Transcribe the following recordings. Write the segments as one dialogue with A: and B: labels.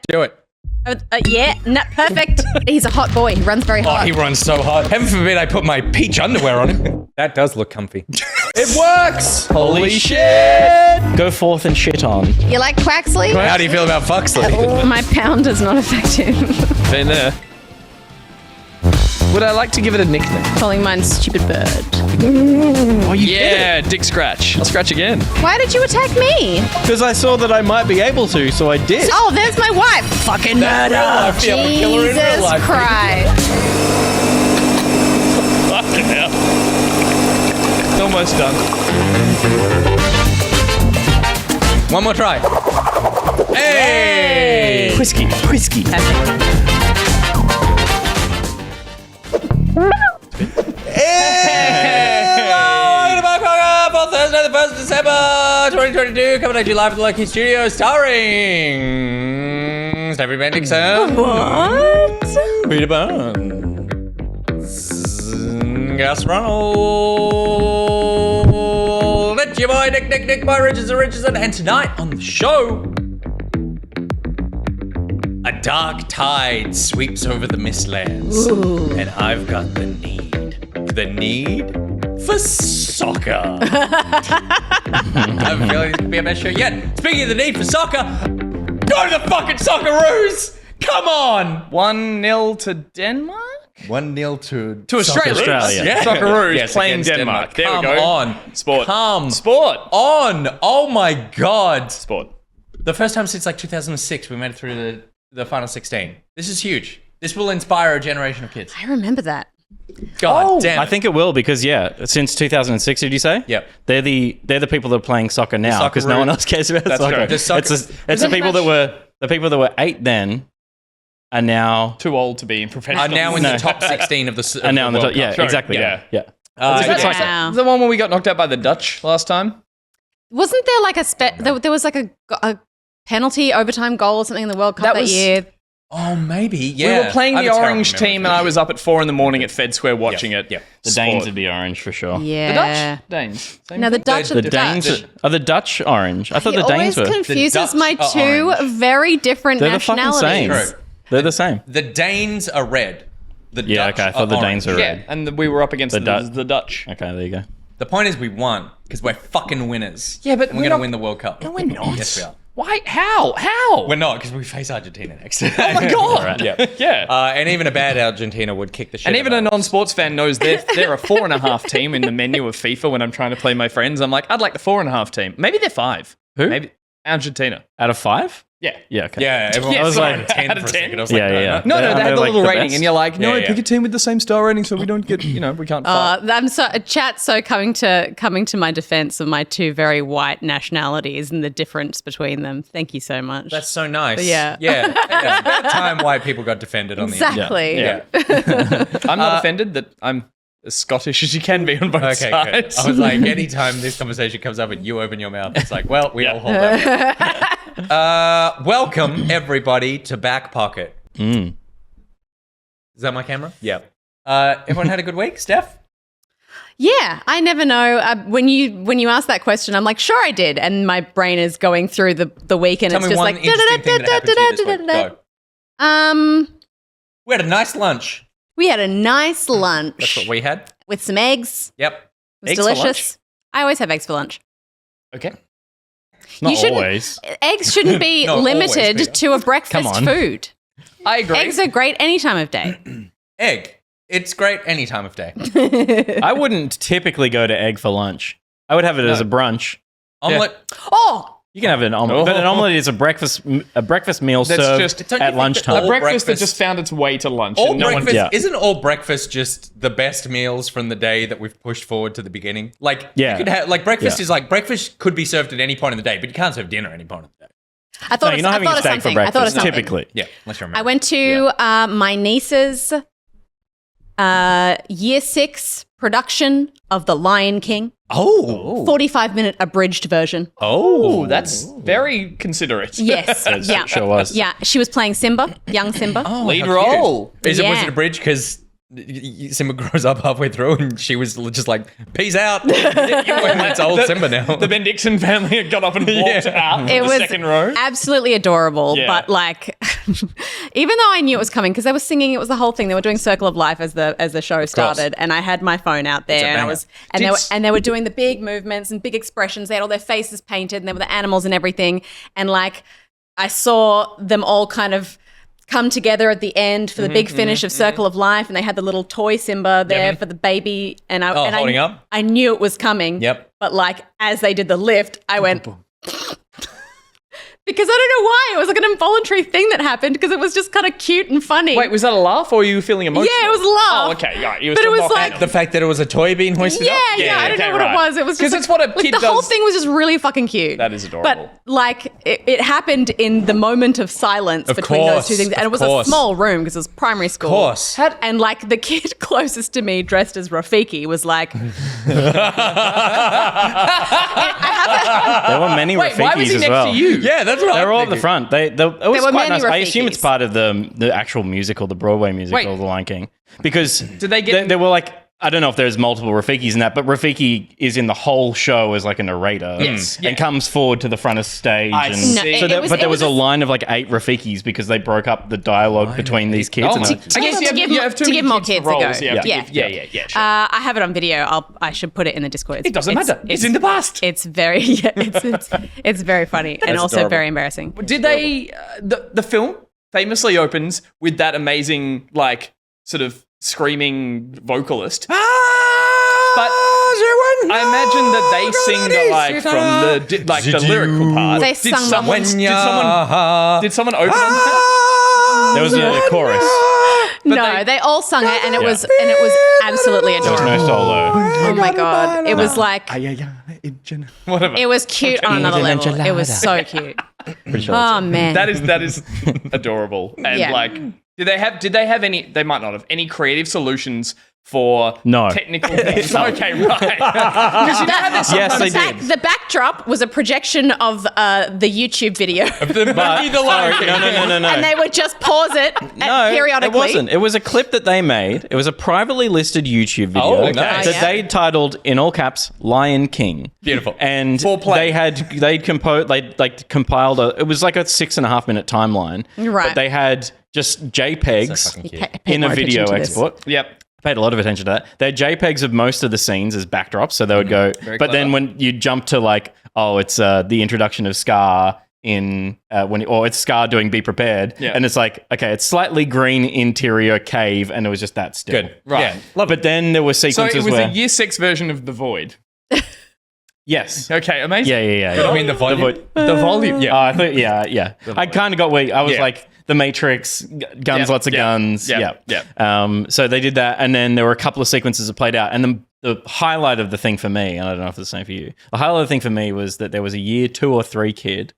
A: Do it.
B: Yeah, perfect. He's a hot boy. He runs very hot.
A: Oh, he runs so hard. Heaven forbid I put my peach underwear on him. That does look comfy. It works! Holy shit!
C: Go forth and shit on.
B: You like Quaxley?
A: How do you feel about Foxley?
B: My pound is not effective.
D: Been there. Would I like to give it a nickname?
B: Calling mine Stupid Bird.
D: Oh, yeah, Dick Scratch. I'll scratch again.
B: Why did you attack me?
C: Because I saw that I might be able to, so I did.
B: Oh, there's my wife. Fucking murder. Jesus Christ.
D: Fucking hell. Almost done.
A: One more try. Hey!
C: Whiskey.
A: Welcome to back for Thursday, the 1st of December, 2022. Coming at you live from the Lucky Studio, starring Stephanie Bendixson.
B: What?
A: Peter Burns. Gus Ronald. It's your boy, Nick, by Richardson. And tonight on the show, a dark tide sweeps over the Mistlands.
B: Ooh.
A: And I've got the need for soccer. I'm feeling this could be our best show yet. Speaking of the need for soccer, go to the fucking Socceroos! Come on!
D: 1-0 to Denmark?
A: 1-0
D: To Australia.
A: Yeah.
D: Socceroos
A: Yes,
D: playing
A: against
D: Denmark. There
A: Come
D: we go.
A: on.
D: Sport.
A: Come
D: Sport.
A: on. Oh my God.
D: Sport.
A: The first time since like 2006 we made it through the final 16. This is huge. This will inspire a generation of kids.
B: I remember that.
A: God damn it.
C: I think it will because since 2006, did you say?
A: Yep.
C: They're the people that are playing soccer now because no one else cares about
D: That's
C: soccer.
D: true.
A: The soccer-
C: It's the people that were 8 then are now
D: Too old to be in professional.
A: are now in
C: No.
A: the top 16 of the
C: are now in the
A: World
C: top. Yeah,
A: Cup.
C: exactly.
D: Yeah.
C: Yeah.
B: Wow.
D: The one where we got knocked out by the Dutch last time?
B: Wasn't there like there was like a penalty overtime goal or something in the World Cup that year?
A: Oh, maybe. Yeah.
D: We were playing
A: I
D: the
A: have a terrible
D: orange
A: memory.
D: team and I was up at 4 a.m. at Fed Square watching it.
A: Yeah.
C: The
D: Sport.
C: Danes would be orange for sure.
B: Yeah.
D: The Dutch? Danes. Same
B: No, the
D: thing?
B: Dutch
C: The
B: are the Dutch.
C: Danes are the Dutch orange. I thought
B: He
C: the Danes
B: always
C: were.
B: confuses
A: The Dutch
B: my
A: are
B: two
A: orange.
B: very different
C: They're the fucking same.
B: nationalities.
A: True.
C: They're the same.
A: The Danes are red. The
C: Yeah,
A: Dutch
C: okay. I thought the
A: are
C: Danes
A: orange.
C: were
D: Yeah,
C: red.
D: and we were up against
C: The
D: the
C: Dutch.
D: Dutch.
C: Okay, there you go.
A: The point is we won because we're fucking winners.
D: Yeah, but
A: and we're
D: we're
A: going to
D: not-
A: win the World Cup.
D: No, we're not.
A: Yes, we are.
D: Why? How? How?
A: We're not because we face Argentina next.
D: Oh my God.
C: Right.
A: Yeah.
D: Yeah.
A: And even a bad Argentina would kick the shit
D: And
A: out
D: even
A: of
D: a
A: us.
D: non-sports fan knows they're a 4.5 team in the menu of FIFA when I'm trying to play my friends. I'm like, I'd like the 4.5 team. Maybe they're 5.
C: Who?
D: Maybe Argentina.
C: Out of 5?
D: Yeah.
C: Yeah. Okay.
A: Yeah, everyone
D: Yeah,
A: was
D: sorry.
A: like 10
D: Out
A: for
D: of
A: a
D: 10?
A: second. I was
C: Yeah,
A: like,
C: yeah.
D: No, they
C: Are
D: had
C: they
D: the
C: like
D: little
C: the
D: rating,
C: best?
D: and you're like, no,
A: Yeah, yeah.
D: pick a team with the same star rating so we don't get, we can't fight.
B: I'm so chat. So coming to my defense of my two very white nationalities and the difference between them. Thank you so much.
A: That's so nice.
B: Yeah.
A: Yeah. It's about time white people got defended on the internet.
B: exactly.
C: Yeah.
D: I'm not offended that I'm as Scottish as you can be on both
A: Okay, good.
D: sides.
A: I was like, anytime this conversation comes up and you open your mouth, it's like, well, we all hold that. Welcome, everybody, to Back Pocket.
C: Mm.
A: Is that my camera? Yeah. Everyone had a good week, Steph?
B: Yeah, I never know. When you ask that question, I'm like, sure, I did, and my brain is going through the week, and
A: Tell
B: it's
A: me
B: just
A: one
B: like,
A: interesting thing that happened to you this week. Go. We had a nice lunch.
B: We had a nice lunch.
A: That's what we had.
B: with some eggs.
A: Yep.
B: It was
D: Eggs for
B: delicious. I always have eggs for lunch.
D: Okay.
C: Not
B: shouldn't-
C: always.
B: Eggs shouldn't be
A: Not
B: limited
A: always, Peter.
B: to a breakfast
C: on.
B: food.
D: I agree.
B: Eggs are great any time of day.
A: Egg. It's great any time of day.
C: I wouldn't typically go to egg for lunch. I would have it as a brunch.
A: Omelette.
B: Oh,
C: You can have an omelet, but an omelet is a breakfast meal
D: That's
C: served
D: just-
A: Don't you
C: at
A: think
C: lunchtime.
A: that
D: a breakfast that
A: breakfast-
D: just found its way to lunch.
A: All
D: and no one
A: breakfast
C: Yeah.
A: isn't all breakfast just the best meals from the day that we've pushed forward to the beginning. Like
C: Yeah.
A: you could have like breakfast
C: Yeah.
A: is like breakfast could be served at any point in the day, but you can't serve dinner at any point in the day.
B: I thought
C: No, you're not having a steak for
B: I thought of
C: breakfast,
B: something.
C: typically.
A: Yeah, unless you're
B: I went to my niece's year 6 production of The Lion King.
A: Oh.
B: 45-minute abridged version.
D: Oh, that's very considerate.
B: Yes. yeah.
C: Sure was.
B: Yeah. She was playing Simba, young Simba.
A: Oh,
D: Lead
A: how
D: role.
A: cute. Was
B: Yeah.
A: it a bridge? Because Simba grows up halfway through and she was just like, peace out. It's old Simba now.
D: The Ben Dixon family had got up and walked out
B: It
D: the
B: was
D: second row.
B: absolutely adorable,
D: Yeah.
B: but like, even though I knew it was coming because they were singing, it was the whole thing. They were doing Circle of Life as the show started, and I had my phone out there, and I was, and they were doing the big movements and big expressions. They had all their faces painted, and they were the animals and everything, and like, I saw them all kind of come together at the end for the big finish of Circle of Life, and they had the little toy Simba there for the baby, and
A: holding up.
B: I knew it was coming.
A: Yep.
B: But like as they did the lift, I went because I don't know why. It was like an involuntary thing that happened because it was just kind of cute and funny.
D: Wait, was that a laugh or were you feeling emotional?
B: Yeah, it was a laugh.
D: Oh, okay. Right. You were
B: But it
D: still
B: was
D: mocking
B: like-
D: them.
A: The fact that it was a toy being hoisted
B: Yeah,
A: up.
B: I don't know what
D: right.
B: it was. It was just
D: 'Cause
B: like,
D: it's what a
B: like,
D: kid
B: the whole
D: does.
B: thing was just really fucking cute.
D: That is adorable.
B: But like it happened in the moment of silence
A: Of
B: between those two
A: course,
B: things, and it was
A: of
B: a
A: course.
B: small room because it was primary school.
A: Of course.
B: And like the kid closest to me, dressed as Rafiki, was like,
C: There were many
D: Wait, why was
C: Rafikis
D: he
C: as
D: next
C: well.
D: to you?
A: Yeah, that's right.
C: They were all at the front. It was
B: were
C: quite
B: many
C: nice. I assume it's
B: Rafikis.
C: part of the actual musical, the Broadway musical,
D: Wait.
C: The Lion King. Because
D: Did they get-
C: there were like, I don't know if there's multiple Rafikis in that, but Rafiki is in the whole show as like a narrator.
D: Yes,
C: And comes forward to the front of stage.
D: I
C: and
D: see. No,
C: so
B: it was-
C: but there
B: it
C: was
B: was
C: a
B: a-
C: line of like 8 Rafikis because they broke up the dialogue between these kids.
D: Oh
C: and
D: my-
C: the-
D: I guess
B: to give-
D: you have too
B: to
D: many
B: give more
D: for
B: kids a
D: roles.
B: go.
D: You have to
B: Yeah.
D: give- yeah, sure.
B: I have it on video. I should put it in the Discord.
D: It doesn't matter. It's in the past.
B: It's very it's very funny and also
A: adorable.
B: very embarrassing.
D: Did they? The film famously opens with that amazing, like, sort of screaming vocalist. But I imagine that they sing the like from the lyrical part.
B: They sung the-
D: Did someone open on that?
C: There was a chorus.
B: No, they all sung it, and it was absolutely
C: There was
B: adorable.
C: no solo.
B: Oh my god, it was like
D: Whatever.
B: it was cute on another level. It was so cute.
C: Pretty sure
B: Oh man,
D: That is adorable. And
B: Yeah.
D: like, did they have any? They might not have any creative solutions for
C: No.
D: technical things. Okay, right. Because you know how there's
C: Yes, they
B: the,
C: did.
B: the backdrop was a projection of the YouTube video,
C: But, sorry, no.
B: and they would just pause it
C: No,
B: periodically.
C: it wasn't. It was a clip that they made. It was a privately listed YouTube video
A: Oh, nice.
C: that
B: Yeah.
C: they titled in all caps "Lion King."
A: Beautiful.
C: And
D: Foreplay.
C: they'd compiled it was like a 6.5 minute timeline.
B: Right.
C: But they had just JPEGs
A: fucking cute.
B: Pay
C: in a
B: more attention
C: video
B: to this.
C: export.
D: Yep.
C: Paid a lot of attention to that. They had JPEGs of most of the scenes as backdrops, so they would go.
D: Very
C: But then
D: clever.
C: when you jump to like, oh, it's the introduction of Scar in or it's Scar doing Be Prepared,
D: Yeah.
C: and it's like, okay, it's slightly green interior cave, and it was just that still.
A: Good.
D: Right.
A: Yeah.
C: But then there were
D: So
C: sequences
D: it was
C: where
D: a year 6 version of The Void.
C: yes,
D: Okay, amazing.
C: yeah.
A: I mean, the volume.
D: The volume.
C: Oh, I thought, yeah. I kind of got where I was
D: Yeah.
C: like the Matrix, guns,
D: Yeah,
C: lots of
D: yeah,
C: guns.
D: yeah.
C: So they did that, and then there were a couple of sequences that played out, and the highlight of the thing for me, and I don't know if it's the same for you. The highlight of the thing for me was that there was a year 2 or 3 kid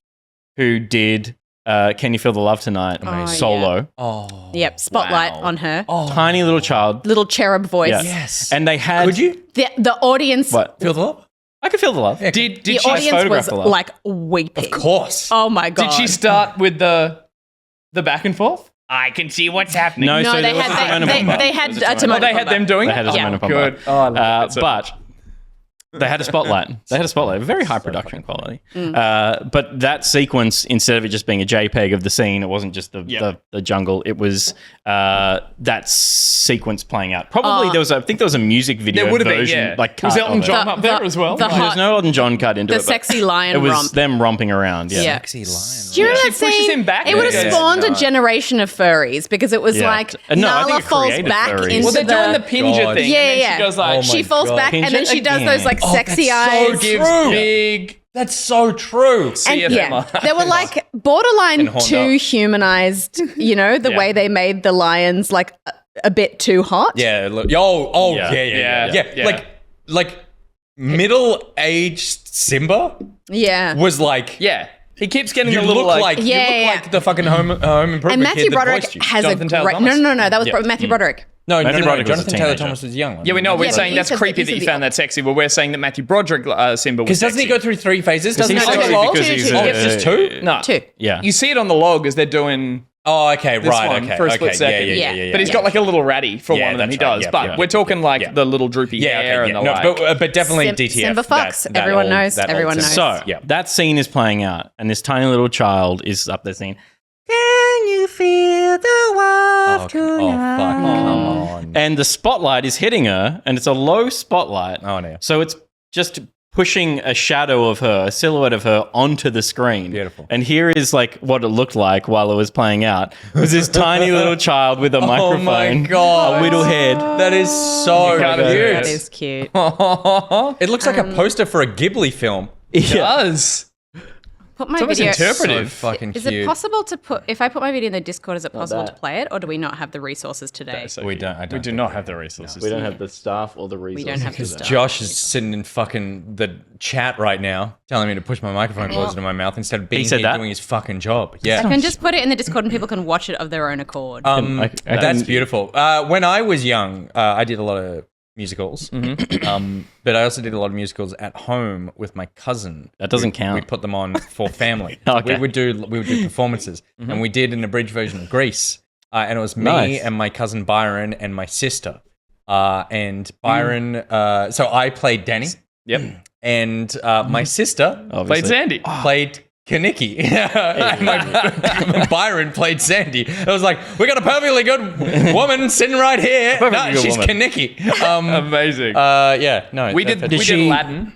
C: who did "Can You Feel the Love Tonight"
B: Oh,
C: solo.
A: Oh.
B: Yep, spotlight
D: Wow.
B: on her.
C: Tiny little child.
B: Little cherub voice.
C: Yeah.
A: Yes.
C: And they had.
A: Could you
B: The audience.
C: What?
A: feel the love?
C: I could feel the love.
A: Yeah.
D: Did
B: The
D: she
B: audience was
C: photograph a lot.
B: like weeping.
A: Of course.
B: Oh my god.
D: did she start with the back and forth? I can see what's happening.
C: No,
B: No,
C: so
B: they
C: there was a
B: had
C: Timon and
B: they
C: Pumbaa.
B: had
C: There was
B: a Timon
D: Oh, they
B: and
D: had
B: Pumbaa.
D: them doing
C: They
D: it?
C: had a Timon and Pumbaa.
D: Good. Oh, I love it so
C: but
D: much.
C: they had a spotlight. Very high production quality. But that sequence, instead of it just being a JPEG of the scene, it wasn't just the jungle. It was that sequence playing out. Probably I think there was a music video
D: There would have been,
C: version,
D: yeah.
C: like
D: Was
C: cut
D: Elton
C: of it.
D: John up there as well?
B: the
D: Right.
C: There's
B: hot-
C: no Elton John cut into
B: the
C: it. but
B: sexy lion
C: it was
B: romp.
C: them romping around. Yeah.
B: Yeah.
A: Sexy lion.
B: Do you remember
D: She
B: that
D: pushes
B: scene?
D: him back
B: It would have
D: there. Yeah.
B: spawned a generation of furries because it was
C: Yeah.
B: like
C: No, I think
B: Nala
C: it
B: falls
C: created
B: back
C: furries.
B: into
D: Well, they're doing the
B: the
D: Pinger
A: God.
D: thing.
B: Yeah,
D: and then
B: yeah.
D: She goes like,
A: Oh
B: she
A: my
B: falls
A: God.
B: back and then she does those like
A: Oh,
B: sexy
A: that's so
B: eyes.
A: cute.
D: gives
A: True.
D: big
A: That's so true.
B: And yeah,
D: CFMI.
B: they were like borderline
A: horned
B: too
A: up.
B: humanized, the
D: Yeah.
B: way they made the lions like a bit too hot.
A: Yeah. Look.
D: Yeah.
A: Like middle-aged Simba
B: Yeah.
A: was like.
D: Yeah. He keeps getting
A: You
D: a little
A: look like
B: Yeah.
A: the fucking home improvement
B: And Matthew
A: kid that
B: Broderick
A: voiced you.
B: has
D: Jonathan
B: a
D: Taylor
B: great.
D: Thomas.
B: No. That was Matthew Broderick.
A: No,
C: Matthew Broderick was a
A: Jonathan Taylor
C: teenager.
A: Thomas was the young one.
D: Yeah, we know. We're
B: Yeah,
D: saying
B: but
D: that's
B: he's
D: creepy
B: a-
D: that you
B: he's a-
D: found that sexy, but we're saying that Matthew Broderick Simba was
A: Because doesn't he
D: sexy.
A: go through 3 phases? Doesn't
C: he
A: he?
C: sexy
A: log?
C: because he's
B: Two.
A: Oh, it's just 2?
D: No.
B: Two.
C: Yeah.
D: You see it on the log as they're doing
A: Oh, okay,
D: This
A: right,
D: one,
A: okay.
D: for a
A: okay.
D: split second.
B: Yeah.
D: But he's got like a little ratty for
A: Yeah,
D: one of them. He
A: that's right.
D: does.
A: Yeah,
D: But
A: yeah,
D: we're talking like
A: yeah.
D: the little droopy hair and the
A: No,
D: like.
A: but definitely DTF.
B: Simba Fox.
A: that
B: Everyone
A: old-
B: knows.
A: that old
B: Everyone
A: Simba.
B: knows.
C: So
A: Yeah.
C: that scene is playing out, and this tiny little child is up there saying, "Can you feel the warmth tonight?"
A: fuck, come on.
C: And the spotlight is hitting her, and it's a low spotlight.
A: Oh, no.
C: So it's just pushing a shadow of her, a silhouette of her onto the screen.
A: Beautiful.
C: And here is like what it looked like while it was playing out. It was this tiny little child with a microphone.
A: my God.
C: A little head.
A: That is so
D: can't
A: cute.
D: do
B: That is cute.
A: It looks like a poster for a Ghibli film.
D: It does.
B: Put my
D: It's almost
B: video.
D: interpretive.
A: So fucking
B: Is
A: cute.
B: it possible to put? If I put my video in the Discord, is it possible to play it, or do we not have the resources today?
A: We don't. I
D: We
A: don't
D: do
A: think
D: not
A: we
D: have the resources.
C: We don't have the staff or the resources.
B: We don't have the
C: to do
B: staff.
C: that.
A: Josh is sitting in fucking the chat right now, telling me to push my microphone closer to my mouth instead of being
C: said
A: here
C: that?
A: doing his fucking job.
B: I
A: Yeah.
B: can just put it in the Discord and people can watch it of their own accord.
C: I
A: That's
C: can-
A: beautiful. When I was young, I did a lot of musicals, but I also did a lot of musicals at home with my cousin.
C: That doesn't count.
A: We put them on for family.
C: Okay.
A: We would do performances, and we did an abridged version of Grease, and it was me
C: Nice.
A: and my cousin Byron and my sister. And Byron, so I played Danny,
D: Yep.
A: and my sister
C: Obviously.
D: Played Sandy.
A: played Kaniki. And my Byron played Sandy. It was like, we got a perfectly good woman sitting right here. No,
C: Perfectly good
A: she's
C: woman.
A: Kaniki.
D: Amazing.
A: Yeah, no.
D: we did Aladdin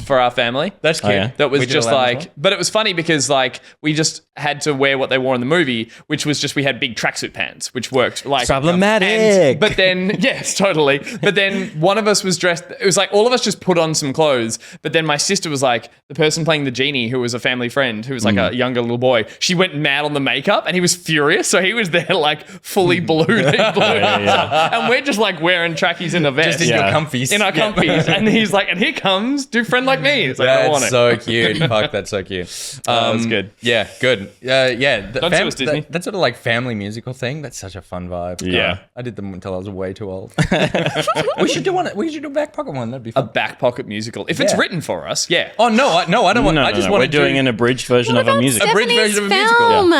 D: for our family.
A: That's cute.
C: yeah.
D: That was
A: We did
D: just
A: Aladdin as
D: like,
A: well.
D: but it was funny because like we just had to wear what they wore in the movie, which was just we had big tracksuit pants, which worked like
C: Problematic.
D: But then yes, totally. But then one of us was dressed. It was like all of us just put on some clothes. But then my sister was like the person playing the genie, who was a family friend, who was like a younger little boy. She went mad on the makeup, and he was furious. So he was there like fully blue, and we're just like wearing trackies in a vest,
A: Just in your comfies.
D: in our comfies, and he's like, and here comes do friend like me. It's like, I don't want
A: That's
D: it.
A: so cute. Fuck, that's so cute.
D: That's good.
A: Yeah, good. Yeah, the
D: Don't sue us, Disney.
A: That sort of like family musical thing. That's such a fun vibe.
C: Yeah.
A: I did them until I was way too old. We should do one. We should do a back pocket one. That'd be
D: A
A: fun.
D: back pocket musical. If it's
A: Yeah.
D: written for us, yeah.
A: Oh no, I don't want.
C: No,
A: I just
C: no,
A: want
C: we're doing an abridged version of a musical.
A: bridge
B: Stephanie's
A: version of a musical.
B: film.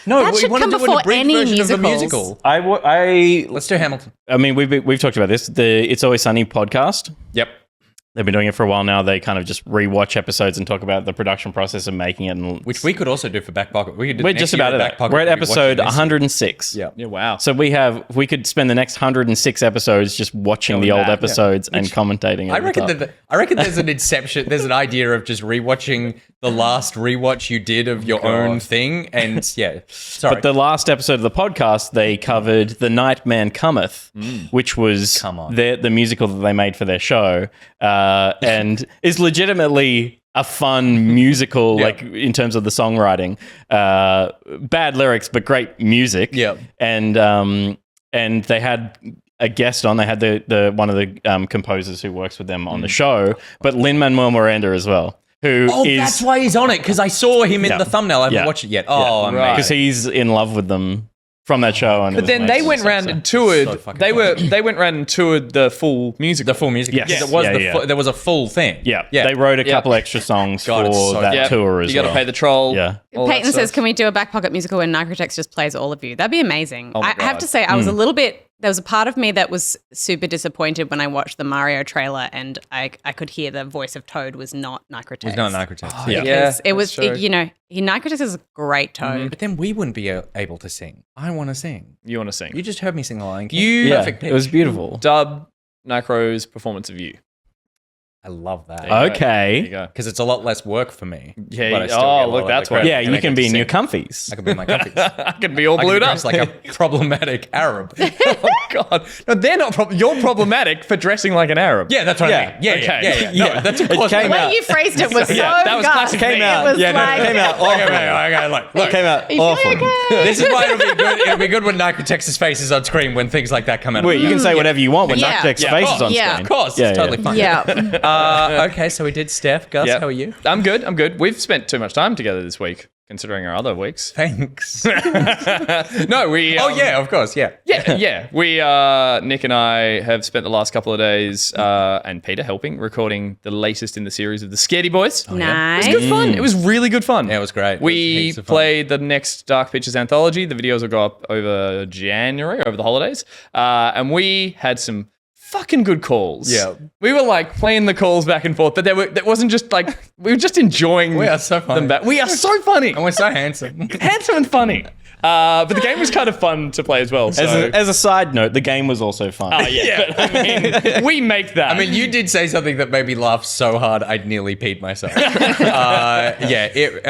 A: No,
B: that
A: we
B: should
A: want
B: come
A: to do an
B: before
A: abridged
B: any
A: version of a
B: musicals.
A: musical.
C: I
A: Let's do Hamilton.
C: mean, we've talked about this. The It's Always Sunny podcast.
A: Yep.
C: They've been doing it for a while now. They kind of just rewatch episodes and talk about the production process of making it. And
A: Which we could also do for back pocket. We could do
C: we're
A: next
C: just
A: year
C: about
A: a
C: it.
A: back pocket.
C: We're at
A: We'd watch
C: episode
A: it this year.
C: 106.
A: Yeah.
D: Yeah, wow.
C: So we could spend the next 106 episodes just watching the old
D: back, yeah.
C: episodes and commentating.
A: I
C: over
A: reckon
C: top.
A: I reckon there's an inception. There's an idea of just rewatching the last rewatch you did of your own thing, and yeah. Sorry.
C: But the last episode of the podcast, they covered The Night Man Cometh, which was
A: Come on.
C: the musical that they made for their show, and is legitimately a fun musical, like in terms of the songwriting. Bad lyrics, but great music.
A: Yeah.
C: And they had a guest on. They had the one of the composers who works with them on the show, but Lin-Manuel Miranda as well. Who is
A: that's why he's on it, because I saw him in
C: Yeah.
A: the thumbnail. I haven't
C: Yeah.
A: watched it yet. Oh, amazing.
C: because he's in love with them from that show. And
D: But then they went round and toured.
A: So fucking
D: They went round and toured the full musical.
A: The full music.
C: Yes.
A: Because it was
C: Yeah.
A: there was a full thing.
C: Yeah,
A: Yeah.
C: they wrote a
D: Yeah.
C: couple extra songs
A: God, it's
C: for
A: so
C: that
D: Yeah.
C: tour as
D: You got
C: well.
D: to pay the troll.
C: Yeah.
D: all that
B: Peyton says,
D: stuff.
B: "Can we do a back pocket musical where Nigrotex just plays all of you?" That'd be amazing.
D: Oh my
B: I have
D: God.
B: to say, I was a little bit. There was a part of me that was super disappointed when I watched the Mario trailer, and I could hear the voice of Toad was not Nigrotex.
A: It's not Nigrotex.
C: Yeah.
B: Because it was,
D: that's true.
B: Nigrotex is a great Toad.
A: But then we wouldn't be able to sing. I want to sing.
D: You want to sing?
A: You just heard me sing the Lion King.
D: You
A: Perfect pitch.
C: it was beautiful.
D: dub Nicro's performance of you.
A: I love that.
D: There you
C: Okay.
D: go.
A: Because it's a lot less work for me.
D: Yeah,
A: but I still
D: oh,
A: get a lot
D: look,
A: of
D: that's
A: the
D: where-
A: credit,
C: Yeah,
A: and
C: you
A: I
C: can
A: get
C: be
A: to
C: in your
A: sing.
C: comfies.
A: I can be in my comfies.
D: I can be all
A: I can
D: blued
A: be
D: up.
A: dressed like a problematic Arab.
D: Oh God! No, they're not. You're problematic for dressing like an Arab.
A: Yeah, that's what I mean. Yeah,
D: okay.
A: No, that's of course.
C: came
B: The way
C: out.
B: you phrased it was so
D: that was
B: gut.
D: classic
C: Came
D: me.
C: out.
B: It was
C: Yeah, no,
B: like,
C: it came out awful.
A: Okay, look.
C: Came out
B: You
C: awful.
B: feel okay?
A: This is why it'll be good. It'll be good when Nicrotex's face is on screen when things like that come out.
C: Wait, you can say whatever you want when
B: Yeah.
C: Noctex's
D: Yeah,
C: face
D: of
C: is on
B: course.
C: screen.
A: Of course,
C: Yeah,
A: it's totally fine.
B: Yeah.
A: Okay, so we did Steph. Gus,
D: Yep.
A: how are you?
D: I'm good. We've spent too much time together this week. considering our other weeks.
A: Thanks.
D: No, we.
A: Oh yeah, of course, yeah.
D: Yeah. We, Nick and I have spent the last couple of days, and Peter helping, recording the latest in the series of the Scaredy Boys.
B: Nice.
D: It was good fun. It was really good fun.
A: Yeah, it was great.
D: We played the next Dark Pictures anthology. The videos will go up over January, over the holidays. And we had some fucking good calls.
A: Yeah.
D: We were like playing the calls back and forth, but that wasn't just like, we were just enjoying
A: We are so funny.
D: them back. We are so funny.
A: And we're so handsome.
D: Handsome and funny. But the game was kind of fun to play as well. So.
C: As a side note, the game was also fun.
D: Oh, yeah. But, I mean, we make that.
A: I mean, you did say something that made me laugh so hard I'd nearly peed myself. It was
D: it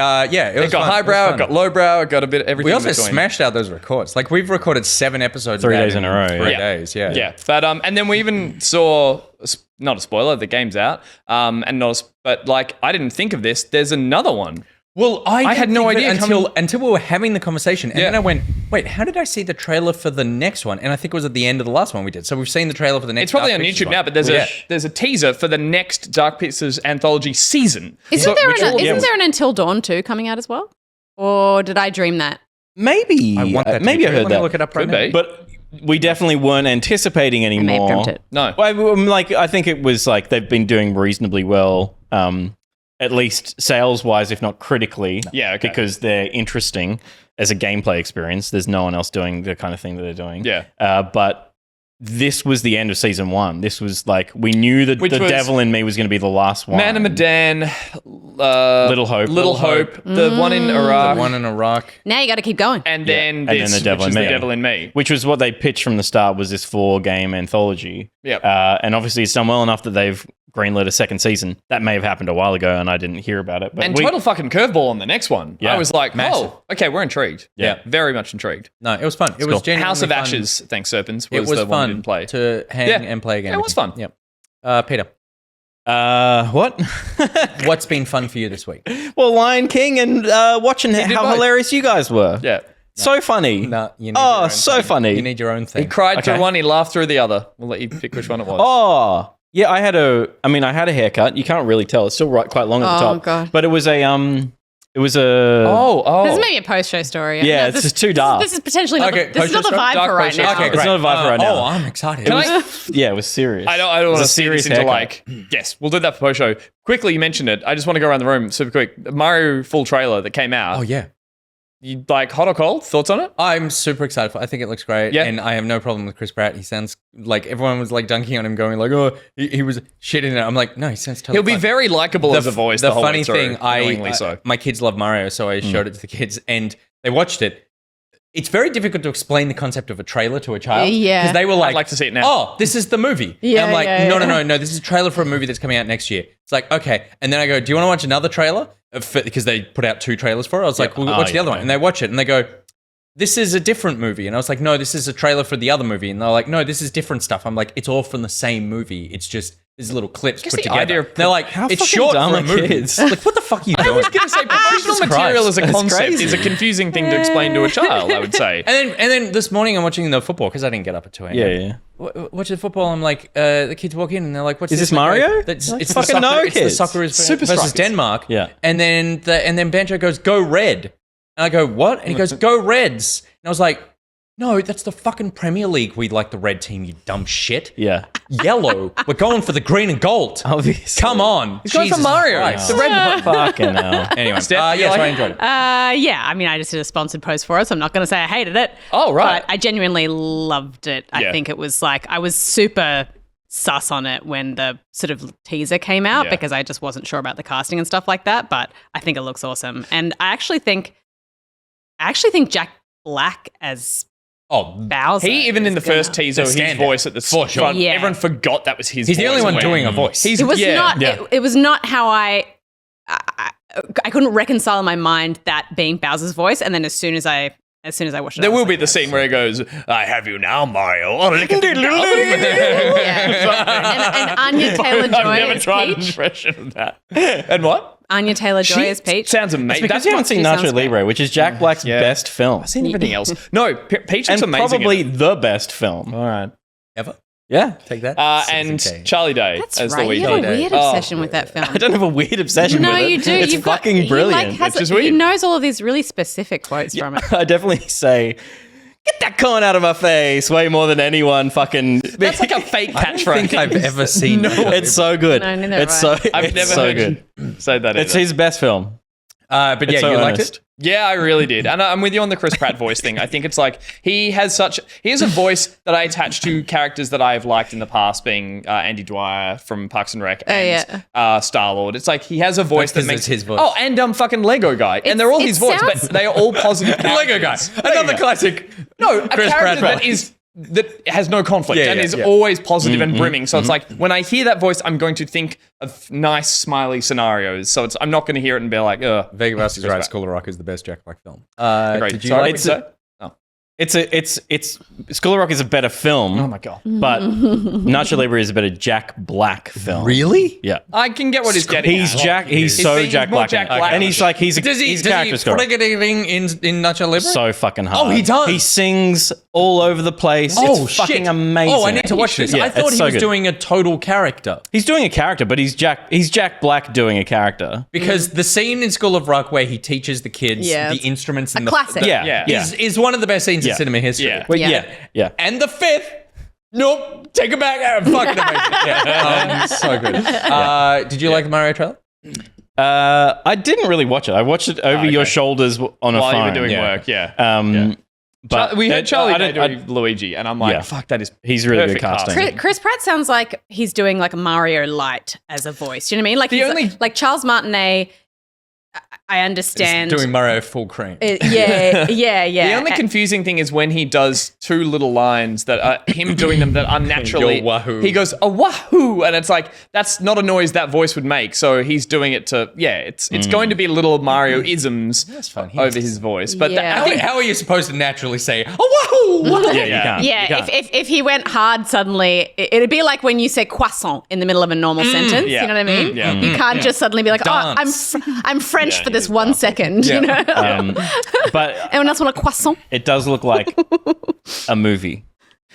D: got
A: fun.
D: highbrow,
A: It
D: it
A: was
D: got
A: fun.
D: lowbrow, it got a bit of everything.
A: We also
D: in between.
A: smashed out those records. Like we've recorded 7 episodes
C: 3
A: of that
C: days in a row,
A: 3
C: yeah.
A: days, yeah.
D: Yeah, but and then we even saw, not a spoiler, the game's out, but like I didn't think of this. There's another one.
A: Well, I
D: had
A: didn't
D: no
A: think of it
D: idea
A: until we were having the conversation, and
D: Yeah.
A: then I went, "Wait, how did I see the trailer for the next one?" And I think it was at the end of the last one we did. So we've seen the trailer for the next.
D: It's probably
A: Dark
D: on
A: Pictures
D: YouTube
A: one.
D: now, but there's
A: Yeah.
D: a teaser for the next Dark Pictures anthology season.
B: Isn't there
D: which
B: an Until Dawn 2 coming out as well? Or did I dream that?
C: Maybe.
A: I want that.
C: Maybe I heard
A: Let me
C: that.
A: look it up right
D: Could
A: now.
D: be.
C: But we definitely weren't anticipating any
B: I may have
C: more.
B: dreamt it.
D: No.
C: Well, I think it was like they've been doing reasonably well, at least sales-wise, if not critically.
D: Yeah, okay.
C: Because they're interesting as a gameplay experience. There's no one else doing the kind of thing that they're doing.
D: Yeah.
C: But this was the end of season 1. This was like, we knew that
D: Which
C: the
D: was
C: Devil in Me was going to be the last one.
D: Man of Medan,
C: Little Hope.
D: Little Hope, the one in Iraq,
A: The one in Iraq.
B: Now you got to keep going.
D: and then
C: And
D: this,
C: then The Devil
D: which is
C: in
D: the
C: Me.
D: Devil in Me.
C: Which was what they pitched from the start, was this 4-game anthology.
D: Yep.
C: And obviously it's done well enough that they've greenlit a second season. That may have happened a while ago and I didn't hear about it. But
D: And total fucking curveball on the next one.
C: Yeah.
D: I was like,
A: Massive.
D: oh, okay, we're intrigued.
C: Yeah.
D: Very much intrigued.
A: No, it was fun. It was
C: cool.
A: genuinely
D: House of
A: fun.
D: Ashes, thanks Serpents,
A: It
D: was
A: was
D: the one we
A: fun
D: didn't play.
A: to hang
D: Yeah.
A: and play a game.
D: Yeah, it was fun.
A: Yep. Peter,
C: what?
A: what's been fun for you this week?
C: Well, Lion King and watching
D: did
C: how
D: both.
C: hilarious you guys were.
D: Yeah.
C: So funny.
A: No, you need
C: Oh,
A: your own
C: so
A: thing.
C: funny.
A: You need your own thing.
D: He cried
C: Okay.
D: through one, he laughed through the other. We'll let you pick which one it was.
C: Oh, yeah. I had a haircut. You can't really tell. It's still quite long at the
B: Oh,
C: top.
B: God.
C: But it was a
B: This is maybe a post-show story.
C: Yeah,
B: No,
C: it's just too dark.
B: This is potentially not,
A: Okay,
B: this is not the
A: post-show
B: vibe
D: dark
B: for right
D: post-show.
B: now.
A: Okay,
C: It's
A: great.
C: not a vibe for right now.
A: Oh, I'm excited.
D: Can I-
C: Yeah, it was serious.
D: I don't
C: It
D: want
C: was
D: to
C: a
D: see
C: serious
D: this into
C: haircut.
D: yes, we'll do that for post show. Quickly, you mentioned it. I just want to go around the room super quick. The Mario full trailer that came out.
A: Oh yeah.
D: You like hot or cold? Thoughts on it?
A: I'm super excited for it. I think it looks great.
D: Yeah.
A: And I have no problem with Chris Pratt. He sounds like everyone was like dunking on him, going like, oh, he was shitting it. I'm like, no, he sounds totally
D: He'll be
A: fine.
D: very likable as a voice. The, whole
A: funny
D: way through,
A: thing,
D: annoyingly so.
A: my kids love Mario, so I showed it to the kids and they watched it. It's very difficult to explain the concept of a trailer to a child.
B: Yeah.
A: Because they were like,
D: like to see it now.
A: Oh, this is the movie.
B: Yeah,
A: and I'm like,
B: yeah,
A: no,
B: yeah.
A: no, this is a trailer for a movie that's coming out next year. It's like, okay. And then I go, do you want to watch another trailer? Because they put out 2 trailers for it. I was like, well, watch the other one. And they watch it and they go, this is a different movie. And I was like, no, this is a trailer for the other movie. And they're like, no, this is different stuff. I'm like, it's all from the same movie. It's just these little clips put
D: the
A: together.
D: idea of-
A: they're like,
C: How
A: it's
C: fucking
A: short
C: dumb
A: for a
C: are
A: movie.
C: kids?
A: Like, what the fuck are you doing?
D: I was going to say, promotional
A: Jesus
D: material
A: Christ.
D: as a
C: That's
D: concept
C: crazy.
D: is a confusing thing to explain to a child, I would say.
A: And then this morning I'm watching the football because I didn't get up at 2 a.m.
C: Yeah.
A: Watch the football. I'm like, the kids walk in and they're like, "What's
C: Is this
A: And I go,
C: Mario?
A: That's,
C: Like,
A: it's
C: fucking
A: the
C: no
A: soccer, it's the
C: kids.
A: Socceroos
D: Super
A: versus
D: Strikers.
A: Denmark.
C: Yeah.
A: And then Banjo goes, "Go red," and I go, "What?" And he goes, "Go Reds." And I was like, "No, that's the fucking Premier League. We like the red team. You dumb shit.
C: Yeah.
A: Yellow. We're going for the green and gold.
C: Obviously.
A: Come on.
D: He's going for
A: Jesus
D: Mario.
A: Christ.
D: The red one.
C: Fucking hell.
A: Anyway,
D: Steph, you
A: yes,
D: like
A: I
D: it?
A: enjoyed it.
B: Yeah, I mean, I just did a sponsored post for it, so I'm not going to say I hated it.
D: Oh, right.
B: But I genuinely loved it. I
D: Yeah.
B: think it was like, I was super sus on it when the sort of teaser came out
D: Yeah.
B: because I just wasn't sure about the casting and stuff like that. But I think it looks awesome. And I actually think Jack Black as
A: Oh,
B: Bowser.
D: He, even in the
B: is gonna-
D: first teaser,
A: The
D: his
A: standout.
D: voice at the
A: For sure.
D: front,
B: Yeah.
D: everyone forgot that was his
A: he's
D: voice.
A: the only one
D: and
A: doing a
D: went,
A: voice.
D: He's,
B: It was
D: yeah.
B: not.
C: yeah.
B: It was not how I couldn't reconcile in my mind that being Bowser's voice, and then as soon as I watched it,
D: There
B: I was
D: will be
B: like,
D: the scene where he goes, "I have you now, Mario." Oh, look at
B: Yeah. And Anya Taylor-Joy
D: I've never
B: as
D: tried an
B: Peach.
D: impression of that. And what?
B: Anya Taylor-Joy as Peach.
D: Sounds amazing.
C: Because you haven't seen
B: sounds
C: Nacho
B: great.
C: Libre, which is Jack Black's
D: Yeah.
C: best film.
D: I've seen everything else. No, Peach looks
C: And
D: amazing.
C: probably
D: in it.
C: the best film.
D: All right.
A: Ever?
C: Yeah.
A: Take that.
D: And
A: Citizen Kane.
D: Charlie Day
B: That's
D: as
B: right.
D: Luigi.
B: You have a weird obsession with that film.
C: I don't have a weird obsession
B: No,
C: with it.
B: you do.
C: It's
B: You've got-
C: fucking
B: he,
C: brilliant.
B: has-
D: It's just
B: he
D: weird.
B: knows all of these really specific quotes from it.
C: I definitely say, get that corn out of my face way more than anyone fucking.
D: That's like a fake
A: I don't
D: catchphrase.
A: think I've ever seen that.
C: It's so good.
B: No, neither
C: it's
B: have
C: so.
D: I've
C: it's
D: never
C: so
D: heard
C: good.
D: you say that.
C: It's
D: either.
C: his best film.
A: But
C: It's
A: yeah,
C: so
A: you liked
C: earnest.
A: it?
D: Yeah, I really did. And I'm with you on the Chris Pratt voice thing. I think it's like he has a voice that I attach to characters that I've liked in the past, being Andy Dwyer from Parks and Rec and Star-Lord. It's like he has a voice
A: That's
D: that
A: 'cause
D: makes
A: it's his voice.
D: Oh, and fucking Lego Guy. And they're all
B: it
D: his voice, but
B: sounds-
D: they are all positive characters.
A: Lego guy. Another classic.
D: No, a
A: Chris
D: character
A: Pratt.
D: that has no conflict
A: Yeah,
D: and
A: yeah,
D: is
A: yeah.
D: always positive and brimming. So it's like when I hear that voice, I'm going to think of nice, smiley scenarios. So I'm not going to hear it and be like, ugh.
A: Vega Vast is
D: Chris
A: right.
D: Pratt.
A: School of Rock is the best Jack Black film.
D: Great.
A: Did you
D: Sorry,
A: like
D: what'd you say?
C: It's School of Rock is a better film.
D: Oh my God.
C: But Nacho Libre is a better Jack Black film.
A: Really?
C: Yeah.
D: I can get what he's getting
C: He's
D: at.
C: Jack. He's
D: He's
C: so
D: being
C: Jack
D: more
C: Black,
D: Jack
C: in it.
D: Black.
C: and he's like he's a
A: Does he
C: character score.
A: put anything in Nacho Libre?
C: So fucking hard.
A: Oh, he does?
C: He sings all over the place.
A: Oh,
C: it's fucking
A: shit.
C: amazing.
A: Oh, I need to watch this.
C: Yeah,
A: I thought
C: it's
A: he
C: so
A: was
C: good.
A: doing a total character.
C: He's doing a character, but he's Jack Black doing a character.
A: Because the scene in School of Rock where he teaches the kids
B: Yeah,
A: the
B: it's
A: instruments in
B: a classic.
C: Yeah.
A: is one of the best scenes
C: Yeah.
A: in cinema history.
D: Yeah.
C: Well,
B: Yeah.
C: yeah.
A: And the fifth, nope, take it back. Fucking amazing. Yeah. So good. Did you like the Mario trailer?
C: I didn't really watch it. I watched it over your shoulders on a
D: While
C: phone.
D: you were doing work, yeah.
C: But
D: we heard Charlie
C: I
D: Day
C: don't-
D: doing Luigi, and I'm like,
C: Yeah.
D: fuck, that is
C: He's really good
D: perfect
C: casting.
B: Chris Pratt sounds like he's doing like a Mario Light as a voice. Do you know what I mean? Like
D: The
B: he's
D: only-
B: like Charles Martinet. I understand.
A: Doing Mario full cream.
B: Yeah.
D: The only confusing thing is when he does two little lines that are him doing them that unnaturally.
A: Yo, wahoo.
D: He goes a wahoo, and it's like that's not a noise that voice would make. So he's doing it to it's going to be little Mario isms
A: fun.
D: over his voice. But
B: Yeah.
D: I think
A: How are you supposed to naturally say, oh, wahoo?
C: Yeah, you can't.
B: Yeah,
C: You can't.
B: if he went hard suddenly, it'd be like when you say croissant in the middle of a normal sentence.
D: yeah.
B: You know what I mean?
D: Yeah.
B: You can't just suddenly be like,
A: Dance.
B: I'm French for this 1 second. You know?
C: But
B: Anyone else want a croissant?
C: it does look like a movie.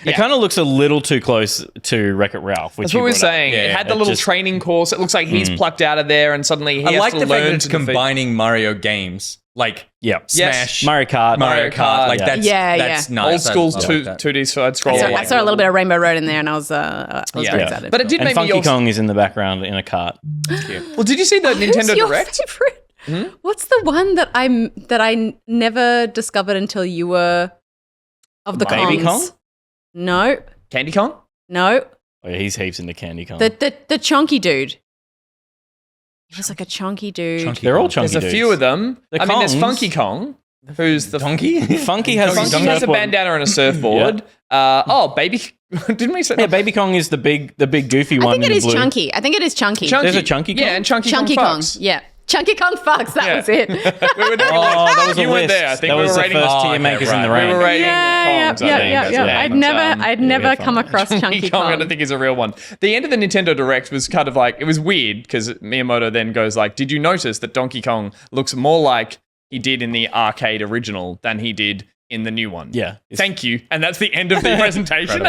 C: It kind of looks a little too close to Wreck-It Ralph, which
D: that's what
C: you
D: we're
C: brought up.
D: saying.
A: Yeah,
D: it had the
C: it
D: little
C: just-
D: training course. It looks like he's plucked out of there, and suddenly he
A: I
D: has
A: like
D: to
A: the fact
D: learn
A: that it's
D: to defeat-
A: combining Mario games. Like
C: Yeah.
A: Smash,
C: Mario Kart.
A: Mario Kart. Like
C: Yeah.
A: that's
B: Yeah.
A: nice.
D: old school
A: I like that.
D: 2D side scroll.
B: I saw a little bit of Rainbow Road in there, and I was very excited.
D: But it did
C: And
D: make me
C: Funky
D: also.
C: Kong is in the background in a cart.
D: Well, did you see the Nintendo
B: Who's your
D: Direct?
B: favorite? What's the one that I never discovered until you were of the
C: Baby
B: Kongs?
C: Kong?
B: No,
D: Candy Kong?
B: no.
C: Oh, yeah, he's heaps into Candy Kong.
B: The chunky dude. He was like a chunky dude.
A: Chunky
C: They're all
A: Kong.
C: chunky
D: There's a few of them.
C: The
D: I mean, there's
C: Kongs.
D: Funky Kong, who's the
A: Donkey?
C: Funky has,
D: Funky has a bandana and a surfboard. Baby, didn't we say?
C: Yeah, Baby Kong is the big goofy
B: I
C: one.
B: think
C: in
B: it
C: the
B: is
C: blue.
B: chunky. I think it is chunky.
D: Chunky.
C: There's a Chunky Kong?
D: Yeah, and Chunky
B: Chunky
D: Kong
B: Kong.
D: fucks.
B: Yeah. Chunky Kong fucks. That
D: Yeah.
B: was it.
D: We were doing
C: Oh, that was a
D: You weren't
C: list.
D: there. I think
C: that
D: we
C: was
D: were
C: the
D: rating-
C: first
A: Oh,
C: tier
A: okay,
C: makers in
A: right.
C: the
D: We
C: rain.
D: were rating
B: Yeah.
D: Kongs, I think. That's right.
B: I'd never come across Chunky
D: Chunky Kong, I
B: Kong.
D: don't think is a real one. The end of the Nintendo Direct was kind of like, it was weird because Miyamoto then goes like, did you notice that Donkey Kong looks more like he did in the arcade original than he did in the new one?
C: Yeah.
D: Thank you. And that's the end of the presentation.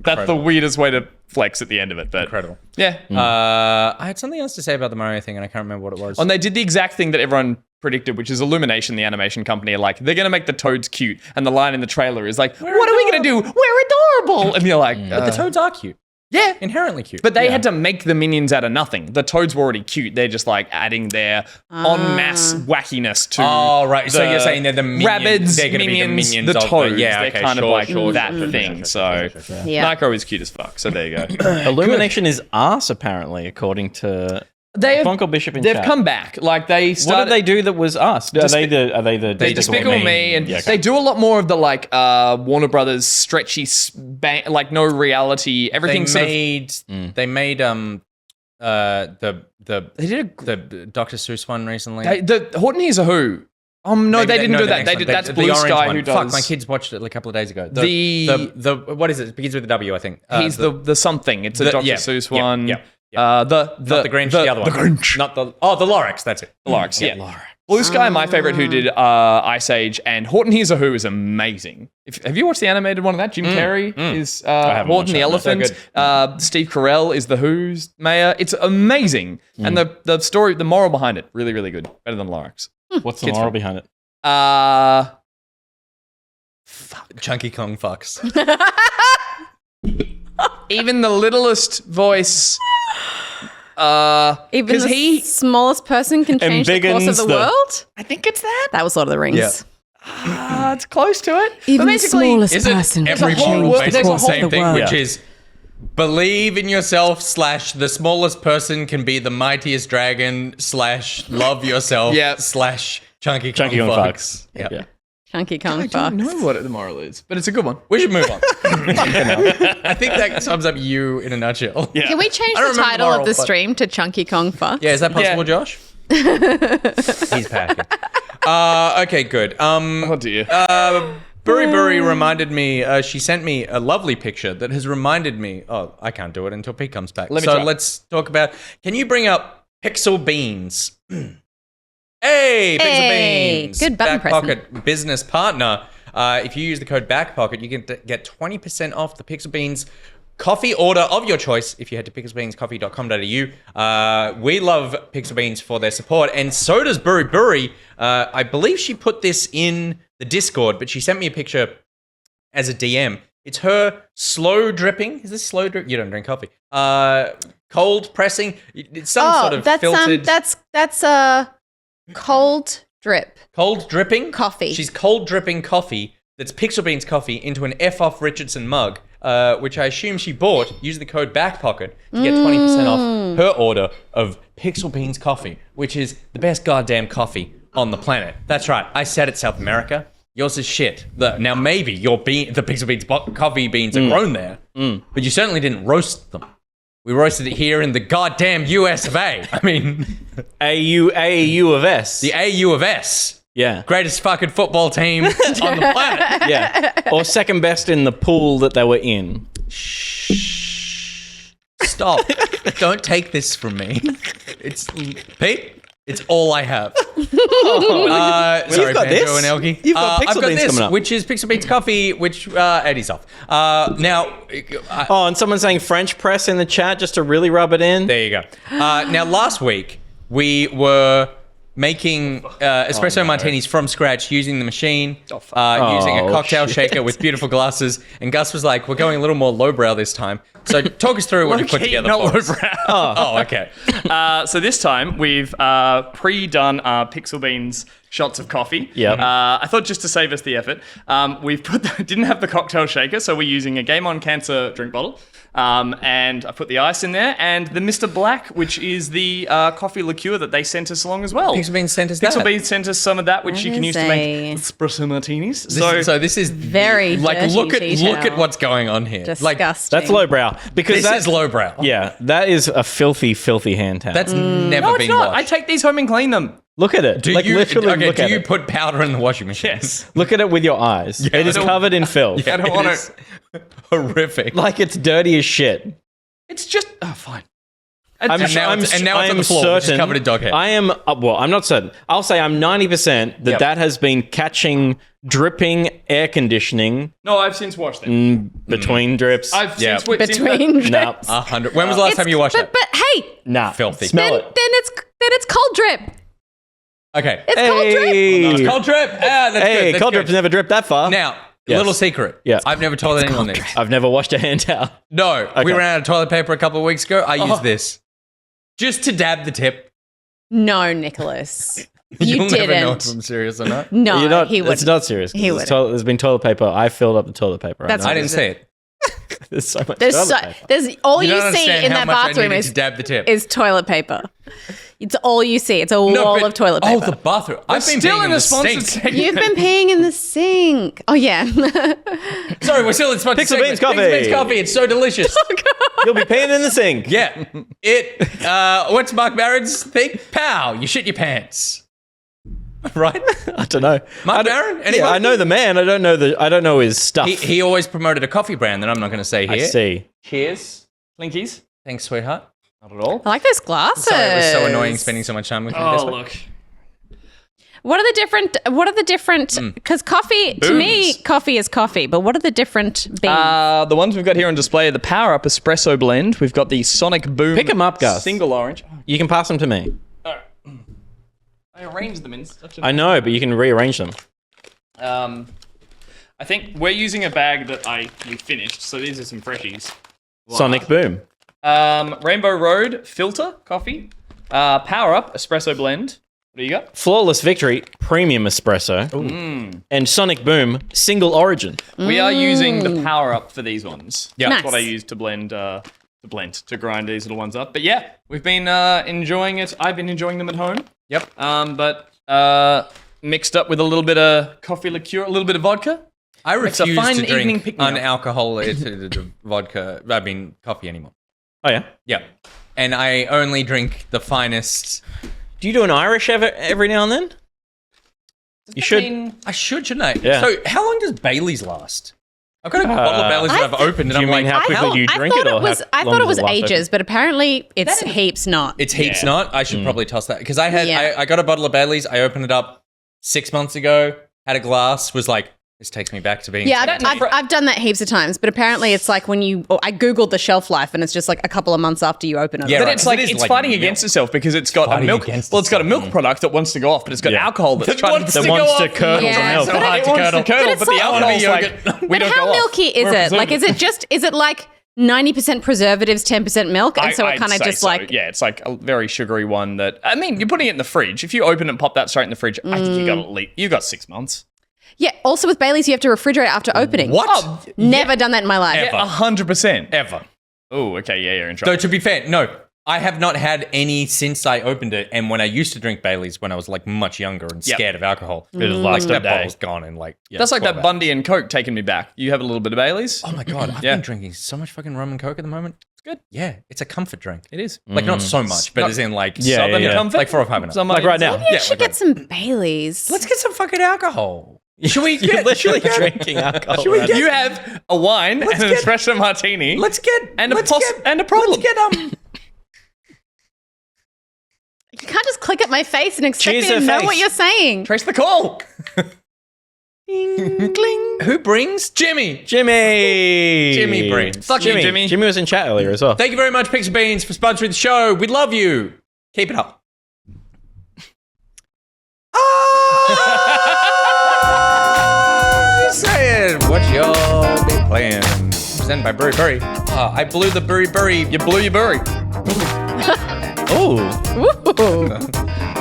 D: That's the weirdest way to flex at the end of it. But
A: Incredible.
D: yeah.
A: I had something else to say about the Mario thing, and I can't remember what it was.
D: And they did the exact thing that everyone predicted, which is Illumination, the animation company, are like, they're going to make the Toads cute. And the line in the trailer is like, what are we going to do? We're adorable. And you're like,
A: But the Toads are cute.
D: yeah.
A: Inherently cute.
D: But they had to make the minions out of nothing. The Toads were already cute. They're just like adding their en masse wackiness to.
A: Oh, right. So you're saying they're the minions.
D: Rabbids,
A: They're going to be the minions
D: the
A: of
D: Toads.
A: Yeah,
D: they're
A: okay,
D: kind of
A: sure,
D: like
A: sure,
D: that
A: sure,
D: thing.
A: sure,
D: So
A: sure, sure.
B: Yeah.
D: Nico is cute as fuck. So there you go.
C: Illumination is arse, apparently, according to
D: They've
C: Bonko Bishop in
D: they've
C: chat.
D: come back. Like they
C: What
D: started.
C: did they do that was us? Are they the
D: Despicable Me, and
C: Yeah, okay.
D: they do a lot more of the like Warner Brothers stretchy, like no reality.
A: They
D: Everything sort of.
A: made the
D: They did
A: the Dr. Seuss one recently.
D: the Horton Hears a Who. No,
A: Maybe
D: they didn't do
A: the
D: that.
A: next
D: They
A: one.
D: did.
A: The-
D: That's
A: the
D: Blue
A: orange
D: Sky
A: one.
D: who does.
A: Fuck, my kids watched it a couple of days ago.
D: The
A: what is it? It begins with a W, I think.
D: He's the something. It's a Dr. Seuss one.
A: Yeah.
D: The
A: Not the Grinch, the other one.
D: The Grinch.
A: Not the Lorax, that's it.
D: Lorax, yeah. Well, this guy, my favorite, who did Ice Age and Horton Hears a Who is amazing. Have you watched the animated one of that? Jim Carrey is Horton the Elephant. Steve Carell is the Who's mayor. It's amazing. And the story, the moral behind it, really, really good. Better than Lorax.
C: What's the moral behind it?
A: Chunky Kong fucks.
D: Even the littlest voice...
B: Even the smallest person can change the course of the world?
D: I think it's that.
B: That was Lord of the Rings.
A: Yeah.
D: It's close to it.
B: Even the smallest
A: is it
B: person can
A: every
B: change
A: book
B: the
A: basically
B: course
A: the same
B: of the
A: thing,
B: world.
A: which is believe in yourself / the smallest person can be the mightiest dragon / love yourself / Chunky Kong fucks.
C: Yeah.
B: Chunky Kong
D: I
B: fucks.
D: don't know what the moral is, but it's a good one.
A: We should move on. I think that sums up you in a nutshell.
C: Yeah.
B: Can we change
A: I don't
B: the
A: remember
B: title
A: moral,
B: of the
A: but-
B: stream to Chunky Kong fucks?
A: Yeah, is that possible, Josh? He's packing. Okay, good.
D: Oh dear.
A: BuriBuri reminded me, she sent me a lovely picture that has reminded me, I can't do it until Pete comes back. Let's talk about, can you bring up Pixel Beans? Hey, Pixel Beans.
B: Good button
A: Back Pocket business partner. If you use the code BACKPOCKET, you can get 20% off the Pixel Beans coffee order of your choice if you head to pixelbeanscoffee.com.au. We love Pixel Beans for their support, and so does BuriBuri. I believe she put this in the Discord, but she sent me a picture as a DM. It's her slow dripping. Is this slow drip? You don't drink coffee. Cold pressing. It's some sort of filtered.
B: That's a cold drip.
A: Cold dripping
B: Coffee.
A: She's cold dripping coffee. That's Pixel Beans coffee into an F off Richardson mug, which I assume she bought using the code BACKPOCKET to get 20% off her order of Pixel Beans coffee, which is the best goddamn coffee on the planet. That's right. I said it, South America. Yours is shit. Now maybe the Pixel Beans coffee beans are grown there, but you certainly didn't roast them. We roasted it here in the goddamn US of A. I mean,
C: AU of S.
A: the AU of S.
C: Yeah.
A: Greatest fucking football team on the planet.
C: Yeah. Or second best in the pool that they were in.
A: Shh. Stop. Don't take this from me. It's Pete. It's all I have. Sorry,
C: you've got
A: Banjo
C: this.
A: and Elkie.
C: You've got Pixel
A: I've got
C: Beans
A: this,
C: coming up.
A: which is Pixel Beans coffee, which Eddie's off. Now,
C: And someone's saying French press in the chat just to really rub it in.
A: there you go. Now, last week we were making espresso martinis from scratch using the machine, using a cocktail shaker with beautiful glasses. And Gus was like, "We're going a little more lowbrow this time." So talk us through what you put together.
D: Not
A: for us.
D: lowbrow.
A: Oh, okay.
D: So this time we've pre-done our Pixel Beans shots of coffee.
C: Yep.
D: I thought just to save us the effort, we've didn't have the cocktail shaker, so we're using a Game On Cancer drink bottle. And I put the ice in there, and the Mr. Black, which is the coffee liqueur that they sent us along as well.
A: Pixel Beans sent us
D: Pixel
A: that.
D: Beans sent us some of that, which
B: That
D: you can
B: is
D: use to make espresso martinis.
A: So this is
B: Very
A: like
B: dirty
A: look
B: detail.
A: at what's going on here. Like
B: Disgusting.
C: That's lowbrow. Because
A: this is lowbrow.
C: Yeah, that is a filthy, filthy hand towel.
A: That's never
D: no, it's
A: been
D: not.
A: washed.
D: I take these home and clean them.
C: Look at it.
A: Do
C: like
A: you
C: literally
A: okay?
C: look
A: Do
C: at
A: you
C: it.
A: put powder in the washing machine?
D: Yes.
C: Look at it with your eyes.
A: Yeah,
C: it is covered in filth.
D: I don't want
A: It is horrific.
C: Like it's dirty as shit.
D: It's just fine.
A: now it's on the floor, which is covered in dog hair.
C: I am, well, I'm not certain. I'll say I'm 90% that that has been catching dripping air conditioning
D: No, I've since washed them.
C: between drips.
D: I've
A: Yeah.
D: since whipped
B: Between drips.
C: Nah.
A: 100. When was the last time you washed
B: but,
A: it?
B: But hey,
C: Nah.
A: Filthy.
C: Smell
B: then
C: it.
B: it's cold drip.
A: Okay.
B: It's cold drip.
C: Hey,
A: Cold drip. That's good.
C: hey,
A: That's
C: cold
A: good.
C: drip's never dripped that far.
A: Now,
C: Yes.
A: little secret.
C: Yeah.
A: I've never told anyone this.
C: I've never washed a hand towel.
A: No, we ran out of toilet paper a couple of weeks ago. I used this just to dab the tip.
B: No, Nicholas. You
A: You'll never know if
B: didn't.
A: I'm serious or not.
B: No,
C: You're not,
B: he would.
C: it's not serious.
B: He
C: There's
B: wouldn't.
C: there's been toilet paper. I filled up the toilet paper.
B: That's
A: I didn't say it.
C: There's so much
B: There's
C: toilet paper.
B: there's all you,
A: don't
B: see
A: understand
B: in
A: how
B: that
A: much I
B: bathroom
A: needed
B: is
A: to dab the tip.
B: is toilet paper. It's all you see. It's a
A: No,
B: wall
A: but-
B: of toilet paper.
A: Oh, the bathroom. I've been
D: Still
A: peeing
D: in
A: in
D: the
A: the
D: sponsored
A: sink.
D: segment.
B: You've been peeing in the sink. Oh yeah.
A: Sorry, we're still in sponsored
C: Pixel Beans
A: segment.
C: coffee.
A: Pixel Beans coffee. It's so delicious.
C: You'll be peeing in the sink.
A: Yeah. What's Mark Barron's thing? Pow, you shit your pants. Right?
C: I don't know.
A: Mark Barron?
C: Yeah,
A: Anybody?
C: I know the man. I don't know his stuff.
A: He always promoted a coffee brand that I'm not going to say
C: I
A: here.
C: see.
A: Cheers.
D: Plinkies?
A: Thanks, sweetheart.
D: Not at all.
B: I like those glasses.
A: Sorry, it was so annoying spending so much time with you.
D: Oh,
A: this way.
D: look.
B: What are the different because coffee to me coffee is coffee, but what are the different beans?
D: The ones we've got here on display are the Power Up Espresso Blend. We've got the Sonic Boom.
C: Pick 'em up, Gus.
D: Single orange.
C: You can pass them to me.
D: I arranged them in such a...
C: I know, but you can rearrange them.
D: I think we're using a bag that we finished, so these are some freshies.
C: Sonic Boom.
D: Rainbow Road Filter Coffee. Power Up Espresso Blend. What do you got?
C: Flawless Victory Premium Espresso. And Sonic Boom Single Origin.
D: We are using the Power Up for these ones.
A: Yeah.
D: That's
B: Nice.
D: what I use to to grind these little ones up. But yeah, we've been enjoying it. I've been enjoying them at home.
A: Yep.
D: But mixed up with a little bit of coffee liqueur, a little bit of vodka.
A: I
D: It's a
A: refuse
D: fine
A: to
D: evening
A: drink
D: pick-me-up.
A: unalcoholic vodka. I mean, coffee anymore.
C: Oh, yeah.
A: Yeah. And I only drink the finest.
C: Do you do an Irish every now and then? You should.
A: I should, shouldn't I?
C: Yeah.
A: So, how long does Bailey's last? I've got a bottle of Bailey's that I've opened, and
C: do you
A: I'm
C: mean
A: like,
C: how quickly do you drink it, or
B: I
C: how long
B: thought it
C: does
B: was
C: last
B: ages, but apparently it's heaps not.
A: it's heaps not. I should probably toss that because I had
B: Yeah.
A: I got a bottle of Bailey's. I opened it up 6 months ago. Had a glass. Was like, this takes me back to being.
B: Yeah,
A: 17.
B: I've done that heaps of times, but apparently it's like when I googled the shelf life, and it's just like a couple of months after you open it.
A: Yeah,
D: But
A: right.
D: it's like
A: It is
D: it's
A: like
D: fighting
A: milk.
D: against itself because it's got a
A: Fighting
D: milk.
A: against
D: Well, it's got a
A: itself.
D: milk product that wants to go off, but it's got alcohol that's trying
A: wants
D: to
C: that
A: to
C: wants
A: go
C: to
A: off.
C: curdle
B: Yeah.
C: the milk.
B: But
D: It wants to curdle,
B: But
D: but the
B: it's
D: alcohol's
A: like-
D: like,
A: But
D: we
B: But
D: don't
B: how
D: go off.
B: milky is
D: We're
B: it? Like, is it like 90% preservatives, 10% milk, and so it
D: I'd
B: kind of
D: say
B: just
D: so.
B: like
D: Yeah, it's like a very sugary one that, I mean, you're putting it in the fridge. If you open and pop that straight in the fridge, I think you got 6 months.
B: yeah. Also with Bailey's, you have to refrigerate after opening.
A: What?
D: Oh,
B: Never done that in my life.
A: Ever.
D: 100%.
A: Ever.
D: Oh, okay, yeah, you're in
A: Though
D: trouble.
A: to be fair, no, I have not had any since I opened it. And when I used to drink Bailey's when I was like much younger and
D: Yep.
A: scared of alcohol,
C: It was
A: like
C: last
A: that
C: day.
A: bottle's gone in like
D: That's like
A: 12
D: that
A: hours.
D: Bundy and Coke taking me back. You have a little bit of Bailey's?
A: Oh my god, I've
D: Yeah.
A: been drinking so much fucking rum and coke at the moment. It's
D: good.
A: Yeah, it's a comfort drink.
D: It is.
A: Like not so much, but
D: Not-
A: as in like
C: Yeah,
D: Southern
C: yeah.
D: comfort?
A: like 4 or 5 minutes.
D: Somebody-
C: Like right now.
B: Maybe I
A: Yeah,
B: should
A: like
B: get some Bailey's.
A: Let's get some fucking alcohol. Should we
C: You're
A: get
C: literally drinking alcohol.
A: Should we get-
D: You have a wine and an
A: get-
D: espresso martini.
A: Let's get
D: And a
A: let's
D: pos-
A: get-
D: and a problem.
A: Let's get
B: You can't just click at my face and expect
C: Cheers
B: me to
C: her
B: know
C: face.
B: what you're saying.
D: Trace the call.
A: Who brings Jimmy?
C: Jimmy
A: brings.
D: Fuck you, Jimmy.
C: Jimmy was in chat earlier as well.
A: Thank you very much, Pixel Beans, for sponsoring the show. We love you. Keep it up. Just saying, what y'all be playing? Presented by BuriBuri. I blew the BuriBuri.
D: You blew your burry.
C: Oh,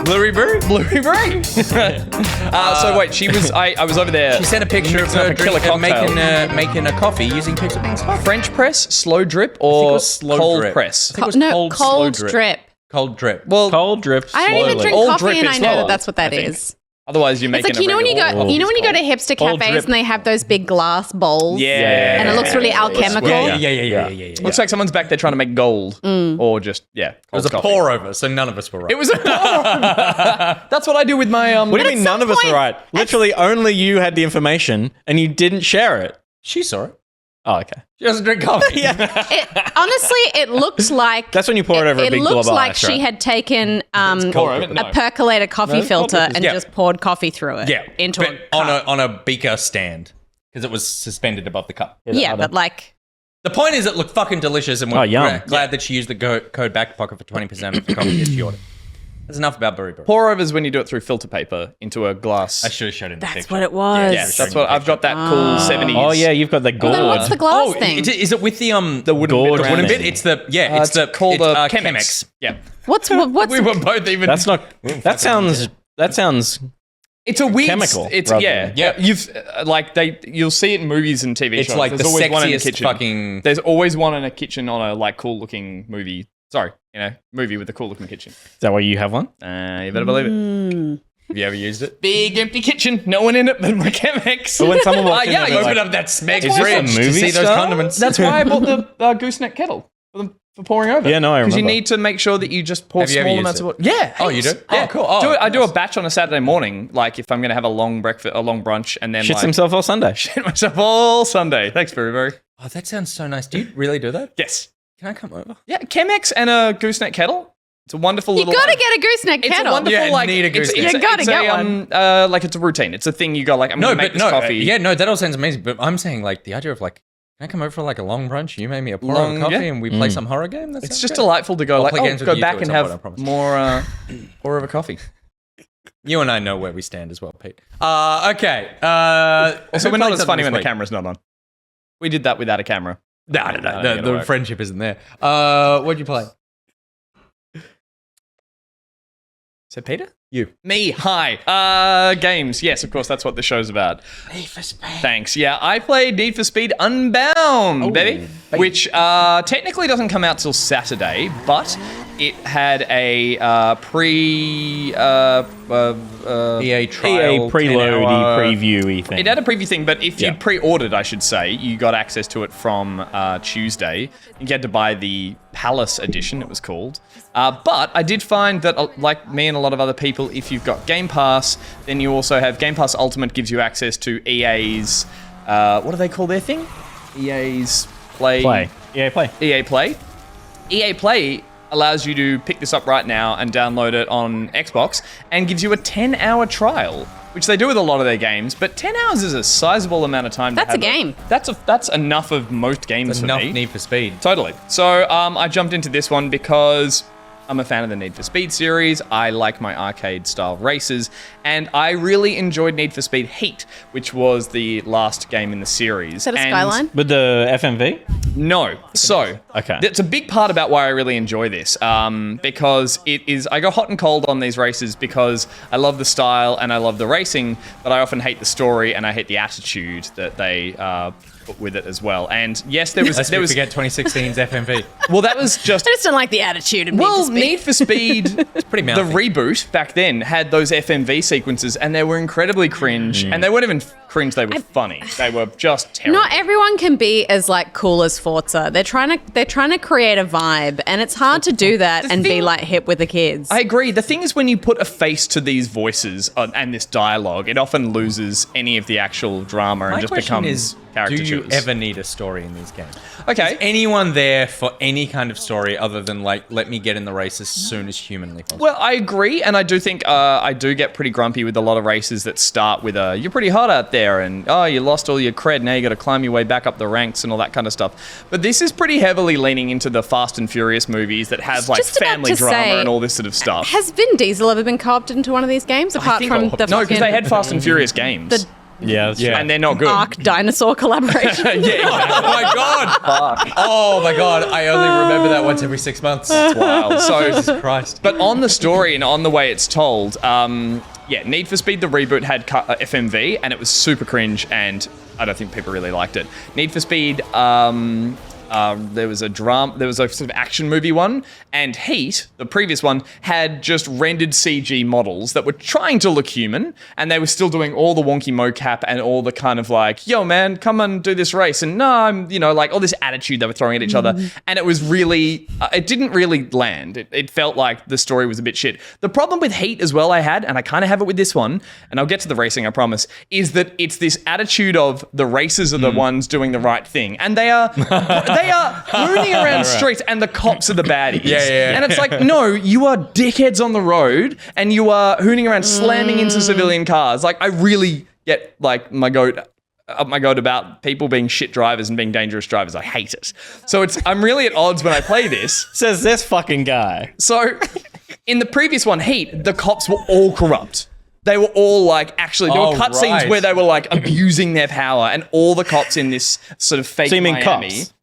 A: BuriBuri?
D: Blurry brain. So wait, I was over there.
A: She sent a picture of her
D: a killer cocktail.
A: making a coffee using Pixel Beans coffee.
D: French press, slow drip,
A: it
D: or
A: was slow
D: cold
A: drip.
D: press?
A: I think it was
B: cold
A: slow
B: drip.
A: Cold drip.
D: Well,
C: cold drift.
B: I don't even
C: slowly.
B: drink
D: All
B: coffee,
D: drip
B: and
D: is
B: I know
D: slower,
B: that that's what that
D: I think.
B: is.
D: otherwise you're
B: It's
D: making
B: like
D: a regular
B: you know when you go to hipster
C: All
B: cafes
C: drip.
B: and they have those big glass bowls.
D: Yeah.
B: And it looks really alchemical.
A: Yeah.
D: Looks like someone's back there trying to make gold, or just
A: It was a
D: coffee.
A: pour over, so none of us were right.
D: It was a pour. That's what I do with my
C: What do you
B: at
C: mean
B: some
C: none of us
B: point-
C: are right? Literally only you had the information and you didn't share it.
A: She saw it.
C: Oh, okay.
A: She doesn't drink coffee.
B: Honestly, it looks like
C: That's when you pour it over a big
B: looks
C: glob of
B: like
C: ice,
B: she
C: right?
B: had taken
D: pour over it?
B: a
D: No.
B: percolator coffee
C: it's
B: filter
C: cold
B: and
A: Yeah.
B: just poured coffee through it.
A: Yeah,
B: into
A: but
B: a
A: on
B: cup.
A: a beaker stand because it was suspended above the cup.
B: Yeah, but like
A: The point is, it looked fucking delicious, and we're
C: yum.
A: glad that she used the code back pocket for 20% of the coffee that she ordered. That's enough about BuriBuri.
D: pour overs when you do it through filter paper into a glass.
A: I should have showed in the
B: that's
A: picture.
B: what it was.
D: Yes, that's what I've got. That cool 70s.
C: Oh yeah, you've got the gold.
B: Well, then what's the glass
A: Oh,
B: thing?
A: is it with the
D: wooden
A: the
D: bit
C: Gourd
D: around
A: wooden
D: it.
A: bit? It's the it's the
D: called
A: it's,
D: a
A: Chemex.
D: Yeah,
B: What's
A: We were both even.
C: That's not. That sounds.
D: it's a weird
C: Chemical,
D: It's
C: rather
D: yeah,
C: than-
A: Yeah.
D: You've you'll see it in movies and TV
A: It's
D: shows.
A: like the
D: There's always one in the
A: sexiest
D: kitchen.
A: fucking.
D: There's always one in a kitchen on a like cool looking movie. Sorry, movie with a cool looking kitchen.
C: Is that why you have one?
D: You better believe it.
A: Have you ever used it?
D: Big empty kitchen, no one in it but my Chemex.
C: But when someone walks in,
A: Yeah,
C: they'll
A: you
C: be
A: open
C: like,
A: up that smeg
C: Is this a
A: fridge to
C: movie
A: see those
C: star?
A: condiments.
D: That's why I bought the gooseneck kettle for pouring over.
C: Yeah, no, I
D: Because you
C: remember.
D: need to make sure that you just pour
A: Have you ever
D: small
A: used
D: amounts
A: it?
D: of water. Yeah.
A: Oh, you do?
D: heaps.
A: Oh,
D: Yeah.
A: cool. Oh,
D: I do a
A: nice.
D: batch on a Saturday morning, like if I'm going to have a long breakfast, a long brunch, and then
C: shits
D: like,
C: himself all Sunday.
D: shit myself all Sunday. Thanks, BuriBuri.
A: Oh, that sounds so nice. Do you really do that?
D: Yes.
A: Can I come over?
D: Yeah, Chemex and a gooseneck kettle. It's a wonderful
B: You
D: little.
B: got to get a gooseneck
D: It's a
B: kettle.
D: wonderful
A: Yeah,
D: like.
A: need a
D: it's,
A: gooseneck.
D: it's,
B: You gotta
D: it's
B: get one.
D: Like it's a routine. It's a thing you go like. I'm gonna make this coffee.
A: Yeah, no, that all sounds amazing. But I'm saying like the idea of like, can I come over for like a long brunch? You made me a pour of coffee and we play some horror game. That
D: It's
A: sounds
D: just
A: great.
D: delightful to go
A: I'll
D: like,
A: play games with
D: go
A: you
D: back
A: too
D: and
A: at some point, I
D: have
A: promise.
D: more of a coffee.
A: You and I know where we stand as well, Pete. Okay.
D: Also, we're not as funny when the
A: camera.
D: camera's not on. We did that without a camera.
A: No. The
D: work.
A: friendship isn't there. What'd you play?
D: So Peter?
A: You.
D: Me. Hi. Games. Yes, of course, that's what the show's about.
A: Need for Speed.
D: Thanks. Yeah, I played Need for Speed Unbound, baby. Which technically doesn't come out till Saturday, but it had a
A: EA trial.
C: EA preloady
A: 10-hour
C: previewy thing.
D: It had a preview thing, but if
C: Yeah.
D: you'd pre-ordered, I should say, you got access to it from Tuesday. You had to buy the Palace edition, it was called. But I did find that, like me and a lot of other people, if you've got Game Pass, then you also have Game Pass Ultimate gives you access to EA's, what do they call their thing? EA's Play.
C: EA Play.
D: EA Play. EA Play allows you to pick this up right now and download it on Xbox and gives you a 10-hour trial, which they do with a lot of their games, but 10 hours is a sizable amount of time.
B: That's
D: to have
B: a game.
D: That's enough of most games for
A: Enough
D: me.
A: Need for Speed.
D: Totally. So I jumped into this one because I'm a fan of the Need for Speed series. I like my arcade-style races, and I really enjoyed Need for Speed Heat, which was the last game in the series.
B: Is that a
D: And-
B: Skyline?
C: With the FMV?
D: No. So,
C: Okay.
D: that's a big part about why I really enjoy this, because it is. I go hot and cold on these races because I love the style and I love the racing, but I often hate the story and I hate the attitude that they put with it as well. And yes, there was
A: Let's
D: there was
A: forget 2016's FMV.
D: well, that was just.
B: I just don't like the attitude of
D: Well,
B: Need for Speed.
D: Need for Speed,
A: pretty
D: the
A: mouthy.
D: reboot back then had those FMV sequences, and they were incredibly cringe. And they weren't even cringe; they were funny. They were just terrible.
B: Not everyone can be as like cool as Forza. They're trying to create a vibe, and it's hard to do that and be
D: thing-
B: like hip with the kids.
D: I agree. The thing is, when you put a face to these voices and this dialogue, it often loses any of the actual drama and
A: My
D: just
A: question
D: becomes
A: is, do
D: caricatures.
A: you ever need a story in these games?
D: Okay.
A: Is anyone there for any kind of story other than like, let me get in the race as soon as humanly possible?
D: Well, I agree, and I do think I do get pretty grumpy with a lot of races that start with "you're pretty hot out there," and "oh, you lost all your cred, now you got to climb your way back up the ranks," and all that kind of stuff. But this is pretty heavily leaning into the Fast and Furious movies that have like
B: just about
D: family
B: to
D: drama
B: say,
D: and all this sort of stuff.
B: Has Vin Diesel ever been co-opted into one of these games apart from the
D: no, because
B: fucking
D: they had Fast and Furious games,
B: the
C: Yeah, that's true.
D: and they're not good.
B: Ark dinosaur collaboration?
D: Yeah, exactly.
A: Oh my god! Oh my god! I only remember that once every 6 months. That's
D: Wild. So
A: Jesus Christ.
D: But on the story and on the way it's told, Need for Speed, the reboot had FMV, and it was super cringe, and I don't think people really liked it. Need for Speed, there was a sort of action movie one, and Heat, the previous one, had just rendered CG models that were trying to look human, and they were still doing all the wonky mocap and all the kind of like, yo man, come and do this race, and no, I'm, like all this attitude they were throwing at each other, and it was really, it didn't really land. It felt like the story was a bit shit. The problem with Heat as well I had, and I kind of have it with this one, and I'll get to the racing, I promise, is that it's this attitude of the racers are the ones doing the right thing, and they are hooning around streets, and the cops are the baddies.
A: Yeah.
D: And it's like, no, you are dickheads on the road, and you are hooning around, slamming into civilian cars. Like, I really get like my goat about people being shit drivers and being dangerous drivers. I hate it. So I'm really at odds when I play this.
C: Says this fucking guy.
D: So in the previous one, Heat, the cops were all corrupt. They were all like, actually, there were cutscenes
A: right.
D: where they were like abusing their power, and all the cops in this sort of fake
C: So you mean
D: Miami.
C: cops?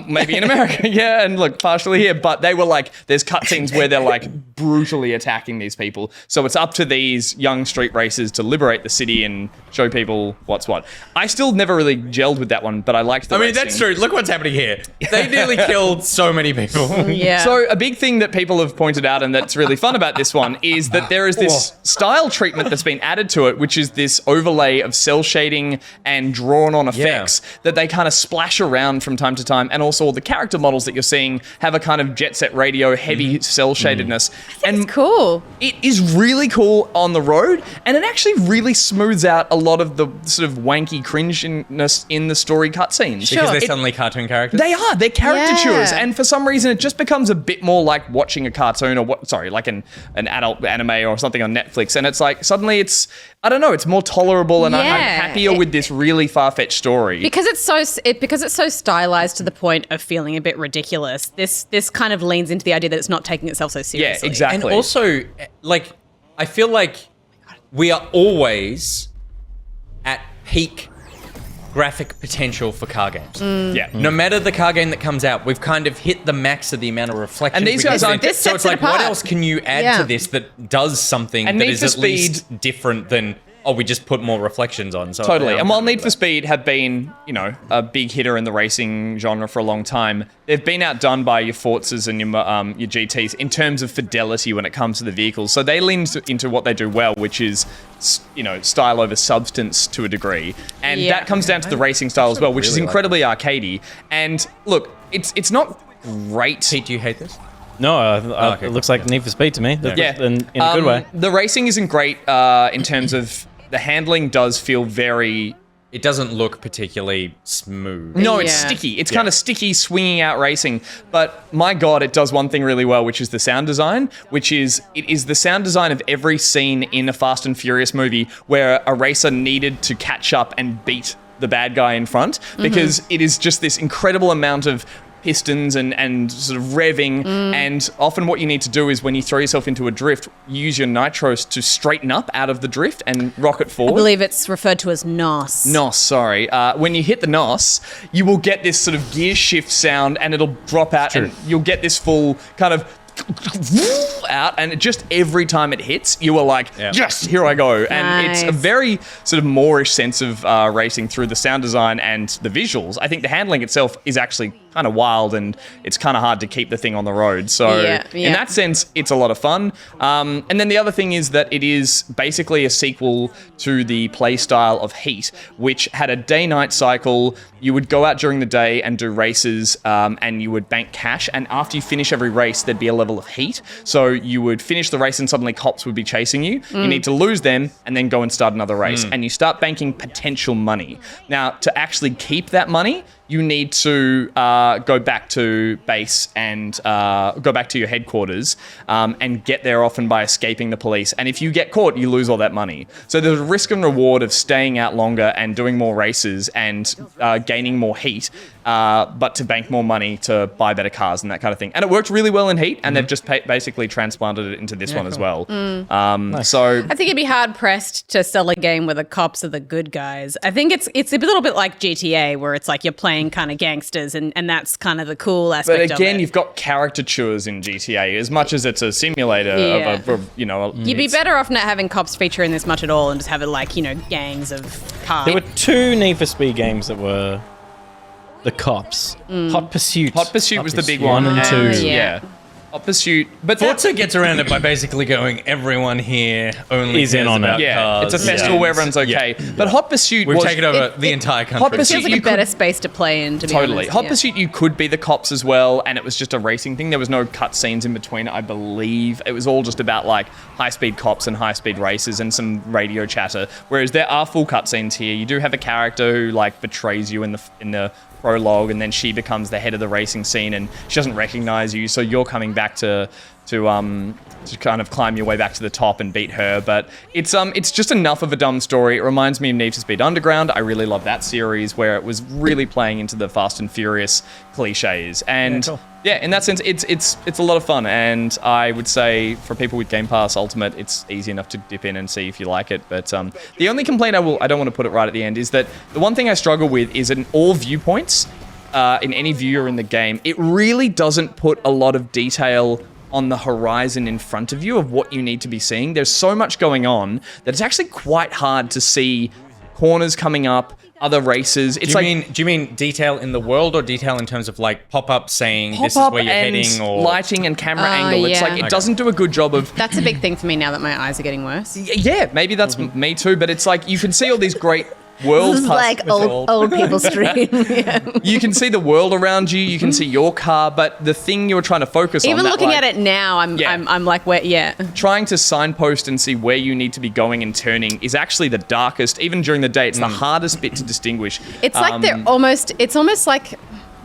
D: Maybe in America, yeah, and look, partially here, but they were like, there's cutscenes where they're like brutally attacking these people. So it's up to these young street racers to liberate the city and show people what's what. I still never really gelled with that one, but I liked the
A: I mean,
D: racing.
A: that's true. Look what's happening here. They nearly killed so many people.
B: Yeah.
D: So a big thing that people have pointed out, and that's really fun about this one, is that there is this style treatment that's been added to it, which is this overlay of cell shading and drawn on effects that they kind of splash around from time to time. time, and also all the character models that you're seeing have a kind of Jet Set Radio heavy cell shadedness.
B: It's cool.
D: It is really cool on the road, and it actually really smooths out a lot of the sort of wanky cringiness in the story cutscenes.
B: Sure.
A: Because they're suddenly cartoon characters?
D: They're caricatures,
B: Yeah.
D: and for some reason it just becomes a bit more like watching a cartoon like an adult anime or something on Netflix, and it's like suddenly it's more tolerable, and I'm happier with this really far-fetched story.
B: Because it's so stylized to the point of feeling a bit ridiculous. This kind of leans into the idea that it's not taking itself so seriously.
D: Yeah, exactly.
A: And also, like, I feel like we are always at peak graphic potential for car games.
D: Yeah.
A: No matter the car game that comes out, we've kind of hit the max of the amount of reflection.
D: And these guys aren't-
B: This
A: So
B: sets
A: it's like,
B: it apart.
A: what else can you add to this that does something
D: And
A: that
D: Need
A: is
D: for
A: at
D: Speed-
A: least different than, we just put more reflections on. So
D: Totally.
A: yeah,
D: And while Need for Speed have been, a big hitter in the racing genre for a long time, they've been outdone by your Forzas and your GTs in terms of fidelity when it comes to the vehicles. So they lean into what they do well, which is, style over substance to a degree. And that comes down to the racing style as well, which is
A: really
D: incredibly arcadey. And look, it's not great.
A: Pete, do you hate this?
C: No,
A: okay,
C: it looks like Need for Speed to me.
D: Yeah.
C: In a good way.
D: The racing isn't great in terms of the handling does feel very...
A: It doesn't look particularly smooth.
D: No, it's
B: Yeah.
D: sticky. It's kind of sticky, swinging out racing. But my God, it does one thing really well, which is the sound design, it is the sound design of every scene in a Fast and Furious movie where a racer needed to catch up and beat the bad guy in front, because it is just this incredible amount of pistons and sort of revving, and often what you need to do is when you throw yourself into a drift, use your nitros to straighten up out of the drift and rocket forward.
B: I believe it's referred to as NOS.
D: NOS, sorry. When you hit the NOS, you will get this sort of gear shift sound, and it'll drop out, and you'll get this full kind of out, and just every time it hits, you are like, yes, here I go. And it's a
B: Nice.
D: very sort of Moorish sense of racing through the sound design and the visuals. I think the handling itself is actually kind of wild, and it's kind of hard to keep the thing on the road. So in that sense, it's a lot of fun. And then the other thing is that it is basically a sequel to the play style of Heat, which had a day-night cycle. You would go out during the day and do races, and you would bank cash. And after you finish every race, there'd be a level of heat. So you would finish the race and suddenly cops would be chasing you. You need to lose them and then go and start another race. And you start banking potential money. Now, to actually keep that money, you need to go back to base and go back to your headquarters and get there often by escaping the police. And if you get caught, you lose all that money. So there's a risk and reward of staying out longer and doing more races and gaining more heat, but to bank more money to buy better cars and that kind of thing. And it worked really well in Heat, and they've just basically transplanted it into this one as well. So
B: I think it'd be hard pressed to sell a game where the cops are the good guys. I think it's a little bit like GTA, where it's like you're playing kind of gangsters, and that's kind of the cool aspect
D: But again,
B: of it.
D: you've got caricatures in GTA as much as it's a simulator of
B: You'd be better off not having cops feature in this much at all and just have it like, gangs of cars.
C: There were two Need for Speed games that were the cops. Hot Pursuit.
D: Hot Pursuit was the big one.
C: 1 and 2.
B: yeah.
D: Yeah. Hot Pursuit. But
A: Forza gets around it by basically going, everyone here only
C: Is in
A: cares
C: on it.
A: about
D: yeah,
A: cars.
D: it's a festival where everyone's okay. But Hot Pursuit
A: We've
D: was...
A: taken over the entire country.
D: Hot Pursuit,
B: Feels like
D: you
B: a better
D: could-
B: space to play in, to be
D: Totally.
B: honest.
D: Hot
B: yeah.
D: Pursuit, you could be the cops as well, and it was just a racing thing. There was no cut scenes in between, I believe. It was all just about like high-speed cops and high-speed races and some radio chatter. Whereas there are full cut scenes here. You do have a character who like betrays you in the prologue, and then she becomes the head of the racing scene, and she doesn't recognize you, so you're coming back to kind of climb your way back to the top and beat her. But it's just enough of a dumb story. It reminds me of Need for Speed Underground. I really love that series, where it was really playing into the Fast and Furious cliches. And in that sense, it's a lot of fun. And I would say for people with Game Pass Ultimate, it's easy enough to dip in and see if you like it. But the only complaint I don't want to put it right at the end is that the one thing I struggle with is in all viewpoints, in any view you're in the game, it really doesn't put a lot of detail on the horizon in front of you of what you need to be seeing. There's so much going on that it's actually quite hard to see corners coming up, other races. It's
A: do you mean detail in the world, or detail in terms of like pop-up saying this is
D: pop-up
A: where you're
D: and
A: heading, or
D: lighting and camera angle? It's
B: yeah.
D: like it doesn't do a good job of...
B: That's a big thing for me now that my eyes are getting worse.
D: Yeah, maybe that's me too, but it's like you can see all these great world.
B: This is like old people stream. Yeah.
D: You can see the world around you. You can see your car, but the thing you're trying to focus on.
B: Even looking at it now, I'm like, where? Yeah.
D: Trying to signpost and see where you need to be going and turning is actually the darkest. Even during the day, it's the hardest bit to distinguish.
B: It's like it's almost like,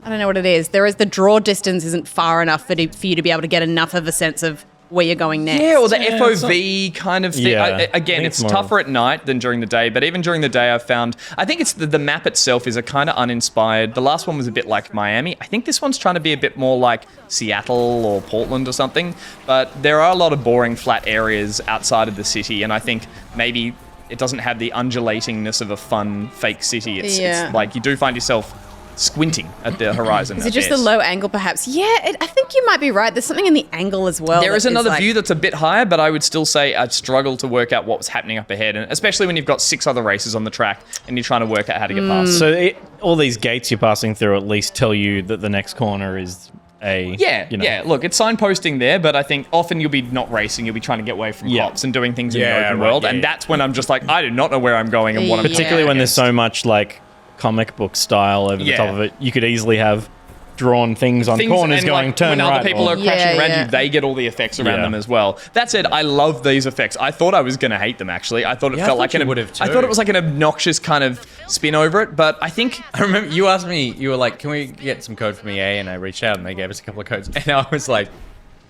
B: I don't know what it is. The draw distance isn't far enough for you to be able to get enough of a sense of where you're going next.
D: Yeah, or the FOV kind of thing.
C: Yeah.
D: Again, it's tougher at night than during the day, but even during the day I think it's the map itself is a kind of uninspired. The last one was a bit like Miami. I think this one's trying to be a bit more like Seattle or Portland or something, but there are a lot of boring flat areas outside of the city, and I think maybe it doesn't have the undulatingness of a fun fake city. It's like you do find yourself squinting at the horizon.
B: Is it just the low angle, perhaps? Yeah, I think you might be right. There's something in the angle as well.
D: There is another view that's a bit higher, but I would still say I'd struggle to work out what was happening up ahead, and especially when you've got 6 other races on the track and you're trying to work out how to get past.
C: So all these gates you're passing through at least tell you that the next corner is
D: yeah. Look, it's signposting there, but I think often you'll be not racing, you'll be trying to get away from cops and doing things in the open world, and that's when I'm just like, I do not know where I'm going and what I'm doing.
C: Particularly when there's so much like comic book style over the top of it, you could easily have drawn things on corners going turn
D: when
C: right.
D: When other people are crashing around you, they get all the effects around them as well. That said, I love these effects. I thought I was going to hate them, actually. I thought it felt like I thought it was like an obnoxious kind of spin over it, but I think...
A: I remember you asked me, you were like, can we get some code from EA? And I reached out and they gave us a couple of codes. And I was like,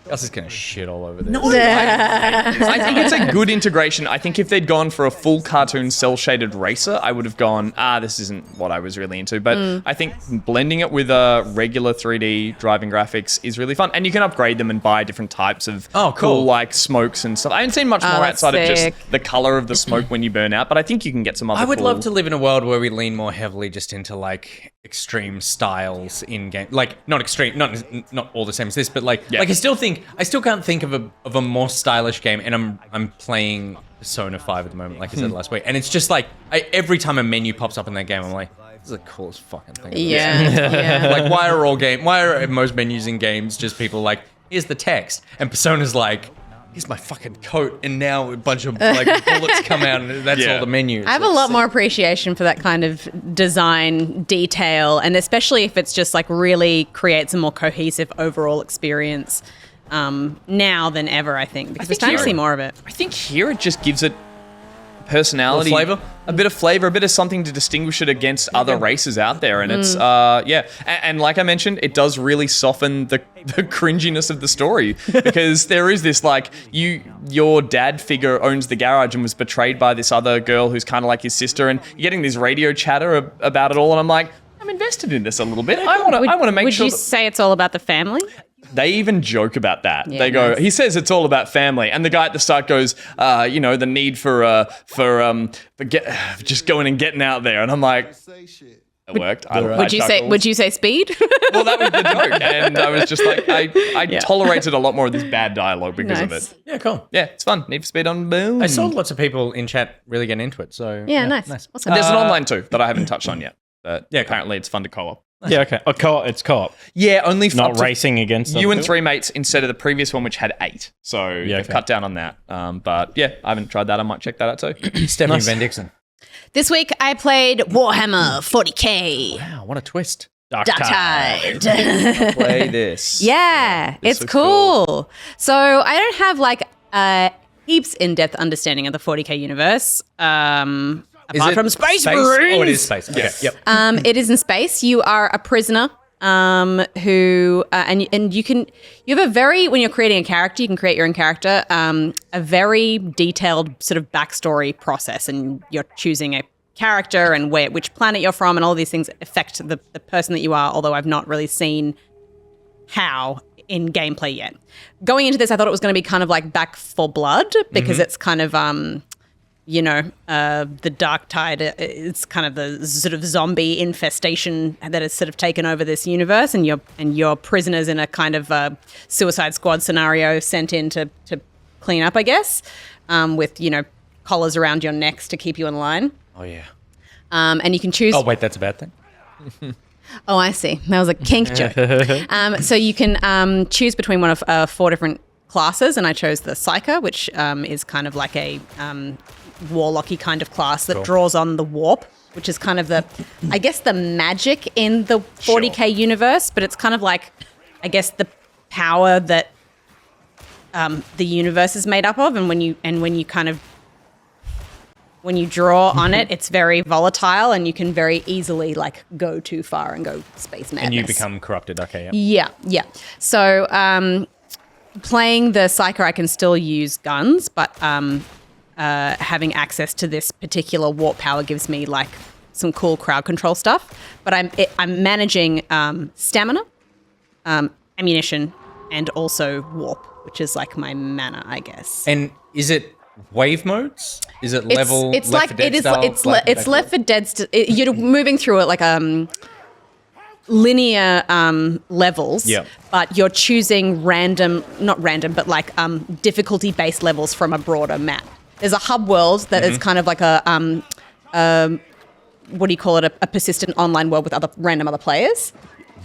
A: Gus is going to shit all over this.
D: No, I think it's a good integration. I think if they'd gone for a full cartoon cel-shaded racer, I would have gone, this isn't what I was really into. But I think blending it with regular 3D driving graphics is really fun. And you can upgrade them and buy different types of cool like smokes and stuff. I haven't seen much more outside of just the color of the smoke when you burn out, but I think you can get some other
A: I would love to live in a world where we lean more heavily just into like extreme styles in game. Like not extreme, not all the same as this, but like I still can't think of a more stylish game, and I'm playing Persona 5 at the moment, like I said last week, and it's just like every time a menu pops up in that game, I'm like, this is the coolest fucking thing.
B: Yeah.
A: Like why are most menus in games just people like, here's the text, and Persona's like, here's my fucking coat, and now a bunch of like bullets come out, and that's all the menus.
B: I have a lot more appreciation for that kind of design detail, and especially if it's just like really creates a more cohesive overall experience now than ever, I think, because it's time to see more of it.
D: I think here it just gives it personality, a bit of flavor, a bit of something to distinguish it against other races out there, and it's and like I mentioned, it does really soften the cringiness of the story, because there is this like your dad figure owns the garage and was betrayed by this other girl who's kind of like his sister, and you're getting this radio chatter about it all, and I'm like, I'm invested in this a little bit. I want to make sure.
B: Would you say it's all about the family?
D: They even joke about that. They go, he says it's all about family, and the guy at the start goes, the need for just going and getting out there, and I'm like, it worked.
B: Would you say speed?
D: Well, that was the joke, and I was just like, I tolerated a lot more of this bad dialogue because of it.
A: Yeah, cool.
D: Yeah, it's fun. Need for Speed Unbound.
A: I saw lots of people in chat really getting into it. So
B: nice.
D: Awesome. There's an online too that I haven't touched on yet. But apparently it's fun to co-op.
C: Yeah, okay. It's co-op.
D: Yeah, only
C: not racing against
D: you and 3 mates instead of the previous one, which had 8. So they've cut down on that. But yeah, I haven't tried that. I might check that out too.
A: Stephanie Van Dixon.
B: This week I played Warhammer 40k.
A: Wow, what a twist.
B: Darktide.
D: Play this.
B: Yeah, it's cool. So I don't have like heaps in-depth understanding of the 40k universe. Apart from Space Marines.
A: Oh, it is space. Okay. Yep.
B: It is in space. You are a prisoner who and you have a very, when you're creating a character, you can create your own character, a very detailed sort of backstory process, and you're choosing a character and which planet you're from, and all these things affect the person that you are, although I've not really seen how in gameplay yet. Going into this, I thought it was going to be kind of like Back 4 Blood, because it's kind of the Darktide, it's kind of the sort of zombie infestation that has sort of taken over this universe, and you're prisoners in a kind of Suicide Squad scenario sent in to clean up, I guess, with, collars around your necks to keep you in line.
A: Oh, yeah.
B: And you can choose...
A: Oh, wait, that's a bad thing?
B: Oh, I see. That was a kink joke. So you can choose between one of 4 different classes, and I chose the Psyker, which is kind of like a... warlocky kind of class that draws on the warp which is kind of the magic in the 40K universe, but it's kind of like, I guess, the power that the universe is made up of, and when you draw on it, it's very volatile, and you can very easily like go too far and go space madness.
A: And you become corrupted. Okay.
B: Yeah. So playing the Psyker, I can still use guns, but having access to this particular warp power gives me like some cool crowd control stuff. But I'm managing stamina, ammunition, and also warp, which is like my mana, I guess.
A: And is it wave modes? Is it level?
B: It's like it is. It's Left 4 Dead. You're moving through it like linear levels.
A: Yeah.
B: But you're choosing not random, but like difficulty based levels from a broader map. There's a hub world that is kind of like a what do you call it? A persistent online world with random other players.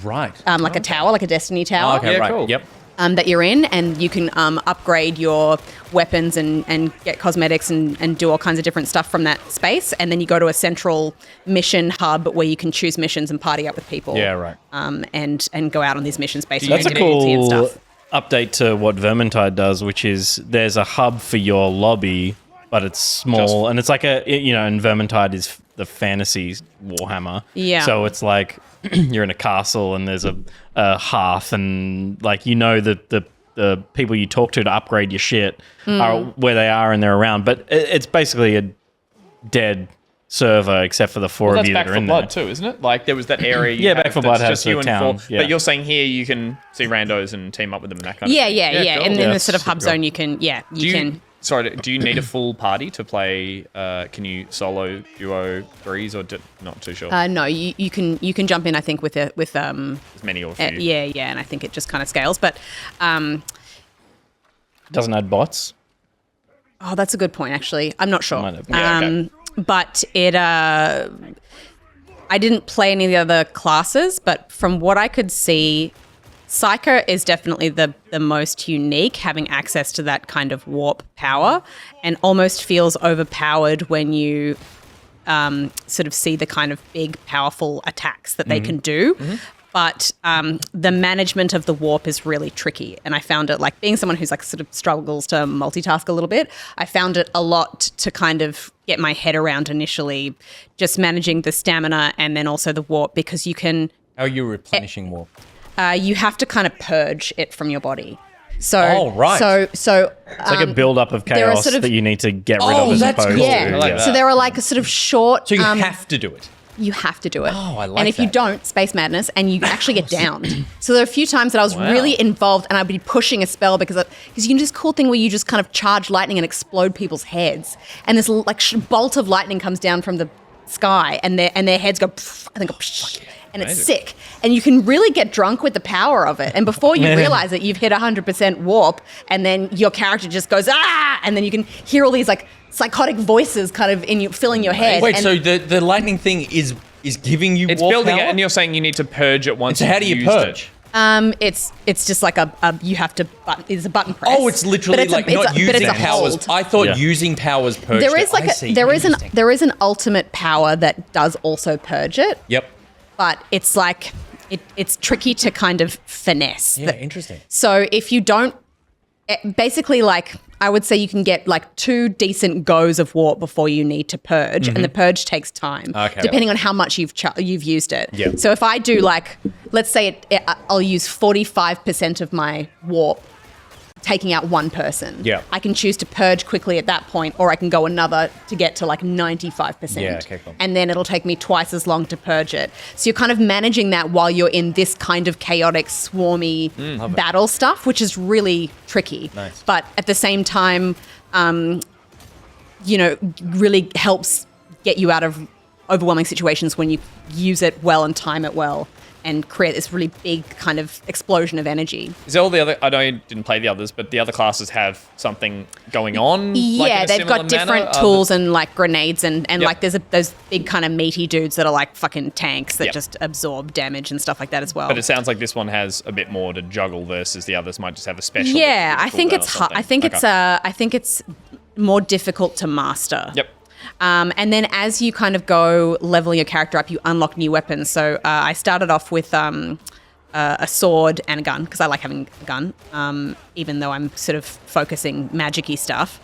A: Right.
B: Like a tower, like a Destiny tower.
A: Oh, okay.
D: Yeah,
A: right.
D: cool.
A: Yep.
B: That you're in, and you can upgrade your weapons and get cosmetics and do all kinds of different stuff from that space. And then you go to a central mission hub where you can choose missions and party up with people.
A: Yeah, right.
B: And go out on these missions based on
C: That's a
B: difficulty and
C: cool
B: stuff.
C: update to what Vermintide does, which is there's a hub for your lobby, but it's small, and it's like and Vermintide is the fantasy Warhammer.
B: Yeah.
C: So it's like you're in a castle and there's a hearth, and like the people you talk to upgrade your shit are where they are and they're around, but it's basically a dead server except for the four of you that are in there.
D: That's Back 4 Blood too, isn't it? Like there was that area.
C: Yeah, Back 4 Blood has
D: just you
C: a
D: and
C: town,
D: four.
C: yeah.
D: But you're saying here you can see randos and team up with them and that kind of
B: Yeah.
D: thing. Cool.
B: And in
C: Yeah,
B: the sort of
C: that's
B: hub
C: super
B: zone, you can
D: Sorry, do you need a full party to play? Can you solo, duo, threes, or not too sure?
B: No, you can jump in. I think with
D: as many or a few.
B: yeah, and I think it just kind of scales. But
C: Doesn't add bots.
B: oh, that's a good point. Actually, I'm not sure.
C: Might have.
D: Yeah, okay.
B: But it I didn't play any of the other classes, but from what I could see, Psyker is definitely the most unique, having access to that kind of warp power, and almost feels overpowered when you sort of see the kind of big, powerful attacks that they can do. But the management of the warp is really tricky. And I found it, like being someone who's like sort of struggles to multitask a little bit, I found it a lot to kind of get my head around initially, just managing the stamina and then also the warp, because you can...
A: How are you replenishing warp?
B: you have to kind of purge it from your body. So,
A: oh, right.
B: So
C: It's like a build-up of chaos
B: sort of-
C: that you need to get rid
A: Oh,
C: of as
A: that's
C: opposed
A: cool.
C: to...
A: I like that.
B: So there are like a sort of short.
A: So you have to do it.
B: You have to do it.
A: Oh, I like
B: And if you
A: that.
B: don't, space madness, and you actually get downed. So there are a few times that I was really involved, and I'd be pushing a spell because you can do this cool thing where you just kind of charge lightning and explode people's heads, and this like bolt of lightning comes down from the sky, and their heads go, pff, and they go, psh, and it's sick. And you can really get drunk with the power of it. And before you realize it, you've hit 100% warp, and then your character just goes, ah! And then you can hear all these like psychotic voices kind of filling your head.
A: Wait,
B: and
A: so the lightning thing is giving you
D: It's
A: warp
D: building
A: power?
D: it, and you're saying you need to purge it once.
A: So how do you
D: you've used
A: purge?
D: It.
B: It's just like you have to it's a button press.
A: Oh, it's literally
B: But
A: like
B: it's
A: not using
B: a
A: powers.
B: hold.
A: I thought
C: Yeah.
A: using powers purged
B: There is
A: it.
B: like
A: I see.
B: there is an ultimate power that does also purge it,
A: Yep.
B: but it's like it's tricky to kind of finesse.
A: Yeah, interesting.
B: So if you don't, basically, like I would say, you can get like 2 decent goes of warp before you need to purge, and the purge takes time,
A: Okay.
B: depending on how much you've used it.
A: Yeah.
B: So if I do like, let's say I'll use 45% of my warp, taking out one person.
A: Yeah.
B: I can choose to purge quickly at that point, or I can go another to get to like 95%.
A: Yeah, okay, cool.
B: And then it'll take me twice as long to purge it. So you're kind of managing that while you're in this kind of chaotic, swarmy battle stuff, which is really tricky.
A: Nice.
B: But at the same time, really helps get you out of overwhelming situations when you use it well and time it well, and create this really big kind of explosion of energy.
D: Is all the other? I know you didn't play the others, but the other classes have something going on.
B: Yeah, they've got different tools and like grenades and
D: Yep.
B: like there's those big kind of meaty dudes that are like fucking tanks that
D: Yep.
B: just absorb damage and stuff like that as well.
D: But it sounds like this one has a bit more to juggle versus the others might just have a special.
B: Yeah, I think
D: cooldown
B: it's
D: or
B: hard.
D: something.
B: I think it's more difficult to master.
D: Yep.
B: And then as you kind of go leveling your character up, you unlock new weapons. So I started off with a sword and a gun because I like having a gun, even though I'm sort of focusing magic-y stuff.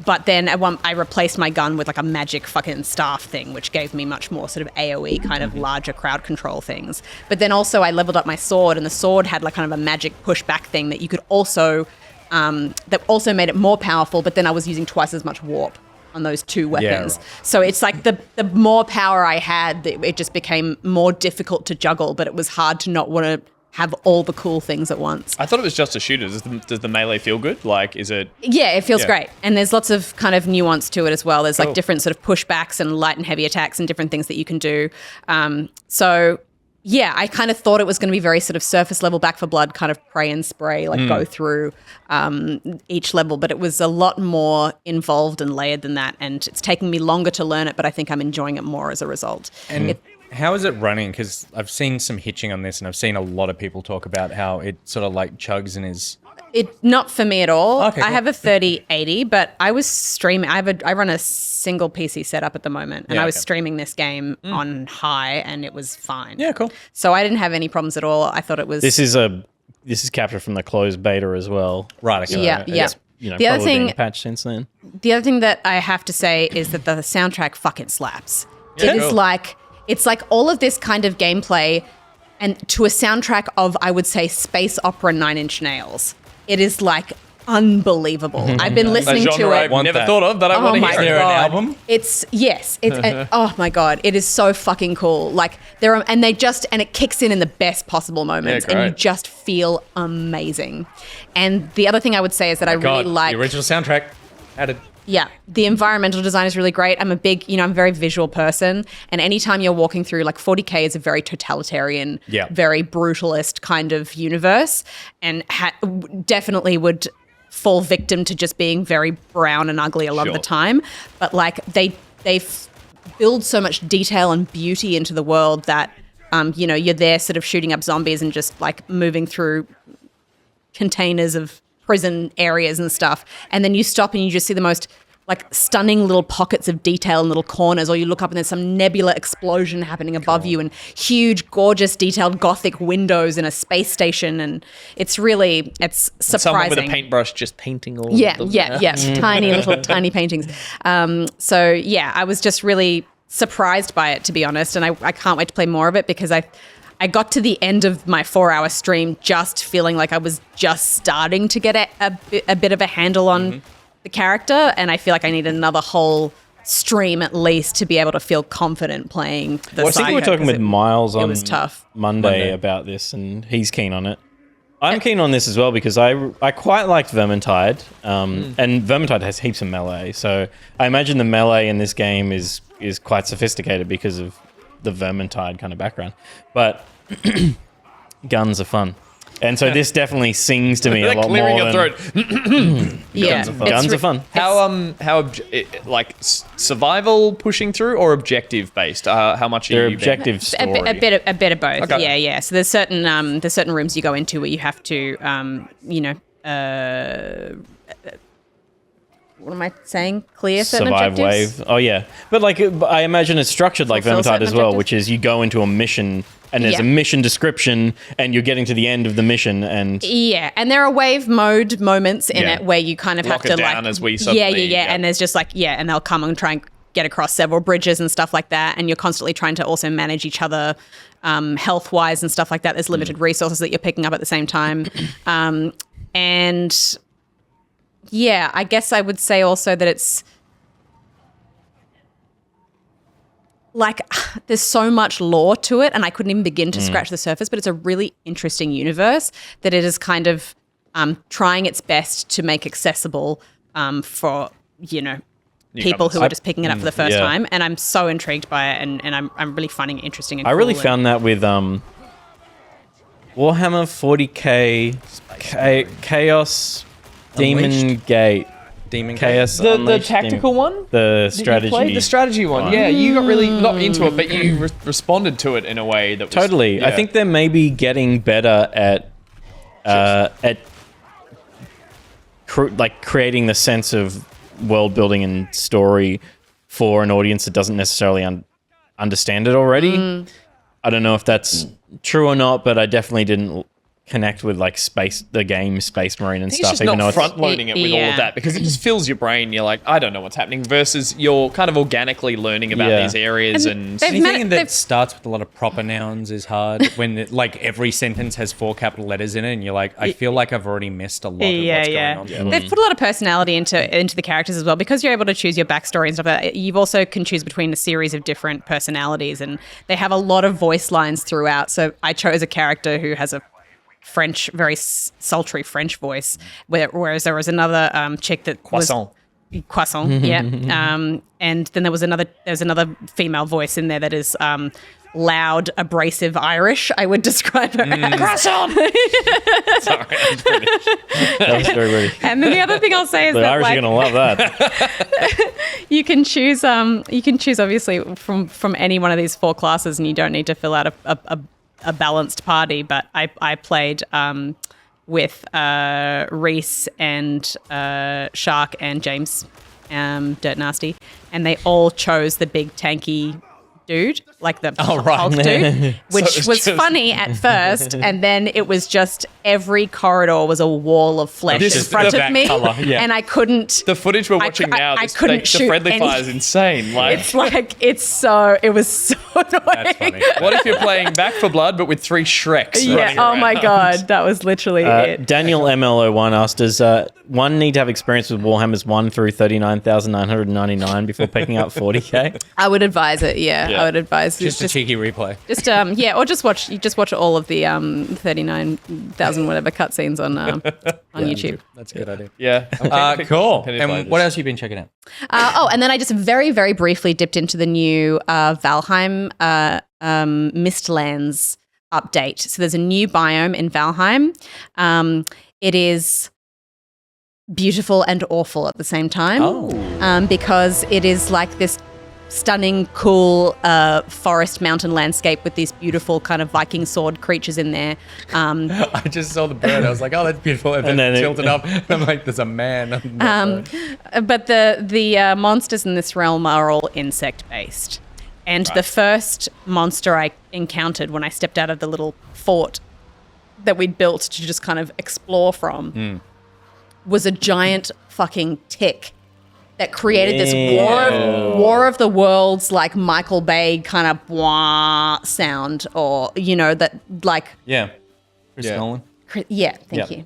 B: But then I replaced my gun with like a magic fucking staff thing, which gave me much more sort of AoE kind of larger crowd control things. But then also I leveled up my sword, and the sword had like kind of a magic pushback thing that you could also, that also made it more powerful, but then I was using twice as much warp on those two weapons.
A: Yeah.
B: So it's like the more power I had, it just became more difficult to juggle, but it was hard to not want to have all the cool things at once.
D: I thought it was just a shooter. Does the melee feel good? Like, is it?
B: Yeah, it feels great. And there's lots of kind of nuance to it as well. There's like different sort of pushbacks and light and heavy attacks and different things that you can do. So yeah, I kind of thought it was going to be very sort of surface level Back for Blood, kind of pray and spray, like go through each level. But it was a lot more involved and layered than that. And it's taking me longer to learn it, but I think I'm enjoying it more as a result.
A: And how is it running? Because I've seen some hitching on this, and I've seen a lot of people talk about how it sort of like chugs and is...
B: Not for me at all.
A: Okay, cool.
B: I have a 3080, but I was streaming. I run a single PC setup at the moment, and I was streaming this game on high, and it was fine.
A: Yeah, cool.
B: So I didn't have any problems at all. I thought it was...
C: This is captured from the closed beta as well.
A: Right. Okay.
B: Yeah.
C: It's, you know,
B: The other
C: probably
B: thing-
C: been patched since then.
B: The other thing that I have to say is that the soundtrack fucking slaps.
A: Yeah.
B: It is like... It's like all of this kind of gameplay and to a soundtrack of, I would say, space opera 9 Inch Nails. It is like unbelievable. I've been listening
D: A
B: to
D: genre
B: it.
D: I've never thought of, but I want to
B: my
D: hear
A: Is
D: it.
A: there an
B: God.
A: album?
B: It's oh my God, it is so fucking cool. Like and it kicks in the best possible moments,
D: Yeah,
B: and you
D: great.
B: just feel amazing. And the other thing I would say is that I really like
A: the original soundtrack added.
B: Yeah, the environmental design is really great. I'm I'm a very visual person, and anytime you're walking through, like 40K is a very totalitarian, very brutalist kind of universe, and definitely would fall victim to just being very brown and ugly a lot of the time. But like they build so much detail and beauty into the world that you're there sort of shooting up zombies and just like moving through containers of prison areas and stuff, and then you stop and you just see the most like stunning little pockets of detail in little corners, or you look up and there's some nebula explosion happening above you, and huge gorgeous detailed gothic windows in a space station, and it's surprising.
D: Someone with a paintbrush just painting all of them.
B: Tiny little tiny paintings. So yeah, I was just really surprised by it, to be honest, and I can't wait to play more of it, because I got to the end of my 4-hour stream just feeling like I was just starting to get a bit of a handle on the character, and I feel like I need another whole stream at least to be able to feel confident playing the
C: I think we were talking with Miles on
B: was tough.
C: Monday about this, and he's keen on it. I'm keen on this as well because I quite liked Vermintide, and Vermintide has heaps of melee, so I imagine the melee in this game is quite sophisticated because of the Vermintide kind of background. But guns are fun. And so this definitely sings to me a lot
D: clearing
C: more
D: your
C: than...
D: throat.
B: Yeah,
C: Guns are fun.
D: Like survival pushing through or objective based? How much
C: They're
D: are you
C: objective story.
B: A bit of both.
D: Okay.
B: Yeah. So there's certain rooms you go into where you have to, what am I saying? Clear certain
C: Survive
B: objectives.
C: wave. Oh yeah, but like I imagine it's structured like
B: Fulfill
C: Vermintide
B: certain
C: as well,
B: objectives.
C: which is you go into a mission and there's
B: Yeah.
C: a mission description and you're getting to the end of the mission and
B: Yeah, and there are wave mode moments in
C: Yeah.
B: it where you kind of
D: Lock
B: have
D: it
B: to
D: down
B: like
D: as we suddenly-
B: yeah, and there's just like and they'll come and try and get across several bridges and stuff like that, and you're constantly trying to also manage each other health wise and stuff like that. There's limited resources that you're picking up at the same time, and yeah, I guess I would say also that it's like there's so much lore to it, and I couldn't even begin to scratch the surface, but it's a really interesting universe that it is kind of trying its best to make accessible for, people who are just picking it up for the first time. And I'm so intrigued by it, and I'm really finding it interesting and
C: I really
B: cool
C: found that with Warhammer 40K Chaos Demon
A: Unleashed?
C: Gate.
A: Demon
C: Chaos
D: The
C: Unleashed
D: tactical
C: Demon.
D: one?
C: The
D: Did you
C: strategy.
D: play the strategy one? Yeah, you got really not into it, but you responded to it in a way that was...
C: Totally.
D: Yeah.
C: I think they're maybe getting better at creating the sense of world building and story for an audience that doesn't necessarily understand it already. I don't know if that's true or not, but I definitely didn't connect with like the game Space Marine and
D: I think
C: stuff.
D: it's just not front loading it with all of that, because it just fills your brain. You're like, I don't know what's happening, versus you're kind of organically learning about these areas. And
A: anything that starts with a lot of proper nouns is hard when like every sentence has 4 capital letters in it, and you're like, I feel like I've already missed a lot of what's going on.
B: Yeah. They've put a lot of personality into the characters as well, because you're able to choose your backstory and stuff like that. You've also can choose between a series of different personalities, and they have a lot of voice lines throughout. So I chose a character who has a French, very sultry French voice, whereas there was another chick that
D: Croissant.
B: Yeah. And then there's another female voice in there that is loud, abrasive Irish, I would describe her as.
D: Croissant! Sorry, I'm British.
C: That was very British.
B: And then the other thing I'll say is
C: The
B: that
C: Irish are going to love that.
B: you can choose obviously from any one of these 4 classes, and you don't need to fill out a balanced party, but I played with Reese and Shark and James Dirt Nasty, and they all chose the big tanky dude, like the Hulk dude, which was funny at first, and then it was just every corridor was a wall of flesh in front of me, and I couldn't.
D: The footage we're watching now,
B: I couldn't shoot
D: the friendly fire is insane. Like,
B: it was so annoying.
A: That's funny.
D: What if you're playing Back for Blood but with 3 Shreks?
B: Yeah. Oh my god, that was literally it.
C: Daniel ML01 asked, does one need to have experience with Warhammers 1 through 39,999 before picking up 40k?
B: I would advise it. Yeah, I would advise
A: Just a cheeky replay.
B: Or just watch all of the 39,000 whatever cutscenes on YouTube.
A: That's a good idea.
D: Yeah.
A: Cool. And what else have you been checking out?
B: And then I just very, very briefly dipped into the new Valheim Mistlands update. So there's a new biome in Valheim. It is beautiful and awful at the same time, because it is like this stunning, cool forest mountain landscape with these beautiful kind of Viking sword creatures in there.
A: I just saw the bird. I was like, oh, that's beautiful. And then tilted up. I'm like, there's a man.
B: But the monsters in this realm are all insect-based. And the first monster I encountered when I stepped out of the little fort that we'd built to just kind of explore from was a giant fucking tick that created this war of the worlds, like Michael Bay kind of bwah sound, or that like
A: Chris Nolan.
B: Thank you.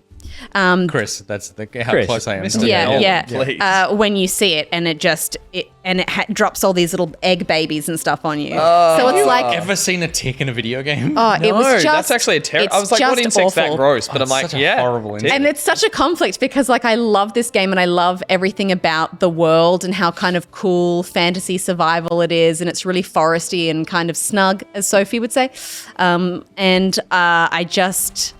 A: Chris, that's how close I am.
D: Mr.
B: When you see it, and it drops all these little egg babies and stuff on you. So it's like,
A: ever seen a tick in a video game?
B: Oh, it was just.
D: That's actually a terrible. I was like, what insect's that gross? But I'm like,
A: horrible insect.
B: And it's such a conflict, because like I love this game and I love everything about the world and how kind of cool fantasy survival it is, and it's really foresty and kind of snug, as Sophie would say. I just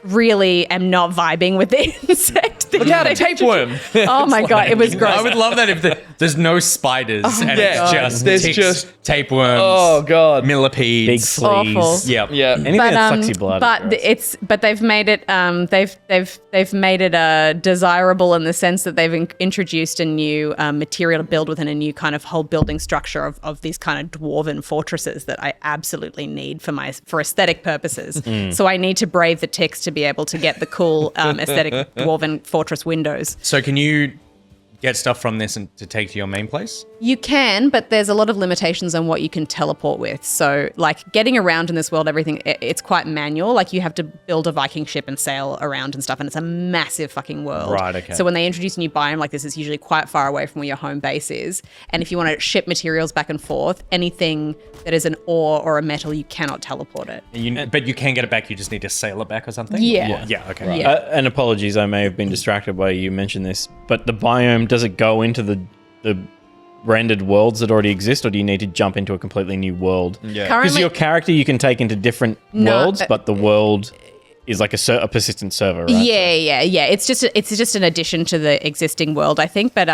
B: really am not vibing with the insect.
D: Look out, a tapeworm.
B: Oh my god, it was gross.
A: I would love that if there's no spiders and it's just ticks, tapeworms.
D: Oh god,
A: millipedes,
C: big fleas.
B: Awful.
A: Yep.
D: Yeah.
C: Anything that sucks your blood.
B: But they've made it they've made it desirable in the sense that they've introduced a new material to build with, and a new kind of whole building structure of these kind of dwarven fortresses that I absolutely need for aesthetic purposes. So I need to brave the ticks to be able to get the cool aesthetic dwarven fortress windows.
A: So can you get stuff from this and to take to your main place?
B: You can, but there's a lot of limitations on what you can teleport with. So like getting around in this world, everything, it's quite manual. Like you have to build a Viking ship and sail around and stuff, and it's a massive fucking world.
A: Right, okay.
B: So when they introduce a new biome like this, it's usually quite far away from where your home base is. And if you want to ship materials back and forth, anything that is an ore or a metal, you cannot teleport it.
A: But you can get it back, you just need to sail it back or something?
B: Yeah.
A: Yeah, okay.
B: Right. Yeah.
C: And apologies, I may have been distracted by you mentioned this, but the biome, does it go into the rendered worlds that already exist, or do you need to jump into a completely new world?
A: Yeah.
C: Because your character you can take into different worlds, but the world is like a persistent server, right?
B: Yeah. It's just an addition to the existing world, I think. But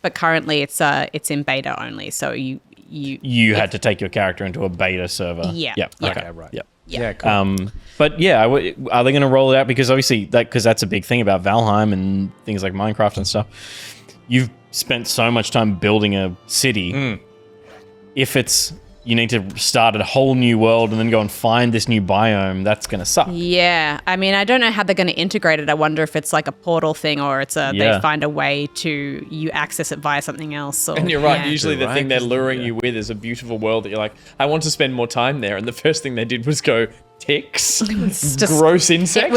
B: but currently it's in beta only, so you
C: had to take your character into a beta server.
B: Yeah.
C: Yep.
B: Yeah.
C: Okay.
A: Right.
C: Yep.
A: Yeah, cool.
C: But yeah, are they going to roll it out? Because obviously, because that's a big thing about Valheim and things like Minecraft and stuff. You've spent so much time building a city, if it's you need to start a whole new world and then go and find this new biome, that's going to suck.
B: Yeah. I mean, I don't know how they're going to integrate it. I wonder if it's like a portal thing or it's they find a way to you access it via something else. Or,
D: And you're right. Usually the thing they're luring you with is a beautiful world that you're like, I want to spend more time there. And the first thing they did was go, ticks, gross insects.
B: It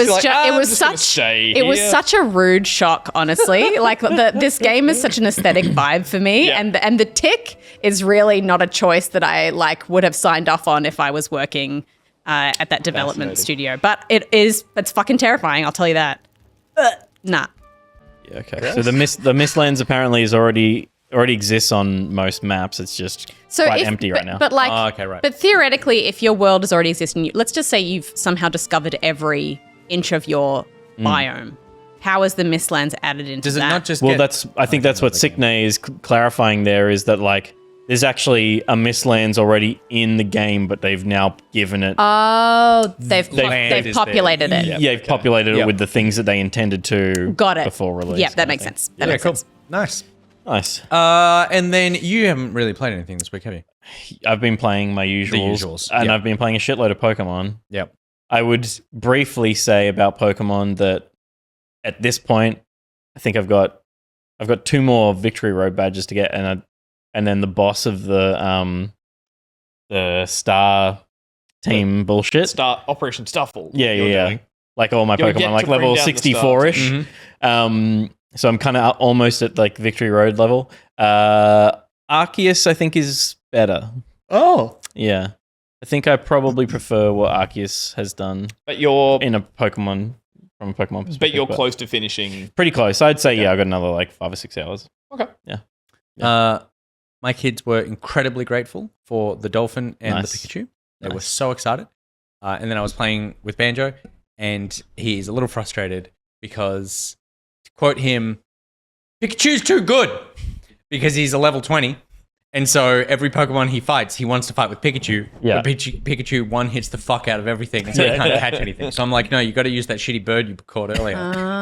B: was such a rude shock, honestly. Like this game is such an aesthetic vibe for me, and the tick is really not a choice that I would have signed off on if I was working at that development studio. But it's fucking terrifying. I'll tell you that. Nah.
C: Yeah, okay. So the Mistlands apparently is already exists on most maps. It's just quite empty right now.
B: But But theoretically, if your world is already existing, let's just say you've somehow discovered every inch of your biome. How is the Mistlands added into that?
A: Does it not just?
C: Well, I think that's what Sickney is clarifying there. Is that there's actually a Mistlands already in the game, but they've now given it.
B: Oh, they've populated it.
C: Yeah, they've populated it with the things that they intended to.
B: Got it.
C: Before release.
B: Yeah, that makes sense. That makes sense.
A: Nice.
C: Nice.
A: And then you haven't really played anything this week, have you?
C: I've been playing my usuals. And I've been playing a shitload of Pokemon.
A: Yep.
C: I would briefly say about Pokemon that at this point, I think I've got 2 more Victory Road badges to get, and then the boss of the Star Team bullshit.
D: Operation Starfall.
C: Yeah. Like all my Pokemon, level 64-ish. So I'm kind of almost at Victory Road level. Arceus, I think, is better.
A: Oh.
C: Yeah. I think I probably prefer what Arceus has done.
D: But you're
C: in a Pokemon, from a Pokemon perspective.
D: But you're close to finishing.
C: Pretty close. I'd say, I got another 5 or 6 hours.
D: Okay.
C: Yeah.
A: My kids were incredibly grateful for the dolphin and the Pikachu. They were so excited. And then I was playing with Banjo, and he's a little frustrated because, to quote him, Pikachu's too good because he's a level 20. And so every Pokemon he fights, he wants to fight with Pikachu.
C: Yeah.
A: But Pikachu one-hits the fuck out of everything, and so he can't catch anything. So I'm like, no, you got to use that shitty bird you caught earlier.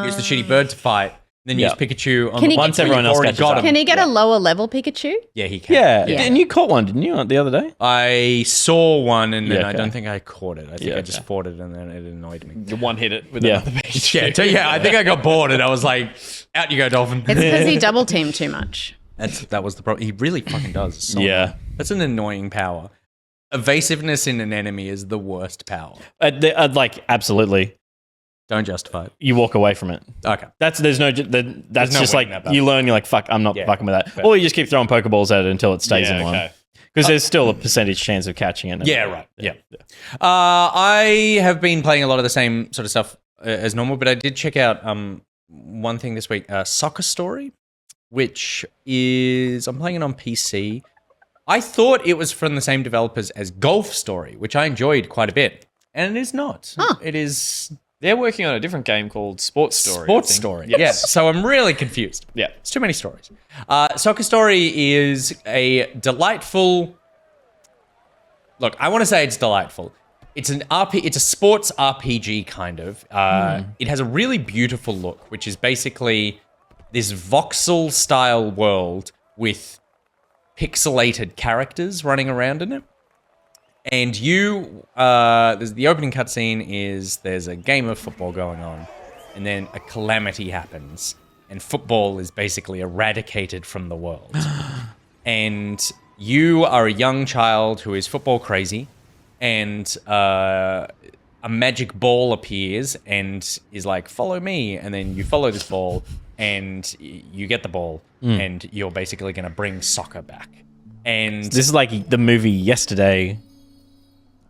A: Use the shitty bird to fight. Then use Pikachu on
C: once everyone else catches up.
B: Can he get a lower level Pikachu?
A: Yeah, he can.
C: Yeah. And you caught one, didn't you, the other day?
A: I saw one, and then I don't think I caught it. I think I just fought it, and then it annoyed me.
D: You one-hit it with another Pikachu.
A: I think I got bored, and I was like, out you go, dolphin.
B: It's because he double-teamed too much.
A: That was the problem. He really fucking does. It's so annoying. That's an annoying power. Evasiveness in an enemy is the worst power.
C: Absolutely.
A: Don't justify it.
C: You walk away from it.
A: Okay.
C: That's just you learn. You're like, fuck, I'm not fucking with that. Fair. Or you just keep throwing Pokeballs at it until it stays in one. Because there's still a percentage chance of catching it.
A: Yeah, right. Yeah. I have been playing a lot of the same sort of stuff as normal, but I did check out one thing this week, Soccer Story, which is, I'm playing it on PC. I thought it was from the same developers as Golf Story, which I enjoyed quite a bit. And it is not.
B: Huh.
A: It is...
D: They're working on a different game called Sports Story.
A: Sports Story. Yes. Yeah. So I'm really confused.
D: Yeah.
A: It's too many stories. Soccer Story is a delightful... Look, I want to say it's delightful. It's it's a sports RPG kind of. It has a really beautiful look, which is basically this voxel style world with pixelated characters running around in it. And the opening cutscene is there's a game of football going on, and then a calamity happens, and football is basically eradicated from the world. And you are a young child who is football crazy, and a magic ball appears and is like, follow me, and then you follow this ball, and you get the ball, and you're basically going to bring soccer back. And
C: this is like the movie Yesterday.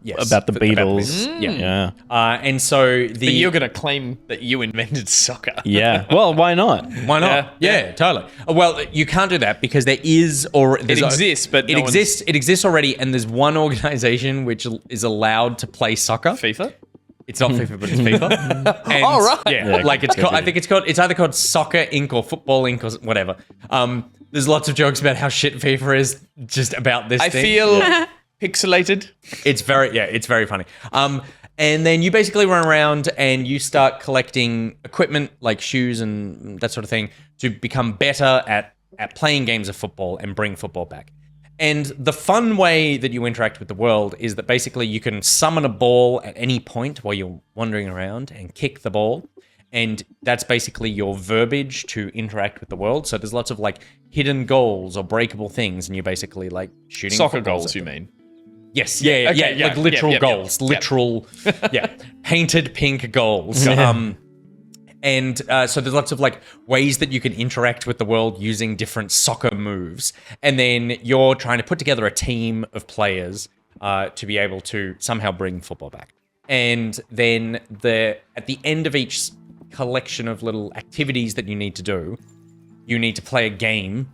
A: Yes,
C: about the Beatles. Yeah.
A: And so
D: but you're going to claim that you invented soccer.
C: Yeah. Well, why not?
A: Why not? Yeah, totally. Well, you can't do that because there is
D: it exists, but
A: it exists. It exists already, and there's one organization which is allowed to play soccer.
D: FIFA.
A: It's not FIFA, but it's FIFA. And,
D: right.
A: Yeah. Like it's called. I think it's either called Soccer Inc. or Football Inc. or whatever. There's lots of jokes about how shit FIFA is just about this thing.
D: I feel pixelated.
A: It's very funny. And then you basically run around and you start collecting equipment like shoes and that sort of thing to become better at at playing games of football and bring football back. And the fun way that you interact with the world is that basically you can summon a ball at any point while you're wandering around and kick the ball. And that's basically your verbiage to interact with the world. So there's lots of like hidden goals or breakable things, and you're basically like shooting
D: soccer goals, you mean?
A: Yes, yeah, like literal goals, literal, painted pink goals. And so there's lots of like ways that you can interact with the world using different soccer moves. And then you're trying to put together a team of players to be able to somehow bring football back. And then at the end of each collection of little activities that you need to do, you need to play a game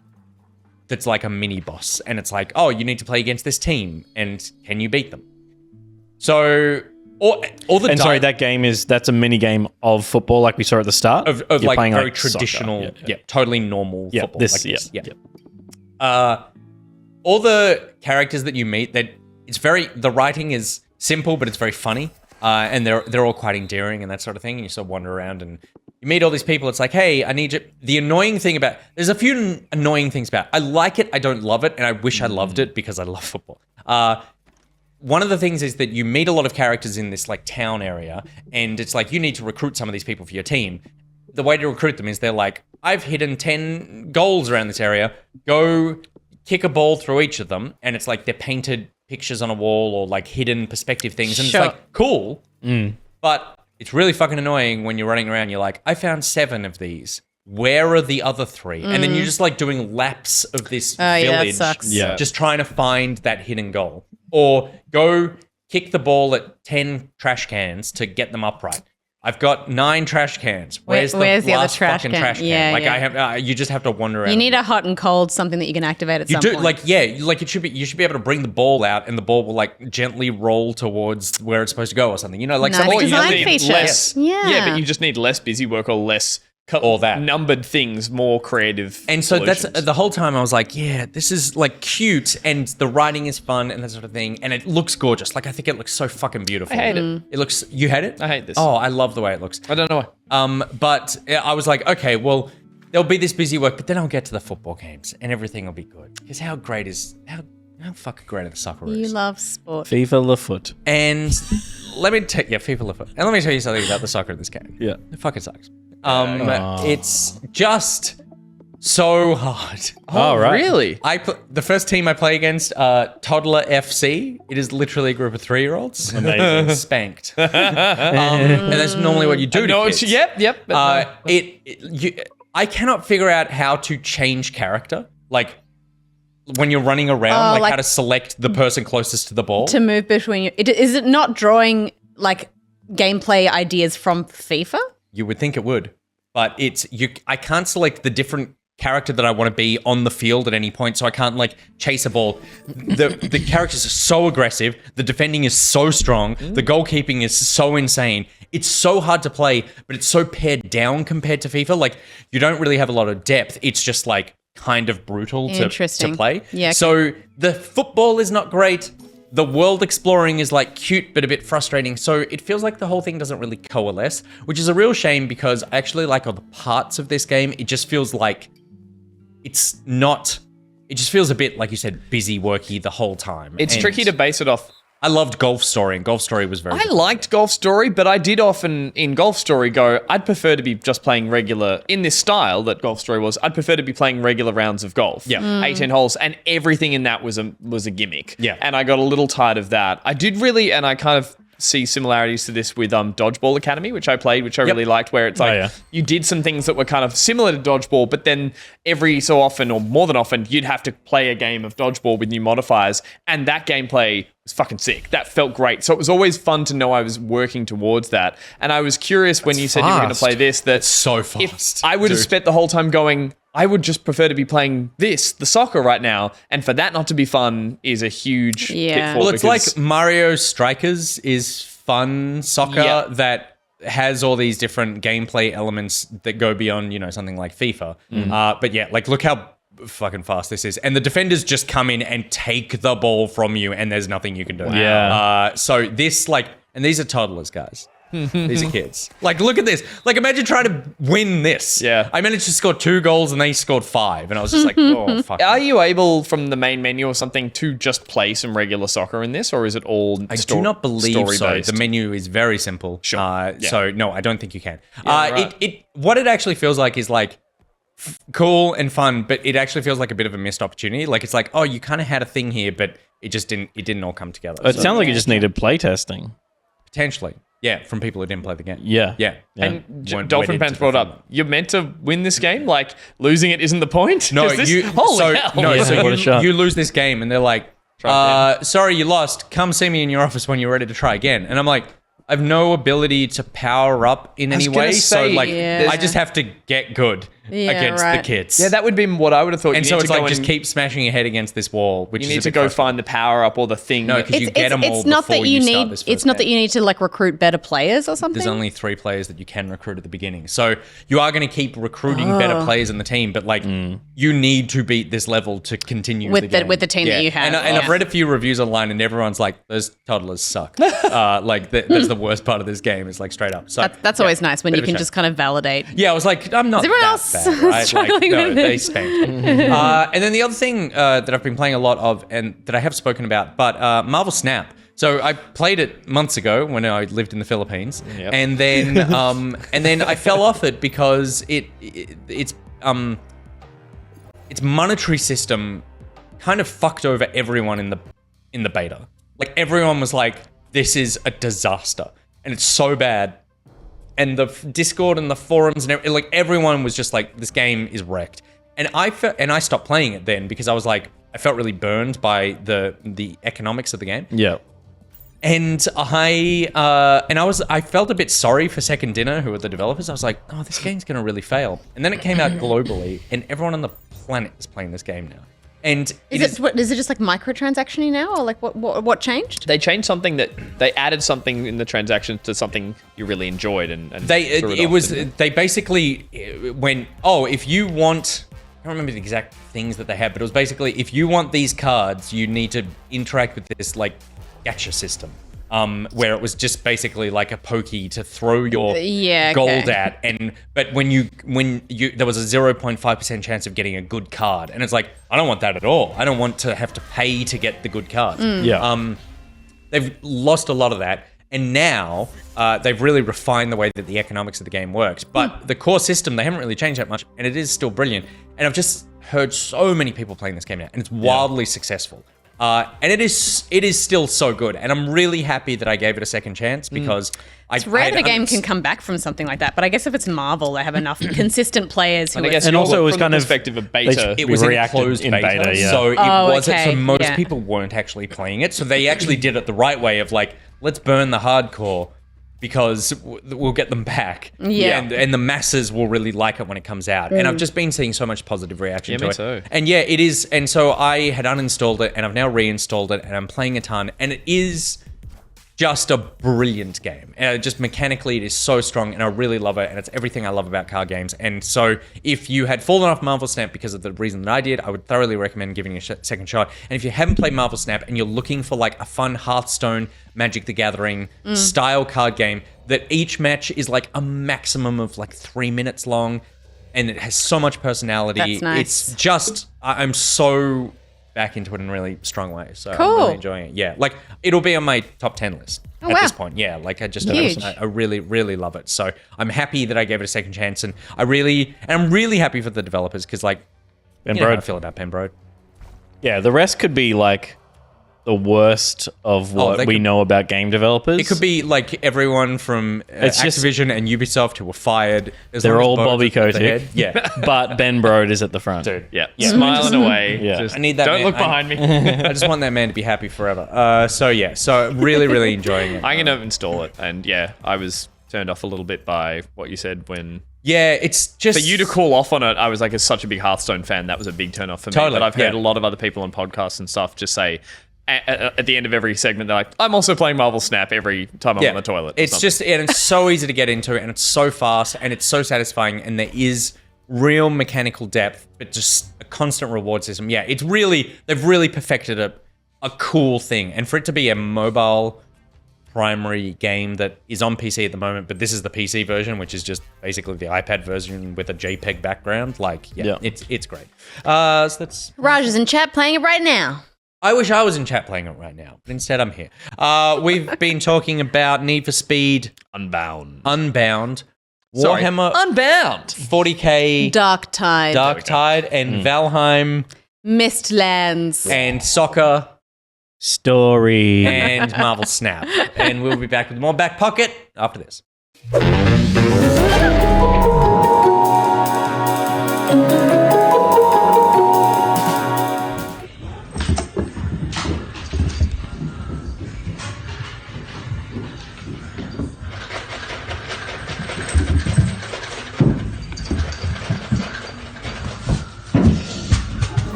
A: that's like a mini boss. And it's like, oh, you need to play against this team. And can you beat them? So... Sorry,
C: that's a mini game of football, like we saw at the start
A: of like very traditional, totally normal football. All the characters that you meet, the writing is simple, but it's very funny, and they're all quite endearing and that sort of thing. And you sort of wander around and you meet all these people. It's like, hey, I need you. The annoying thing there's a few annoying things about it. I like it, I don't love it, and I wish I loved it because I love football. One of the things is that you meet a lot of characters in this like town area, and it's like you need to recruit some of these people for your team. The way to recruit them is they're like, I've hidden 10 goals around this area. Go kick a ball through each of them. And it's like they're painted pictures on a wall or like hidden perspective things. And it's like, cool. But it's really fucking annoying when you're running around. You're like, I found 7 of these. Where are the other 3? And then you're just like doing laps of this village. Just trying to find that hidden goal. Or go kick the ball at 10 trash cans to get them upright. I've got 9 trash cans. Where's the other trash can? I have. You just have to wander around.
B: You need a hot and cold, something that you can activate at some point.
A: You should be able to bring the ball out, and the ball will like gently roll towards where it's supposed to go, or something. You know, like
B: nice design feature.
D: But you just need less busy work or less. All that numbered things, more creative.
A: And so
D: solutions.
A: that's the whole time I was like, yeah, this is like cute, and the writing is fun and that sort of thing, and it looks gorgeous. Like I think it looks so fucking beautiful.
D: I hate it.
A: It looks. You hate it?
D: I hate this.
A: Oh, I love the way it looks.
D: I don't know why.
A: But I was like, okay, well, there'll be this busy work, but then I'll get to the football games and everything will be good. Because how fucking great are the soccer is?
B: You love sport.
C: FIFA Le Foot.
A: And let me tell you, FIFA Le Foot. And let me tell you something about the soccer in this game.
C: Yeah,
A: it fucking sucks. It's just so hard.
C: Oh, right.
D: Really?
A: The first team I play against, Toddler FC. It is literally a group of 3-year-olds.
C: Amazing.
A: Spanked. And that's normally what you do to kids.
D: Yep.
A: I cannot figure out how to change character. Like when you're running around, like how to select the person closest to the ball.
B: To move between you. Is it not drawing like gameplay ideas from FIFA?
A: You would think it would, but I can't select the different character that I want to be on the field at any point, so I can't like chase a ball. The characters are so aggressive, the defending is so strong, the goalkeeping is so insane. It's so hard to play, but it's so pared down compared to FIFA. Like you don't really have a lot of depth. It's just like kind of brutal to play.
B: Yeah.
A: So the football is not great. The world exploring is like cute, but a bit frustrating. So it feels like the whole thing doesn't really coalesce, which is a real shame because I actually like all the parts of this game. It just feels like it just feels a bit, like you said, busy worky the whole time.
D: It's tricky to base it off.
A: I loved Golf Story, and Golf Story was very good.
D: Liked Golf Story, but I did often in Golf Story go, I'd prefer to be just playing regular, in this style that Golf Story was, I'd prefer to be playing regular rounds of golf.
A: Yeah.
D: 18 holes, and everything in that was a gimmick.
A: Yeah.
D: And I got a little tired of that. I did really, and I kind of see similarities to this with Dodgeball Academy, which I played, which I really liked, where it's like you did some things that were kind of similar to Dodgeball, but then every so often, or more than often, you'd have to play a game of Dodgeball with new modifiers, and that gameplay was fucking sick. That felt great. So it was always fun to know I was working towards that. And I was curious when you said you were going to play this, that's
A: so fast.
D: If I would have spent the whole time going, I would just prefer to be playing the soccer right now, and for that not to be fun is a huge pitfall.
A: Well, it's like Mario Strikers is fun soccer that has all these different gameplay elements that go beyond, something like FIFA. But yeah, like look how fucking fast this is. And the defenders just come in and take the ball from you, and there's nothing you can do.
C: Yeah.
A: So this and these are toddlers, guys. These are kids. Like, look at this. Like, imagine trying to win this.
D: Yeah.
A: I managed to score 2 goals and they scored 5. And I was just like, oh, fuck.
D: Are you able from the main menu or something to just play some regular soccer in this, or is it all
A: I do not believe so.
D: story-based?
A: The menu is very simple.
D: Sure. Yeah.
A: So, no, I don't think you can.
D: right.
A: What it actually feels like is like, cool and fun, but it actually feels like a bit of a missed opportunity. Like, it's like, oh, you kind of had a thing here, but it didn't all come together.
C: It sounds like it just needed playtesting.
A: Potentially. Yeah, from people who didn't play the game.
C: Yeah.
D: And
A: Weren't
D: Dolphin
A: wedded
D: Pants
A: to
D: brought
A: the
D: up, you're meant to win this game? Like, losing it isn't the point?
A: No,
D: 'Cause this,
A: you.
D: holy
A: so,
D: hell.
A: No,
C: Yeah,
A: so
C: what a shot.
A: you lose this game, and they're like,
D: Try
A: sorry, you lost. Come see me in your office when you're ready to try again. And I'm like, I have no ability to power up in any
D: gonna
A: way, so
D: say,
A: like,
B: Yeah.
A: I just have to get good against
B: right.
A: the kids.
D: Yeah, that would be what I would have thought.
A: and
D: You
A: so
D: need
A: it's
D: to go
A: like just
D: and-
A: keep smashing your head against this wall, which
D: You
A: is
D: need
A: a
D: to
A: bit
D: go
A: frustrating.
D: find the power up or the thing.
A: No,
D: that-
A: because you get them all
B: it's not
A: before
B: that you
A: start
B: need.
A: this
B: It's
A: first
B: not that
A: game.
B: you need to like recruit better players or something.
A: There's only 3 players that you can recruit at the beginning. So you are going to keep recruiting better players in the team, but like you need to beat this level to continue
B: With
A: the
B: the-
A: game.
B: with the team that you have,
A: And I've
B: yeah.
A: read a few reviews online and everyone's like, those toddlers suck. Like that's the worst part of this game is like straight up. So
B: That's always nice when
A: bit
B: you
A: of a
B: can
A: shame.
B: just kind of validate.
A: Yeah, I was like, I'm not
B: everyone
A: that
B: else
A: bad, right?
B: struggling
A: no,
B: with
A: they
B: this?
A: spanked me. And then the other thing that I've been playing a lot of and that I have spoken about, but Marvel Snap. So I played it months ago when I lived in the Philippines,
D: Yep.
A: and then I fell off it because its monetary system kind of fucked over everyone in the beta. Like everyone was like, "This is a disaster," and it's so bad. And the Discord and the forums and like everyone was just like, "This game is wrecked." And I stopped playing it then because I was like, I felt really burned by the economics of the game.
C: Yeah.
A: And I felt a bit sorry for Second Dinner, who are the developers. I was like, oh, this game's going to really fail. And then it came out globally, and everyone on the planet is playing this game now. And
B: Is it just like microtransaction-y now, or like what changed?
D: They changed something that they added something in the transaction to something you really enjoyed, and
A: they
D: threw
A: it
D: off,
A: was
D: didn't
A: they basically went, oh, if you want, I don't remember the exact things that they had, but it was basically, if you want these cards, you need to interact with this like gacha system. Where it was just basically like a pokey to throw your gold at, but when you there was a 0.5% chance of getting a good card, and it's like, I don't want that at all. I don't want to have to pay to get the good cards.
C: Yeah.
A: They've lost a lot of that, and now they've really refined the way that the economics of the game works. But the core system, they haven't really changed that much, and it is still brilliant. And I've just heard so many people playing this game now, and it's wildly successful. And it is still so good, and I'm really happy that I gave it a second chance because
B: It's rare that a game can come back from something like that, but I guess if it's Marvel, they have enough consistent players who.
D: And I guess
C: And also it was
D: from
C: kind
D: the
C: of-
D: perspective of beta.
A: It was in
C: reacted
A: closed
C: in
A: beta,
C: beta, yeah.
A: so it
B: Oh,
A: wasn't.
B: okay,
A: So most
B: yeah.
A: people weren't actually playing it. So they actually did it the right way of like, let's burn the hardcore because we'll get them back.
B: Yeah.
A: and the masses will really like it when it comes out. And I've just been seeing so much positive reaction
D: Yeah,
A: to
D: me
A: it.
D: too.
A: And yeah, it is. And so I had uninstalled it, and I've now reinstalled it, and I'm playing a ton. And it is just a brilliant game. Just mechanically, it is so strong, and I really love it, and it's everything I love about card games. And so if you had fallen off Marvel Snap because of the reason that I did, I would thoroughly recommend giving it a second shot. And if you haven't played Marvel Snap and you're looking for like a fun Hearthstone, Magic the Gathering style card game, that each match is like a maximum of like 3 minutes long, and it has so much personality.
B: That's nice.
A: It's just, I'm so back into it in a really strong way. So I'm
B: Cool.
A: really enjoying it. Yeah, like it'll be on my top 10 list at
B: wow.
A: this point. Yeah, like I just
B: Huge.
A: I really, really love it. So I'm happy that I gave it a second chance, and I'm really happy for the developers because like, you know how I feel about Pembroke.
C: Yeah, the rest could be like the worst of what
A: they
C: we
A: could-
C: know about game developers.
A: It could be like everyone from
C: It's just-
A: Activision and Ubisoft who were fired. as
C: They're
A: long as
C: all
A: Bo's
C: Bobby
A: at the
C: Kotick.
A: head. Yeah.
C: but Ben Brode is at the front.
A: Dude.
D: Yeah, smiling away.
C: Yeah.
D: Just
A: I need that
D: Don't
A: man-
D: look behind me.
A: I just want that man to be happy forever. So really, really enjoying it.
D: I'm gonna install it, and yeah, I was turned off a little bit by what you said when.
A: Yeah, it's just
D: For you to call off on it, I was like, as such a big Hearthstone fan, that was a big turn off for me.
A: Totally,
D: But I've heard
A: yeah.
D: a lot of other people on podcasts and stuff just say, at the end of every segment, they're like, I'm also playing Marvel Snap every time I'm on the toilet. or
A: It's
D: something.
A: just, and it's so easy to get into, and it's so fast, and it's so satisfying, and there is real mechanical depth, but just a constant reward system. Yeah, it's really, they've really perfected a cool thing, and for it to be a mobile primary game that is on PC at the moment, but this is the PC version, which is just basically the iPad version with a JPEG background. Like, it's great. So that's
B: Raj is in chat playing it right now.
A: I wish I was in chat playing it right now, but instead I'm here. We've been talking about Need for Speed Unbound, Warhammer
D: Unbound,
A: 40K,
B: Darktide,
A: and Valheim
B: Mistlands,
A: and Soccer
C: Story.
A: and Marvel Snap. And we'll be back with more Back Pocket after this.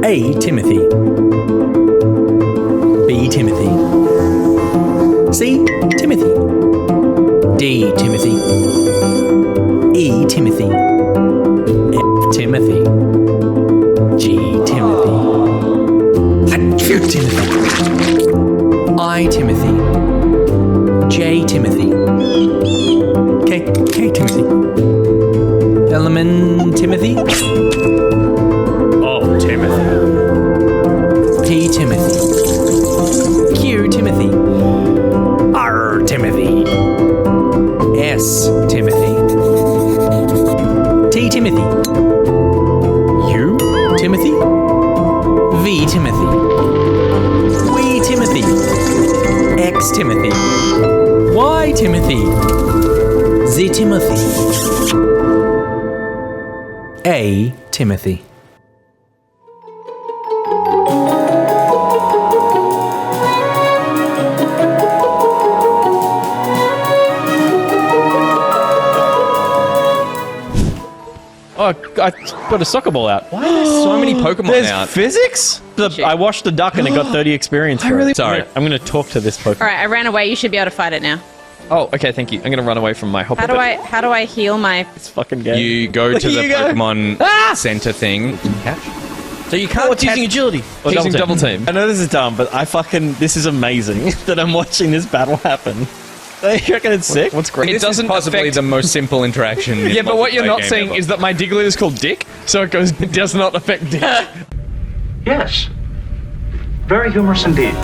A: A. Timothy. B. Timothy. C. Timothy. D. Timothy. E. Timothy. F. Timothy. G. Timothy. Q. Timothy. I. Timothy. J. Timothy. K. Timothy. Element Timothy. Oh, Timothy. P. Timothy. Q. Timothy. R. Timothy. S. Timothy. T. Timothy. U. Timothy. V. Timothy. We. Timothy. X. Timothy. Y. Timothy. Z. Timothy. A. Timothy.
C: Oh, I got a soccer ball out.
A: Why are there so many Pokemon
C: There's
A: out?
C: physics? I washed the duck and it got 30 experience for it.
A: Sorry.
C: I'm going to talk to this Pokemon.
B: All right, I ran away. You should be able to fight it now.
D: Oh, okay, thank you. I'm gonna run away from my hopper.
B: How do I heal my?
C: This fucking game.
A: You go to the
C: you go.
A: Pokemon Center thing. Catch. So you can't.
C: What's using agility? Or
D: Using double team.
C: I know this is dumb, but this is amazing that I'm watching this battle happen. Don't you reckon it's sick?
D: What's great?
A: It doesn't possibly
D: affect-
A: the most simple interaction.
D: Yeah, but what you're not
A: game
D: seeing
A: ever.
D: is that my Diglett is called Dick, so it does not affect Dick.
E: Yes. Very humorous indeed.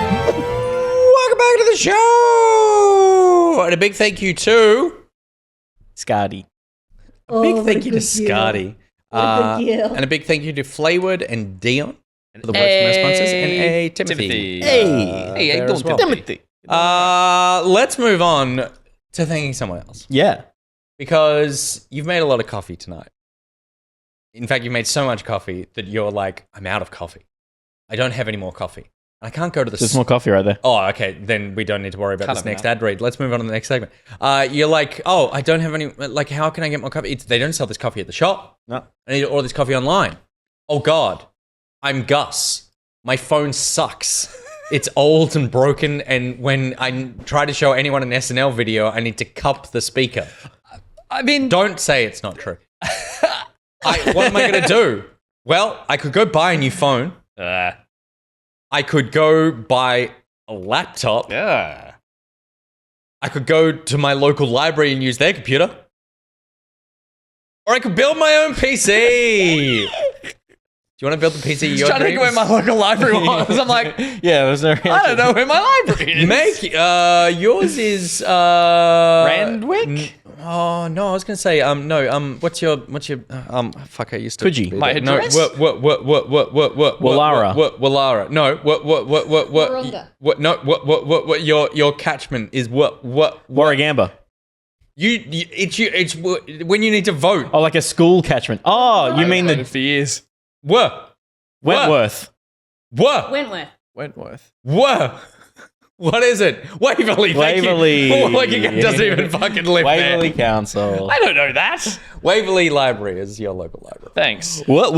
A: Welcome back to the show, and a big thank you to
C: Scotty.
A: big thank you to Scotty, and a big thank you to Flayward and Dion for the words from our sponsors, and a Timothy.
D: Hey,
A: there
D: don't
A: as well.
C: Timothy.
A: Let's move on to thanking someone else,
C: Yeah.
A: because you've made a lot of coffee tonight. In fact, you've made so much coffee that you're like, I'm out of coffee. I don't have any more coffee. I can't go to the
C: There's more coffee right there.
A: Oh, okay. Then we don't need to worry about
D: Cut
A: this
D: them
A: next
D: out.
A: ad read. Let's move on to the next segment. You're like, oh, I don't have any. Like, how can I get more coffee? They don't sell this coffee at the shop.
C: No.
A: I need to order this coffee online. Oh, God. I'm Gus. My phone sucks. It's old and broken. And when I try to show anyone an SNL video, I need to cup the speaker.
D: I mean,
A: Don't say it's not true. What am I going to do? Well, I could go buy a new phone. I could go buy a laptop.
C: Yeah.
A: I could go to my local library and use their computer. Or I could build my own PC. you want to build the PC?
D: I was trying to think where my local library was. I'm like,
C: Yeah, was there?
D: I don't know where my library is.
A: Make yours is
D: Randwick?
A: Oh no, I was gonna say what's your fuck, I used to
C: Coogee.
A: be
D: My
A: that. No,
D: address?
A: Wallara. No,
B: Warunga.
A: what your catchment is what
C: Warragamba.
A: it's when you need to vote.
C: Oh, like a school catchment. Oh, you mean
D: Voted
C: the
D: for years.
C: Wentworth.
B: Wentworth.
D: Wentworth.
A: What is it? Waverley. Thank
C: Waverley.
A: You. Like it doesn't even fucking live
C: Waverley
A: there.
C: Council.
D: I don't know that.
A: Waverley Library is your local library.
D: Thanks.
C: What?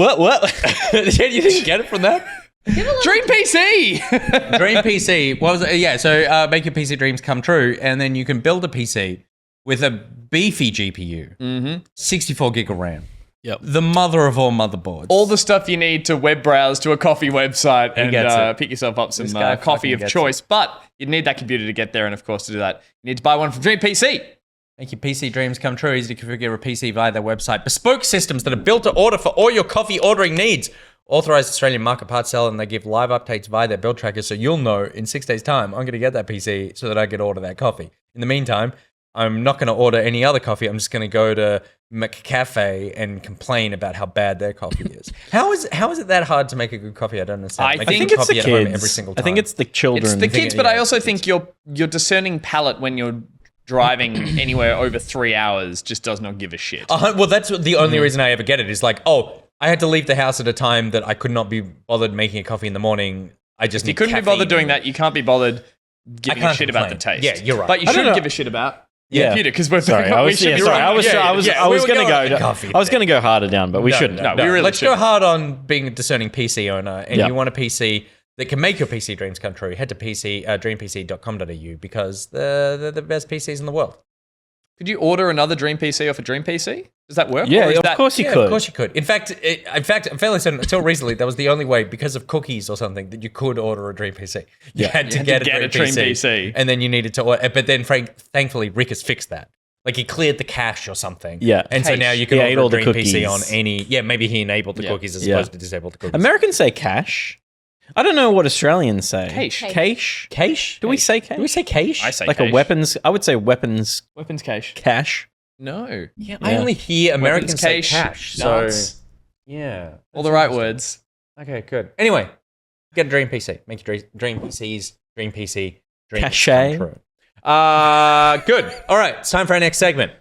A: You didn't get it from that?
D: Dream PC.
A: Dream PC. What was it? Yeah, so make your PC dreams come true, and then you can build a PC with a beefy GPU, 64 gig of RAM.
C: Yep.
A: The mother of all motherboards.
D: All the stuff you need to web browse to a coffee website
A: gets
D: and
A: it.
D: pick yourself up some
A: This guy
D: coffee
A: fucking
D: of
A: gets
D: choice. But you need that computer to get there, and of course to do that, you need to buy one from Dream PC.
A: Make your PC dreams come true. Easy to configure a PC via their website. Bespoke systems that are built to order for all your coffee ordering needs. Authorized Australian market parts seller, and they give live updates via their build trackers, so you'll know in 6 days' time I'm going to get that PC so that I can order that coffee. In the meantime, I'm not going to order any other coffee. I'm just going to go to McCafe and complain about how bad their coffee is. How is it that hard to make a good coffee? I don't understand.
D: I
A: Making
D: think
C: it's the
A: coffee at home
C: kids.
A: every single time.
C: I think it's the children.
D: It's the kids, but
A: yeah,
D: I also
A: it's-
D: think your discerning palate when you're driving anywhere over 3 hours just does not give a shit.
A: Well, that's the only reason I ever get it is like, oh, I had to leave the house at a time that I could not be bothered making a coffee in the morning. I just
D: If you couldn't be bothered doing that, you can't be bothered giving a
A: can't
D: shit about the
A: complain.
D: taste.
A: Yeah, you're right.
D: But you
C: I don't
D: should
C: know.
D: give a shit about
C: Yeah.
D: the computer because we're
C: Sorry, I was going to go.
A: Coffee
C: I was going to go harder down, but we shouldn't.
D: no. We really
A: Let's
D: shouldn't.
A: go hard on being a discerning PC owner, and
C: Yeah.
A: you want a PC that can make your PC dreams come true. Head to dreampc.com.au because they're the best PCs in the world.
D: Could you order another Dream PC off a Dream PC? Does that work?
C: Yeah,
D: Or is
C: of
D: that-
C: course you
A: Yeah,
C: could.
A: of course you could. In fact, I'm fairly certain until recently that was the only way because of cookies or something that you could order a Dream PC. You had to get a Dream PC, and then you needed to order. But then, thankfully, Rick has fixed that. Like he cleared the cache or something.
C: Yeah.
A: and so now you can
C: He
A: order
C: ate
A: a
C: all the
A: Dream PC
C: cookies.
A: on any. Yeah, maybe he enabled the cookies as opposed to disable the cookies.
C: Americans say cash. I don't know what Australians say.
D: Cache.
C: Cache.
A: Cache?
C: Do we say cache?
A: Do we say cache?
D: I say
C: like
D: cache.
C: a weapons? I would say weapons
D: Weapons cache.
C: cache.
D: No.
A: Yeah, I only hear Americans say
D: cache,
A: cache. So
D: nuts.
A: yeah,
D: All the right words.
A: okay, good. Anyway, get a Dream PC. Make your Dream PCs. Dream PC. Dream
C: Cache.
A: come true. Good. All right, it's time for our next segment.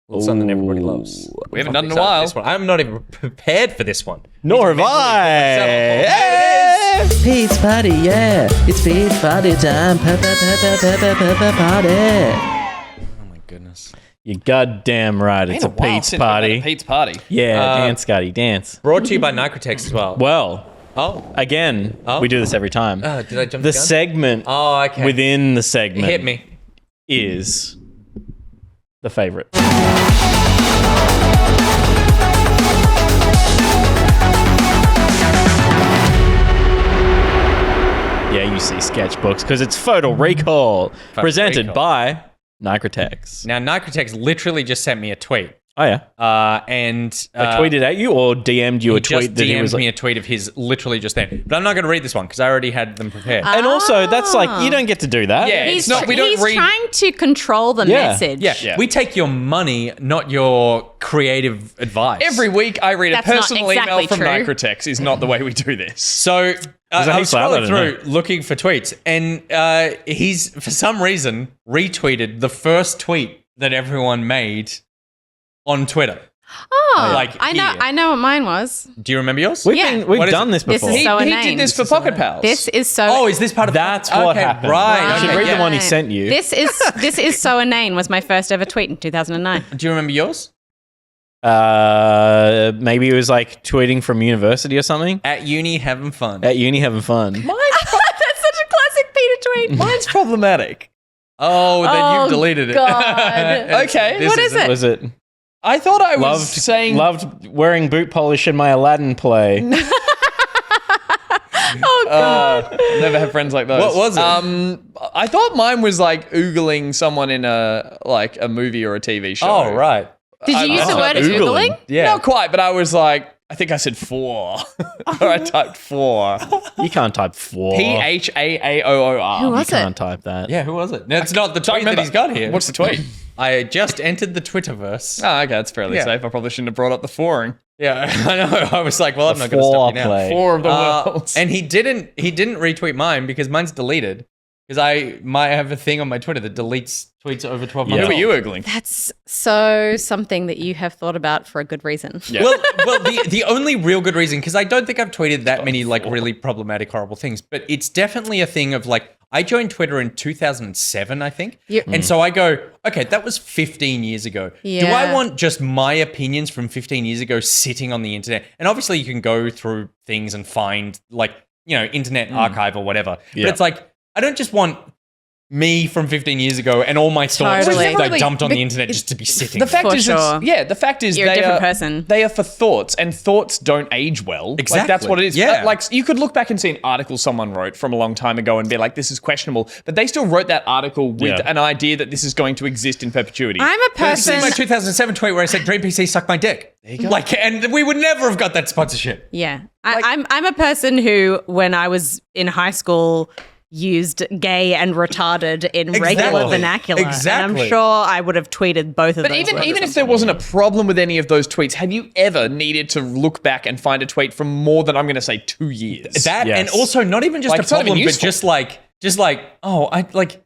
A: Well, something everybody loves.
D: We haven't done it in a
A: Excited for
D: while.
A: this one. I'm not even prepared for this one.
C: Nor have I. Hey!
F: Pete's party, yeah. It's Pete's party time. Party.
A: Oh my goodness.
C: You're goddamn right. It's a
D: Been while
C: Pete's
D: since we've had a
C: party.
D: Pete's party.
C: Yeah, dance, Scotty, dance.
A: Brought to you by Nicotex as well.
C: Well,
A: Oh,
C: again, we do this every time.
A: did I jump
C: The
A: the gun?
C: segment
A: Oh, okay.
C: within the segment
A: Hit me.
C: is the favorite. Yeah, you see sketchbooks because it's Photo Recall, presented
A: Recall.
C: by Nicotex.
A: Now, Nicotex literally just sent me a tweet.
C: Oh yeah,
A: And
C: they tweeted at you or DM'd you a
A: he
C: tweet
A: just
C: that he was
A: DM'd me
C: like.
A: a tweet of his literally just then. But I'm not going to read this one because I already had them prepared.
C: And also, that's like you don't get to do that.
D: Yeah,
B: He's,
D: it's not. We don't
B: he's
D: read.
B: trying to control the
C: Yeah.
B: message.
A: Yeah, we take your money, not your creative advice.
D: Every week I read
B: That's
D: a
B: not
D: personal
B: exactly
D: email from
B: true.
D: Nicotex is not the way we do this.
A: So I
C: that
A: was
C: how you
A: scrolling
C: say it? I don't
A: through looking for tweets, and he's for some reason retweeted the first tweet that everyone made on Twitter.
B: Oh,
A: Like
B: I know.
A: here.
B: I know what mine was.
A: Do you remember yours?
C: We've
B: Yeah.
C: we've
A: What is
C: done
A: it?
C: this
B: This
C: before.
B: is
D: He,
B: so
D: he
B: inane.
D: did this for Pocket Pals.
B: This is so.
A: Oh, is this part of?
C: That's what
A: Okay,
C: happened.
A: Right.
C: You should
A: okay,
C: read
A: yeah.
C: the one he sent you.
B: This is so inane. Was my first ever tweet in 2009.
A: Do you remember yours?
C: Maybe it was like tweeting from university or something.
A: At uni, having fun.
C: At uni having fun.
B: That's such a classic Peter tweet.
D: Mine's problematic.
A: Oh, then
B: Oh,
A: you've deleted it.
B: God.
D: Okay.
B: What is it?
C: Was it
D: I thought I was saying.
C: loved wearing boot polish in my Aladdin play?
B: Oh God.
D: Never have friends like those.
A: What was it?
D: I thought mine was like oogling someone in a movie or a TV show.
A: Oh, right.
B: Did you use the word
C: Oogling.
B: oogling?
A: Yeah.
D: Not quite, but I was like, I think I said 4. Or I typed 4.
C: You can't type 4.
D: PHAAOOR.
B: Who was
C: You can't
B: it?
C: type that.
A: Yeah, who was it? That's not the tweet that
D: remember.
A: he's got here.
D: What's the tweet?
A: I just entered the Twitterverse.
D: Oh, okay, that's fairly
A: Yeah.
D: safe. I probably shouldn't have brought up the 4ing.
A: Yeah, I know. I was like, well, I'm not going to stop you now.
C: Foreplay.
D: 4 of the worlds.
A: And he didn't retweet mine because mine's deleted. Because I might have a thing on my Twitter that deletes tweets over 12 months.
C: Yeah.
D: Who are you oogling?
B: That's so something that you have thought about for a good reason.
D: Yeah.
A: Well, the only real good reason, because I don't think I've tweeted that many like really problematic, horrible things, but it's definitely a thing of like, I joined Twitter in 2007, I think. And so I go, okay, that was 15 years ago. Do
B: Yeah.
A: I want just my opinions from 15 years ago sitting on the internet? And obviously you can go through things and find like, internet archive or whatever.
C: Yeah.
A: But it's like, I don't just want me from 15 years ago and all my thoughts
B: Totally.
A: that I dumped on the internet just to be sitting.
D: The fact
B: For
D: is,
B: sure.
D: the fact is,
B: You're a
D: they
B: different
D: are,
B: person.
D: They are for thoughts, and thoughts don't age well. Like,
A: Exactly.
D: that's what it is.
A: Yeah.
D: Like, you could look back and see an article someone wrote from a long time ago and be like, this is questionable. But they still wrote that article with
C: Yeah.
D: an idea that this is going to exist in perpetuity.
B: I'm a
A: Did you see
B: person.
A: my 2007 tweet where I said, Dream PC, suck my dick? There you go. Like, and we would never have got that sponsorship.
B: Yeah. I'm a person who, when I was in high school, used gay and retarded in regular
A: Exactly.
B: vernacular. And
A: Exactly.
B: I'm sure I would have tweeted both of
D: But
B: those.
D: even
B: words.
D: if there wasn't a problem with any of those tweets, have you ever needed to look back and find a tweet from more than, I'm going to say, 2 years?
A: That,
C: Yes.
A: and also not even just
D: Like,
A: a
D: it's not even
A: problem, but
D: useful.
A: just like, oh, I like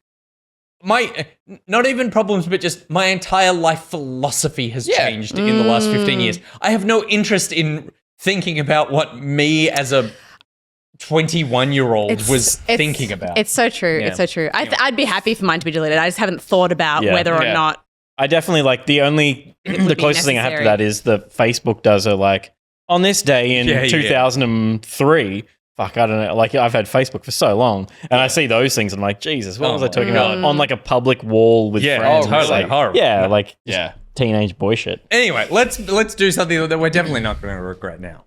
A: my, not even problems, but just my entire life philosophy has
D: Yeah.
A: changed in the last 15 years. I have no interest in thinking about what me as a 21-year-old was thinking about.
B: It's so true.
C: Yeah.
B: It's so true. I'd be happy for mine to be deleted. I just haven't thought about
C: Yeah.
B: whether or
D: Yeah.
B: not.
C: I definitely like the
B: be
C: closest thing I have to
B: necessary.
C: that is the Facebook does a like on this day in
A: Yeah, yeah.
C: 2003. Fuck, I don't know. Like I've had Facebook for so long, and I see those things. And I'm like, Jesus, what was I talking about on like a public wall with
A: Yeah,
C: friends?
A: oh, totally.
C: It's like,
A: Horrible.
C: yeah, like just
D: Yeah.
C: teenage boy shit.
A: Anyway, let's do something that we're definitely not going to regret now.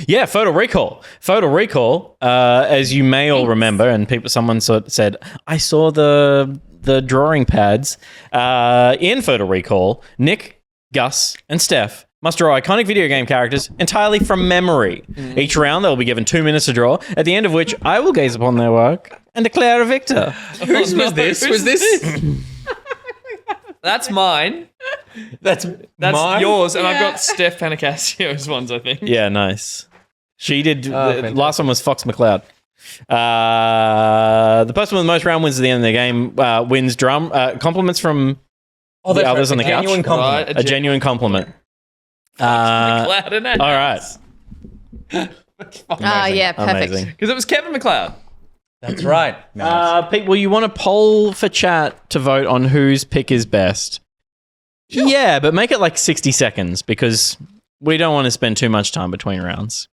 C: Yeah, photo recall. Photo recall. As you may all remember, and someone sort of said, I saw the drawing pads in photo recall. Nick, Gus, and Steph must draw iconic video game characters entirely from memory. Each round, they will be given 2 minutes to draw, at the end of which I will gaze upon their work and declare a victor.
A: Was this? Was this?
D: That's mine.
A: That's mine?
D: yours, and I've got Steph Panicasio's ones, I think.
C: Yeah, nice. She did. The
A: fantastic.
C: last one was Fox McCloud. The person with the most round wins at the end of the game wins drum compliments from the
A: that's
C: others on the
A: right, a
C: couch.
A: genuine compliment.
D: Right,
C: A genuine compliment.
D: McLeod and
C: All right.
B: Yeah, perfect.
C: Amazing.
D: Because it was Kevin McLeod.
A: That's right.
C: Pete, will you want to poll for chat to vote on whose pick is best? Sure. Yeah, but make it like 60 seconds because we don't want to spend too much time between rounds.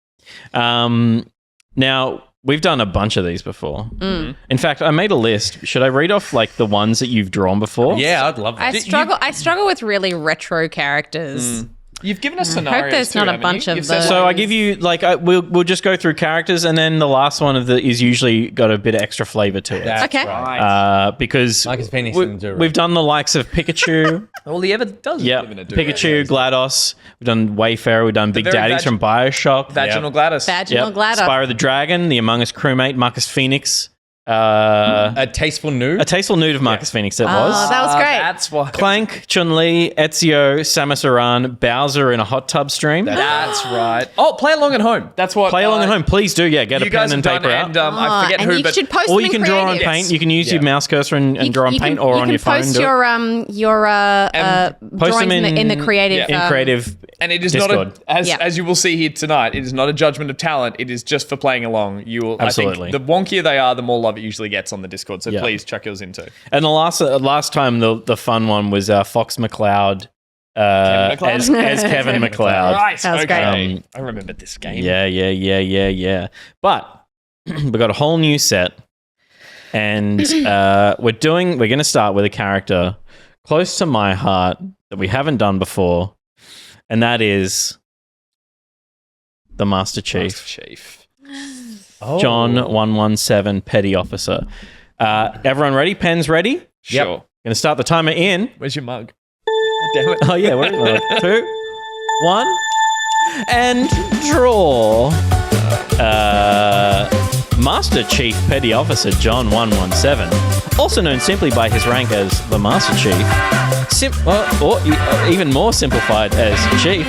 C: Now, we've done a bunch of these before. In fact, I made a list. Should I read off like the ones that you've drawn before?
A: Yeah, I'd love that.
B: I struggle with really retro characters.
D: You've given us scenarios.
B: there's
D: too,
B: not a
D: haven't
B: bunch
D: you?
B: of
D: You've said,
B: those.
C: So I give you like we'll just go through characters, and then the last one is usually got a bit of extra flavor to it.
A: That's
B: Okay.
A: right.
C: Because
A: Like his penis
C: we,
A: didn't do it.
C: we've done the likes of Pikachu,
D: all he ever does
C: yeah,
D: is live in a
C: Pikachu, GLaDOS. We've done Wayfarer. We've done Big
D: very
C: Daddies from Bioshock.
D: Vaginal Gladys.
B: Vaginal
C: Yep.
B: Gladys.
C: Spyro the Dragon, the Among Us crewmate, Marcus Phoenix.
A: A tasteful nude.
C: A tasteful nude of Marcus Phoenix. That
B: Oh,
C: was.
B: that was great.
D: That's why.
C: Clank, Chun-Li, Ezio, Samus Aran, Bowser in a hot tub stream.
D: That's right. Oh, play along at home. That's what.
C: Play along at home, please do. Yeah, get a
D: You guys
C: pen and
D: have done,
C: paper out.
D: and I forget
B: and
D: who,
B: you
D: but
B: should post
C: Or
B: them
C: you
B: in
C: can draw on
B: creative.
C: paint. You can use your mouse cursor and draw on paint, or on your phone.
B: Post
C: do it.
B: your
C: Post them
B: drawings in the creative.
C: in creative.
D: and it is
C: Discord.
D: not
B: Yeah.
D: as you will see here tonight. It is not a judgment of talent. It is just for playing along. You will
C: Absolutely.
D: I think the wonkier they are, the more love it usually gets on the Discord. So
C: Yeah.
D: please chuck yours in too.
C: And the last time the fun one was Fox McCloud,
D: McLeod?
C: as Kevin McCloud.
D: Right.
B: That was
D: okay.
B: great.
D: I remembered this game.
C: Yeah. But we got a whole new set, and we're going to start with a character close to my heart that we haven't done before, and that is the Master Chief,
D: Chief.
C: John 117, Petty Officer. Everyone ready? Pens ready?
D: Sure.
C: Going to start the timer in.
D: Where's your mug? God damn it.
C: Oh yeah, wait, 2, 1. And draw. Master Chief Petty Officer John 117, also known simply by his rank as the Master Chief, or even more simplified as Chief,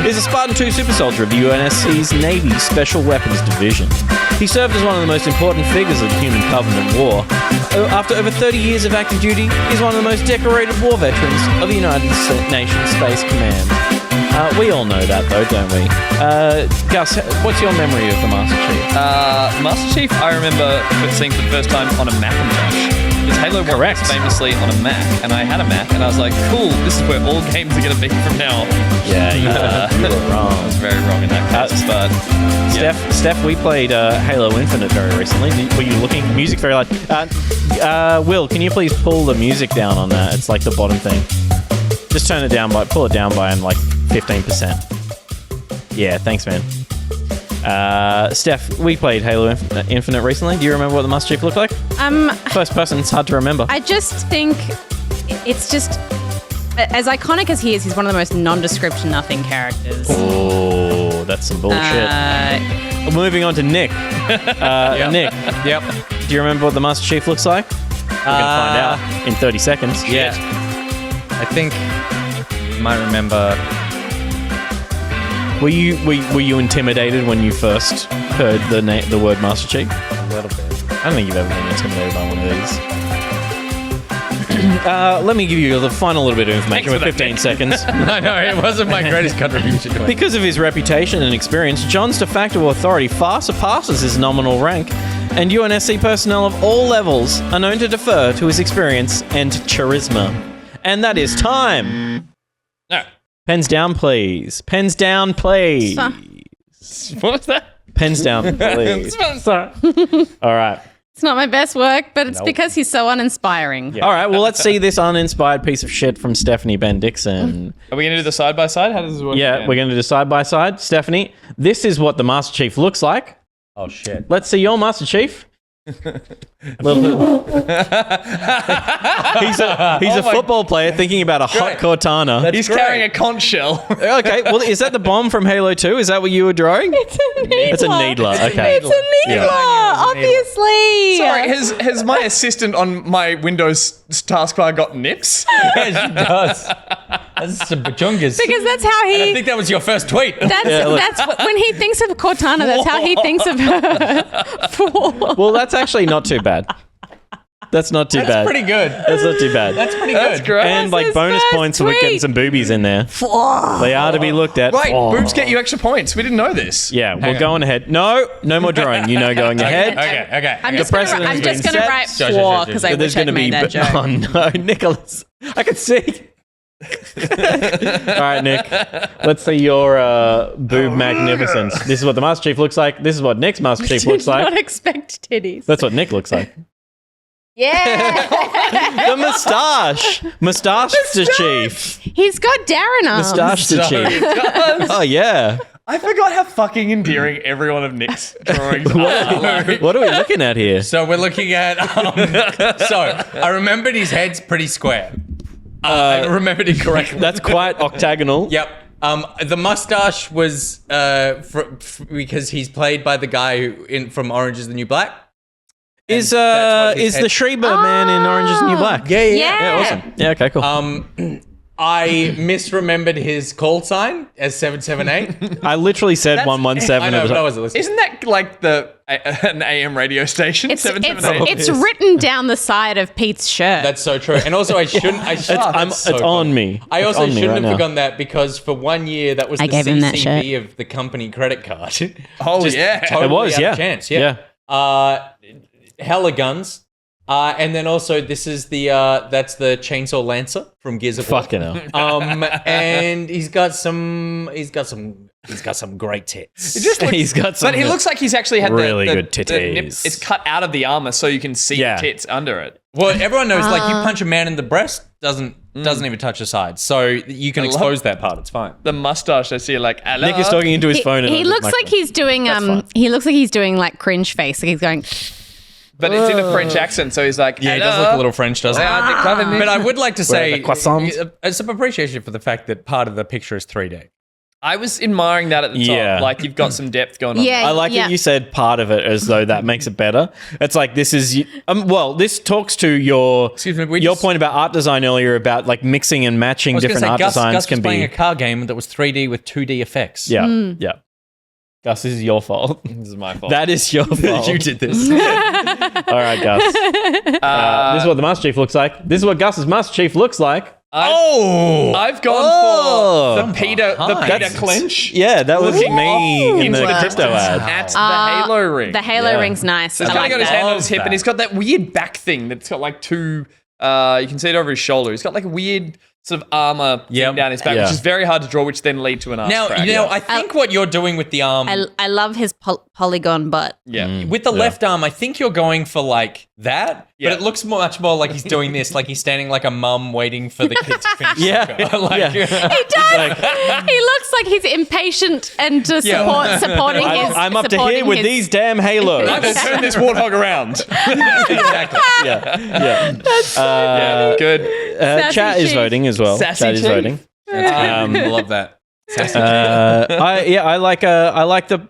C: is a Spartan 2 super soldier of the UNSC's Navy Special Weapons Division. He served as one of the most important figures of the Human Covenant War. After over 30 years of active duty, he's one of the most decorated war veterans of the United Nations Space Command. We all know that, though, don't we? Gus, what's your memory of the Master Chief?
D: Master Chief, I remember seeing for the first time on a Macintosh. Because Halo 1 was famously on a Mac, and I had a Mac, and I was like, cool, this is where all games are going to be from now.
C: Yeah, you were wrong.
D: I was very wrong in that case, but...
C: Steph, we played Halo Infinite very recently. Were you looking? Music very loud. Will, can you please pull the music down on that? It's like the bottom thing. Just pull it down by like 15%. Yeah, thanks, man. Steph, we played Halo Infinite recently. Do you remember what the Master Chief looked like? First person, it's hard to remember.
B: I just think it's just as iconic as he is. He's one of the most nondescript nothing characters.
C: Oh, that's some bullshit. Moving on to Nick. Nick.
A: Yep.
C: Do you remember what the Master Chief looks like? We're gonna find out in 30 seconds.
A: Yeah. I think you might remember.
C: Were you intimidated when you first heard the word Master Chief?
A: A little bit.
C: I don't think you've ever been intimidated by one of these. Let me give you the final little bit of information with 15 seconds.
A: I know, it wasn't my greatest contribution to it.
C: Because of his reputation and experience, John's de facto authority far surpasses his nominal rank, and UNSC personnel of all levels are known to defer to his experience and charisma. And that is time.
D: No.
C: Pens down, please. Pens down, please.
D: What was that?
C: Pens down, please. All right.
B: It's not my best work, but it's because he's so uninspiring.
C: Yeah. All right, well, let's see this uninspired piece of shit from Stephanie Ben Dixon.
D: Are we going to do the side-by-side? How does this work?
C: Yeah,
D: again?
C: we're going to do side-by-side. Stephanie, this is what the Master Chief looks like.
A: Oh, shit.
C: Let's see your Master Chief. He's a football player thinking about a hot Cortana.
D: He's carrying a conch shell.
C: Okay, well, is that the bomb from Halo 2? Is that what you were drawing?
B: It's a needler.
C: It's a needler. Okay.
B: It's a needler, obviously.
D: Sorry, has my assistant on my Windows taskbar got nips?
A: Yes, she does. That's some bajungas.
B: Because that's how he...
A: And I think that was your first tweet.
B: That's when he thinks of Cortana, that's how he thinks of her.
C: Well, that's actually not too bad. That's not too bad.
A: That's pretty good.
C: That's not too bad.
A: That's pretty good.
D: That's great.
C: And like bonus points for getting some boobies in there. They are to be looked at.
D: Right, boobs get you extra points. We didn't know this.
C: Yeah, we're going ahead. No more drawing. You know, going ahead.
A: Okay.
B: I'm just going to write four because I wish I'd made that joke.
C: Oh no, Nicholas. I can see. All right, Nick. Let's see your boob magnificence. This is what the Master Chief looks like. This is what Nick's Master Chief looks like.
B: Did not expect titties.
C: That's what Nick looks like.
B: Yeah.
C: The moustache. Moustache to Chief.
B: He's got Darren arms.
C: Moustache to Chief. Oh, yeah.
D: I forgot how fucking endearing every one of Nick's drawings are.
C: What are we looking at here?
A: So we're looking at... I remembered his head's pretty square. I remembered it correctly.
C: That's quite octagonal.
A: Yep. The mustache was because he's played by the guy from Orange is the New Black.
C: Is the Schreiber man in Orange is the New Black?
B: Yeah.
C: Awesome. Yeah, okay, cool.
A: I misremembered his call sign as 778.
C: I literally said 117.
A: I know, but I wasn't listening.
D: Isn't that like an AM radio station?
B: It's
D: 778.
B: it's written down the side of Pete's shirt.
A: That's so true. And also, I shouldn't.
C: It's on me.
A: I also
C: It's on me
A: shouldn't
C: right
A: have
C: now.
A: forgotten that because for 1 year that was the
B: gave him that
A: CCV of the company credit card.
D: Oh, yeah.
A: Totally
C: It was,
A: out
C: yeah.
A: of chance.
C: Yeah.
A: Hella guns. And then also this is that's the Chainsaw Lancer from Gears of War.
C: Fucking hell.
A: And he's got some great tits.
D: It just looks,
C: He's got some
D: but he looks like he's actually had
C: really
D: the
C: good titties.
D: nip, it's cut out of the armor so you can see
C: Yeah.
D: the tits under it.
A: Well, everyone knows like you punch a man in the breast doesn't even touch the side, so you can expose that part. It's fine.
D: The mustache, I see like hello.
C: Nick is talking into his phone.
B: He looks like he's doing
C: fine.
B: he looks like he's doing like cringe face. Like he's going.
D: But it's in a French accent, so he's like,
A: Yeah, he
D: hello.
A: does look a little French, doesn't he? But I would like to say
C: croissants?
A: some appreciation for the fact that part of the picture is 3D.
D: I was admiring that at the top.
C: Yeah.
D: Like, you've got some depth going on.
B: Yeah.
D: there.
C: I like that you said part of it as though that makes it better. It's like this is this talks to your point about art design earlier about like mixing and matching different art designs
A: Gus
C: can
A: was playing
C: be.
A: a car game that was 3D with 2D effects.
C: Yeah, yeah. Gus, this is your fault.
D: This is my fault.
C: That is your fault.
A: You did this.
C: All right, Gus. This is what the Master Chief looks like. This is what Gus's Master Chief looks like.
D: I've gone for the Peter
A: That's-
D: clench.
C: Yeah, that was me in
D: Into
C: the
D: the
C: crypto ad.
D: At the Halo ring.
B: The Halo
C: Yeah.
B: ring's nice.
D: So he's
B: I
D: kind
B: like
D: of got his
B: that.
D: hand on his hip, and he's got that weird back thing that's got like two. You can see it over his shoulder. He's got like a weird sort of armor thing down his back,
C: Yeah.
D: which is very hard to draw, which then lead to an arse crack.
A: I think what you're doing with the arm,
B: I love his polygon butt.
D: Yeah.
A: with the left arm, I think you're going for like that,
D: Yeah.
A: but it looks much more like he's doing this, like he's standing like a mum waiting for the kid to finish.
C: Yeah.
A: soccer. Like,
C: Yeah.
B: He does. He looks like he's impatient and just supporting his.
C: I'm up to
B: supporting
C: here with
B: his-
C: these damn halos.
D: I will turn this warthog around.
A: exactly.
D: Yeah, good.
B: Sassy
C: Chat is
B: Chief.
C: voting as well.
D: Sassy
C: Chat is
D: Chief.
C: voting.
A: I love that.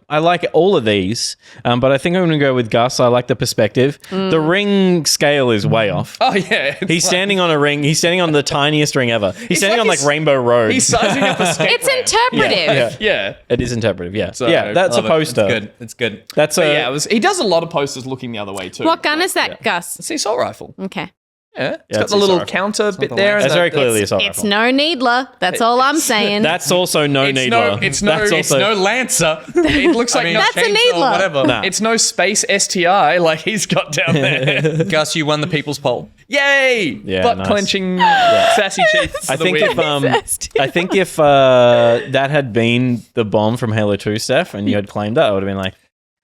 C: I like all of these, but I think I'm going to go with Gus. I like the perspective. The ring scale is way off.
D: Oh, yeah.
C: He's standing on a ring. He's standing on the tiniest ring ever. He's standing
D: like
C: on like
D: he's-
C: Rainbow Road.
D: He's sizing up a skate
B: It's
D: ramp.
B: interpretive.
D: Yeah.
C: It is interpretive. Yeah,
D: So,
C: yeah. That's a
A: Love it.
C: poster.
A: It's good. It's good.
C: That's
D: But
C: a
D: yeah, he does a lot of posters looking the other way, too.
B: What gun is that, Gus?
D: It's the assault rifle.
B: Okay.
D: Yeah. It's
C: Yeah,
D: got
C: it's
D: the little
C: assault
D: counter bit there. and
C: That's
D: the-
C: very clearly a assault
B: It's
C: rifle.
B: no needler. That's all I'm saying.
C: That's also no
D: It's
C: needler.
D: no- it's
C: That's
D: no-
C: also,
A: No Lancer.
D: It looks like
B: That's a
A: chainsaw,
B: needler.
A: Whatever.
C: Nah.
D: It's no space STI like he's got down there.
A: Gus, you won the people's poll.
D: Yay!
C: Yeah,
D: Butt
C: nice.
D: clenching sassy chief.
C: I
D: for the
C: think
D: win.
C: if that had been the bomb from Halo 2, Steph, and you had claimed that, I would have been like,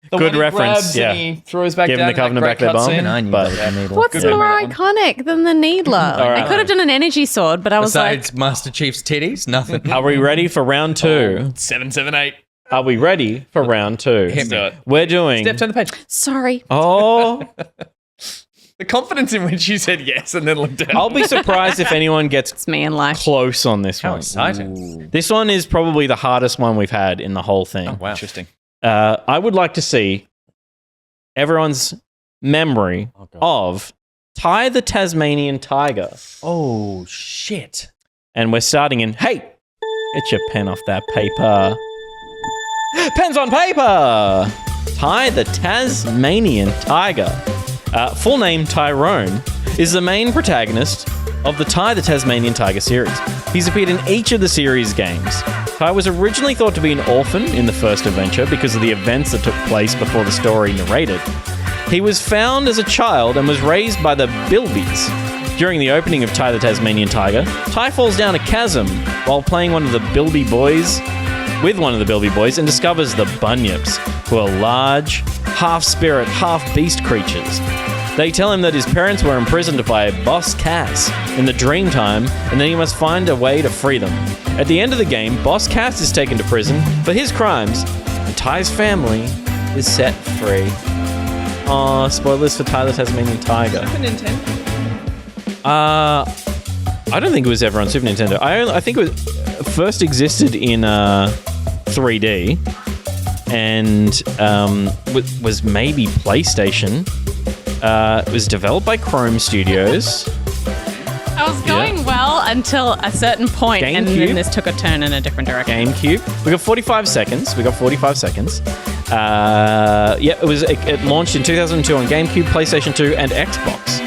D: The
C: good
D: one he
C: reference,
D: grabs
C: yeah.
D: and he throws back
C: Giving
D: down
C: the Covenant
D: that
C: back their
D: great
C: bomb.
D: cutscene.
C: But
B: What's
D: Good
B: more
D: memory.
B: iconic than the needler? I could have done an energy sword, but I was
A: Besides Master Chief's titties, nothing.
C: are we ready for round 2?
D: 778.
C: Are we ready for round 2?
D: Let's do it.
C: We're doing.
D: Steph, turn the page.
B: sorry.
C: Oh,
D: The confidence in which you said yes and then looked down.
C: I'll be surprised if anyone gets
B: It's me in life.
C: close on this one.
A: Exciting.
C: This one is probably the hardest one we've had in the whole thing.
A: Wow.
D: Interesting.
C: I would like to see everyone's memory of Ty the Tasmanian Tiger.
A: Oh, shit.
C: And we're starting in, hey, get your pen off that paper. Pens on paper! Ty the Tasmanian Tiger. Full name Tyrone is the main protagonist of the Ty the Tasmanian Tiger series. He's appeared in each of the series games. Ty was originally thought to be an orphan in the first adventure because of the events that took place before the story narrated. He was found as a child and was raised by the Bilbies. During the opening of Ty the Tasmanian Tiger, Ty falls down a chasm while playing with one of the Bilby boys and discovers the Bunyips, who are large, half-spirit, half-beast creatures. They tell him that his parents were imprisoned by Boss Cass in the Dreamtime, and then he must find a way to free them. At the end of the game, Boss Cass is taken to prison for his crimes, and Ty's family is set free. Aw, spoilers for Ty the Tasmanian Tiger.
D: For Nintendo.
C: I don't think it was ever on Super Nintendo. I think it was first existed in 3D and was maybe PlayStation. It was developed by Chrome Studios.
B: I was going well until a certain point, and
C: GameCube?
B: then this took a turn in a different direction.
C: GameCube. We got 45 seconds. It launched in 2002 on GameCube, PlayStation 2, and Xbox.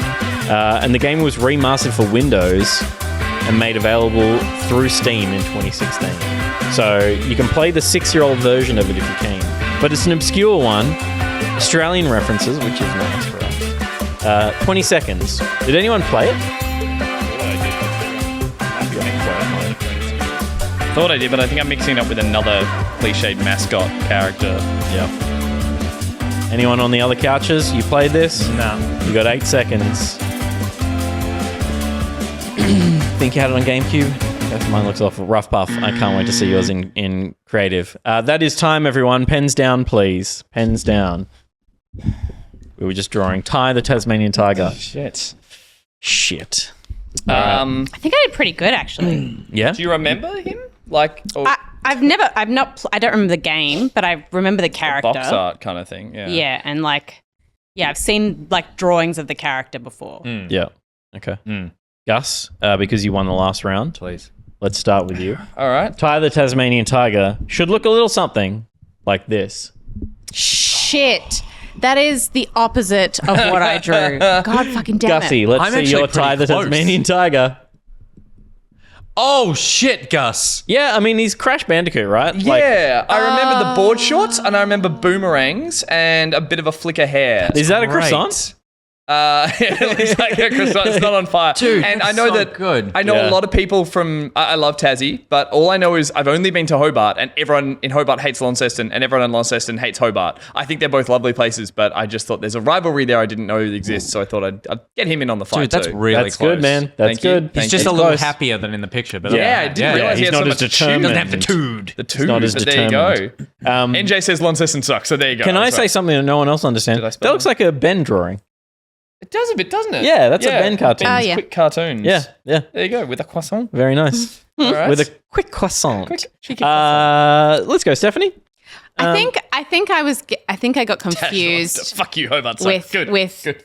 C: And the game was remastered for Windows and made available through Steam in 2016. So you can play the 6-year-old version of it if you can. But it's an obscure one. Australian references, which is nice for us. 20 seconds. Did anyone play it?
D: Thought I did, but I think I'm mixing it up with another cliched mascot character.
C: Yeah. Anyone on the other couches? You played this?
D: No.
C: You got 8 seconds. Think you had it on GameCube? Yes, mine looks awful. Rough puff. I can't wait to see yours in creative. That is time, everyone. Pens down, please. Pens down. We were just drawing Ty the Tasmanian Tiger.
D: Shit.
C: Shit.
B: I think I did pretty good, actually.
C: Yeah?
D: Do you remember him? Like, or,
B: I don't remember the game, but I remember the character.
D: Box art kind of thing. Yeah.
B: Yeah, and I've seen drawings of the character before.
C: Yeah. Okay. Gus, because you won the last round,
A: Please.
C: let's start with you.
D: All right.
C: Ty the Tasmanian Tiger should look a little something like this.
B: Shit. That is the opposite of what I drew. God fucking damn
C: Gussie,
B: it.
C: let's
A: I'm
C: see
A: actually
C: your Ty the
A: pretty close.
C: Tasmanian Tiger.
A: Oh shit, Gus.
C: Yeah, I mean, he's Crash Bandicoot, right?
D: Yeah, I remember the board shorts, and I remember boomerangs and a bit of a flick of hair.
C: Is that a
A: Great.
C: croissant?
D: It looks like a croissant. It's not on fire.
A: Dude,
D: and I
A: that's
D: know
A: so
D: that
A: good.
D: I know
C: Yeah.
D: a lot of people from. I love Tassie, but all I know is I've only been to Hobart, and everyone in Hobart hates Launceston, and everyone in Launceston hates Hobart. I think they're both lovely places, but I just thought there's a rivalry there I didn't know exists, so I thought I'd get him in on the fight.
A: Dude, that's
D: too.
A: really
C: That's
A: close.
C: good, man. That's
D: Thank you.
C: good.
D: Thank
A: He's
D: you.
A: just a
C: It's
A: little
C: close.
A: happier than in the picture, but
D: Yeah, I didn't realize he
C: he's
D: had
C: not
D: so
C: as
D: much
C: determined.
A: doesn't have the tood.
D: The two,
C: not as
D: but there you go.
C: determined.
D: NJ says Launceston sucks, so there you go.
C: Can I
D: That's
C: say
D: right.
C: something that no one else understands?
D: Did I spell
C: That looks like a Ben drawing.
D: It does a bit, doesn't it?
C: Yeah, that's a Ben cartoon.
D: Ben's
B: yeah.
D: quick cartoons.
C: Yeah, yeah.
D: There you go, with a croissant.
C: Very nice.
D: All right.
C: With a quick croissant.
D: Quick, cheeky croissant.
C: Let's go, Stephanie.
B: I think I got confused
D: Fuck you, Hobart sucks.
B: with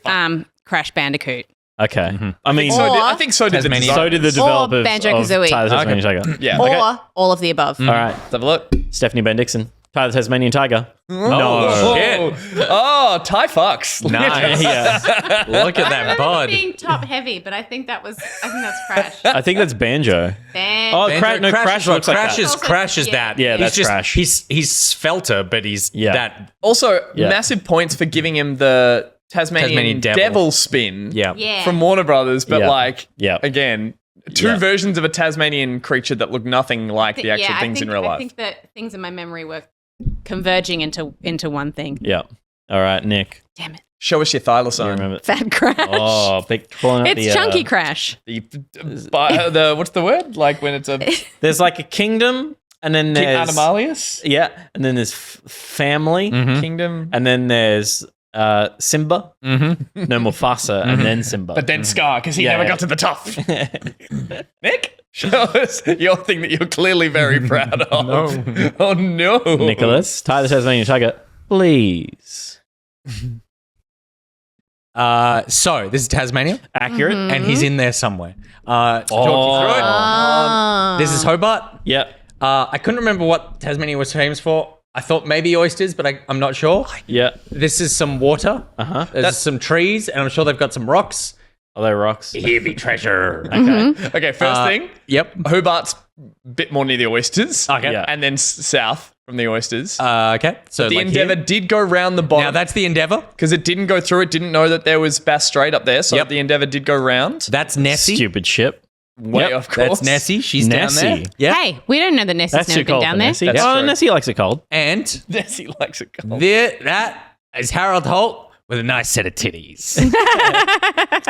B: Crash Bandicoot.
C: Okay. I mean,
D: I think so did the
A: Tasmanian.
D: design.
C: so did the developers
B: Banjo-Kazooie.
C: of Ty the Tasmanian Tiger.
D: Yeah.
B: Or all of the above.
C: All right.
D: Let's have a look.
C: Stephanie Ben Dixon. Ty the Tasmanian Tiger.
D: Oh, oh, Thai fucks.
A: Nice.
C: Yeah.
A: Look at that
B: I remember
A: bud.
B: being top heavy, but I think that's Crash.
C: I think that's Banjo. Oh, Crash looks like that.
A: Crash is that.
C: Yeah,
A: He's
C: that's
A: just,
C: Crash.
A: He's svelter, but he's that.
D: Also,
C: Yeah.
D: massive points for giving him the Tasmanian
A: Tasmanian
D: devil.
A: devil.
D: spin
B: Yeah.
D: from Warner Brothers, but
C: Yeah.
D: again, two versions of a Tasmanian creature that look nothing like the actual things in real life.
B: I think that things in my memory were converging into one thing.
C: Yeah. All right, Nick.
B: Damn it.
D: Show us your
C: You
D: thylacine.
C: remember?
B: Fat Crash.
C: Oh, pulling out
B: It's Chunky Crash.
D: The what's the word? Like when it's a
C: There's like a kingdom, and then
D: King
C: there's
D: Animalius
C: and then there's family,
D: kingdom,
C: and then there's Simba, no Mufasa, and then Simba.
D: but then Scar because he
C: Yeah,
D: never
C: yeah.
D: got to the top. Nick, show us your thing that you're clearly very proud of. Oh no,
C: Nicholas, Ty the Tasmanian Tiger, please.
A: So this is Tasmania,
C: Accurate.
A: and he's in there somewhere. To talk you through it. This is Hobart.
C: Yeah.
A: I couldn't remember what Tasmania was famous for. I thought maybe oysters, but I'm not sure.
C: Yeah.
A: This is some water. There's some trees, and I'm sure they've got some rocks.
C: Are they rocks?
A: Here be treasure.
D: Okay, first thing,
A: Yep.
D: Hobart's a bit more near the oysters.
A: Okay.
C: Yeah.
D: And then south from the oysters.
A: Okay. So
D: the
A: like
D: Endeavour
A: here.
D: did go round the
A: Now
D: bottom
A: that's the Endeavour.
D: because it didn't go through. It didn't know that there was Bass Strait up there. So
A: Yep.
D: the Endeavour did go round.
A: That's Nessie.
C: Stupid ship.
D: Way, of course.
A: That's Nessie. She's
C: Nessie.
A: down there. Yeah.
B: Hey, we don't know that Nessie's
C: That's
B: never
C: too
B: been
C: cold
B: down
C: for
B: there.
C: Nessie.
D: That's
C: Oh,
D: true.
C: Nessie likes it cold.
A: And
D: Nessie likes it cold.
A: that is Harold Holt with a nice set of titties.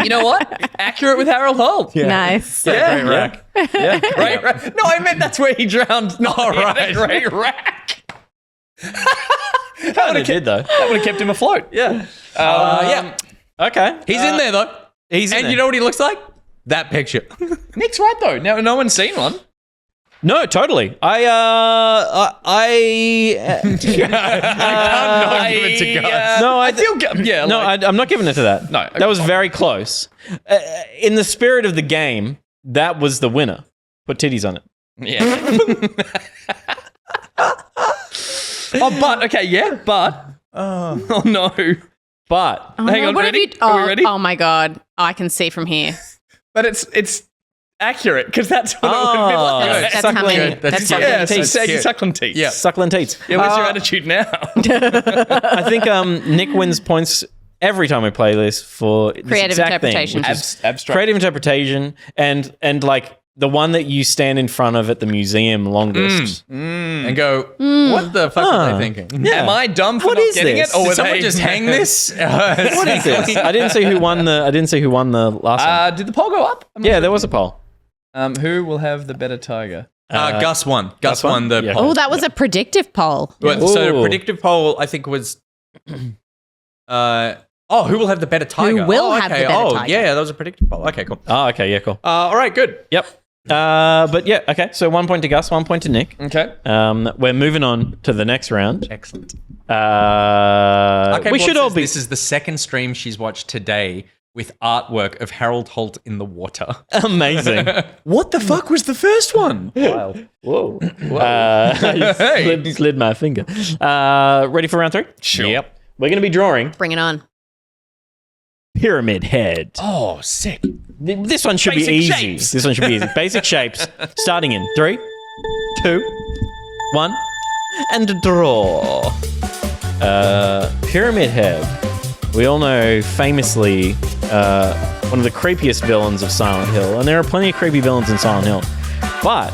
D: You know what? Accurate with Harold Holt.
B: Nice.
D: Yeah.
A: Great rack.
D: Yeah. Great rack. No, I meant that's where he drowned. No,
A: All
D: he had a
A: right.
D: great rack.
C: They did, though.
D: That would have kept him afloat.
C: Yeah.
A: Yeah.
C: Okay.
A: He's in there though.
C: He's in
A: And
C: there.
A: you know what he looks like? That picture.
D: Nick's right though. Now no one's seen one.
C: No, totally. I
A: Not give it to Gus.
C: No, I
D: feel yeah.
C: no,
D: like,
C: I'm not giving it to that.
D: No,
C: that was very close. In the spirit of the game, that was the winner. Put titties on it.
D: yeah. Oh, but okay, yeah, but oh no.
C: But
B: Oh,
D: Hang
B: no,
D: on,
B: what
D: ready?
B: Have you,
D: Are we ready?
B: Oh my god. Oh, I can see from here.
D: But it's accurate because that's what it would
C: Oh,
D: be like.
B: That's how
C: suckling-
B: many.
A: that's
B: That's how
A: suckling
B: many.
D: Yeah, so
C: teeth.
D: say
A: Cute.
D: suckling teeth.
A: Yeah.
C: suckling teats.
D: Yeah, what's your attitude now?
C: I think Nick wins points every time we play this for this
B: Creative
C: exact thing,
B: interpretation.
C: which is
D: Abstract.
C: creative interpretation and like the one that you stand in front of at the museum longest.
A: And go, what the fuck are they thinking?
C: Yeah.
D: Am I dumb for
C: What
D: not
C: is
D: getting
C: this?
D: it? Or
A: Did
D: were
A: someone
D: they
A: just hang this?
C: What is this? I didn't see who won the last one.
D: Did the poll go up?
C: Yeah, there was a poll.
D: Who will have the better tiger?
A: Gus won. Gus
C: won?
A: won the
C: Yeah.
A: poll.
B: Oh, that was a predictive poll.
A: But, so the
C: Ooh.
A: predictive poll, I think, was. Who will have the better tiger?
B: will
A: Oh,
B: have the
A: okay.
B: better
A: Oh,
B: tiger?
A: yeah, that was a predictive poll. Okay, cool.
C: Oh, okay, yeah, cool.
A: All right, good.
C: Yep. But yeah, okay. So 1 point to Gus, 1 point to Nick.
D: Okay.
C: We're moving on to the next round.
A: Excellent.
C: We should all be.
A: This is the second stream she's watched today with artwork of Harold Holt in the water.
C: Amazing.
D: What the fuck was the first one?
C: Wild. Whoa. Slid my finger. Ready for round 3?
D: Sure.
C: Yep. We're going to be drawing
B: Bring it on.
C: Pyramid Head.
D: Oh, sick.
C: This one should
D: Basic
C: be easy.
D: shapes.
C: This one should be easy. Basic shapes. Starting in 3, 2, 1, and draw. Pyramid Head. We all know famously one of the creepiest villains of Silent Hill, and there are plenty of creepy villains in Silent Hill. But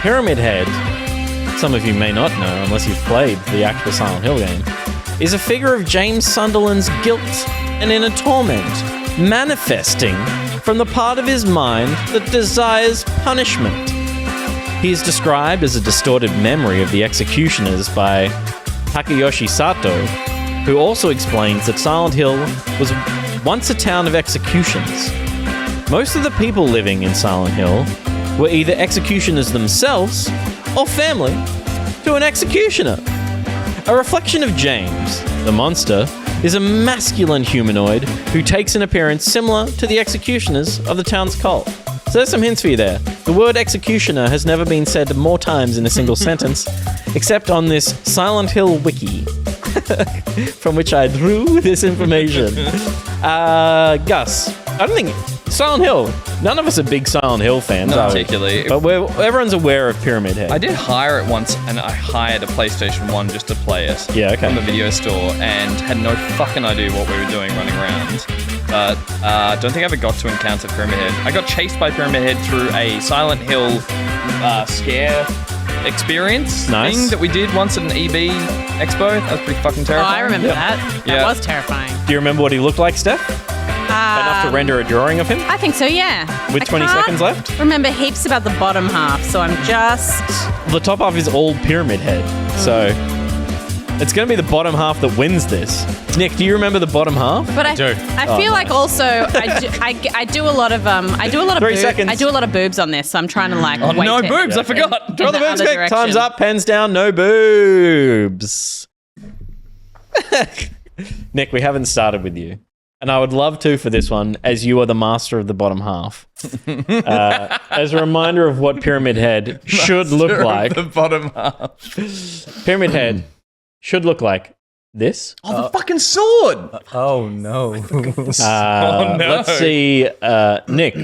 C: Pyramid Head, some of you may not know unless you've played the actual Silent Hill game, is a figure of James Sunderland's guilt and inner torment, manifesting from the part of his mind that desires punishment. He is described as a distorted memory of the executioners by Takayoshi Sato, who also explains that Silent Hill was once a town of executions. Most of the people living in Silent Hill were either executioners themselves or family to an executioner. A reflection of James, the monster, is a masculine humanoid who takes an appearance similar to the executioners of the town's cult. So there's some hints for you there. The word executioner has never been said more times in a single sentence, except on this Silent Hill wiki, from which I drew this information. Gus, I don't think Silent Hill. None of us are big Silent Hill fans,
D: Not
C: are we?
D: particularly.
C: But everyone's aware of Pyramid Head.
D: I did hire it once, and I hired a PlayStation 1 just to play it.
C: Yeah, okay.
D: From the video store, and had no fucking idea what we were doing running around. But I don't think I ever got to encounter Pyramid Head. I got chased by Pyramid Head through a Silent Hill scare experience thing that we did once at an EB Expo. That was pretty fucking
B: Oh,
D: terrifying.
B: I remember that. That
D: Yeah.
B: was terrifying.
C: Do you remember what he looked like, Steph? Enough to render a drawing of him?
B: I think so, yeah.
C: With
B: I
C: 20
B: can't
C: seconds left?
B: Remember heaps about the bottom half, so I'm just...
C: The top half is all Pyramid Head. So it's going to be the bottom half that wins this. Nick, do you remember the bottom half?
B: But I feel like also I do a lot of
C: 3 seconds.
B: I do a lot of boobs on this, so I'm trying to like
D: Oh,
B: wait
D: no
B: to-
D: boobs, I forgot.
B: in
C: Draw the
B: the
C: boobs
B: other
C: quick.
B: direction.
C: Time's up. Pens down. No boobs. Nick, we haven't started with you. And I would love to for this one, as you are the master of the bottom half. As a reminder of what Pyramid Head should look like.
D: The bottom half.
C: Pyramid Head should look like this.
D: Oh, the fucking sword!
A: Oh no.
D: Oh, no.
C: Let's see, Nick,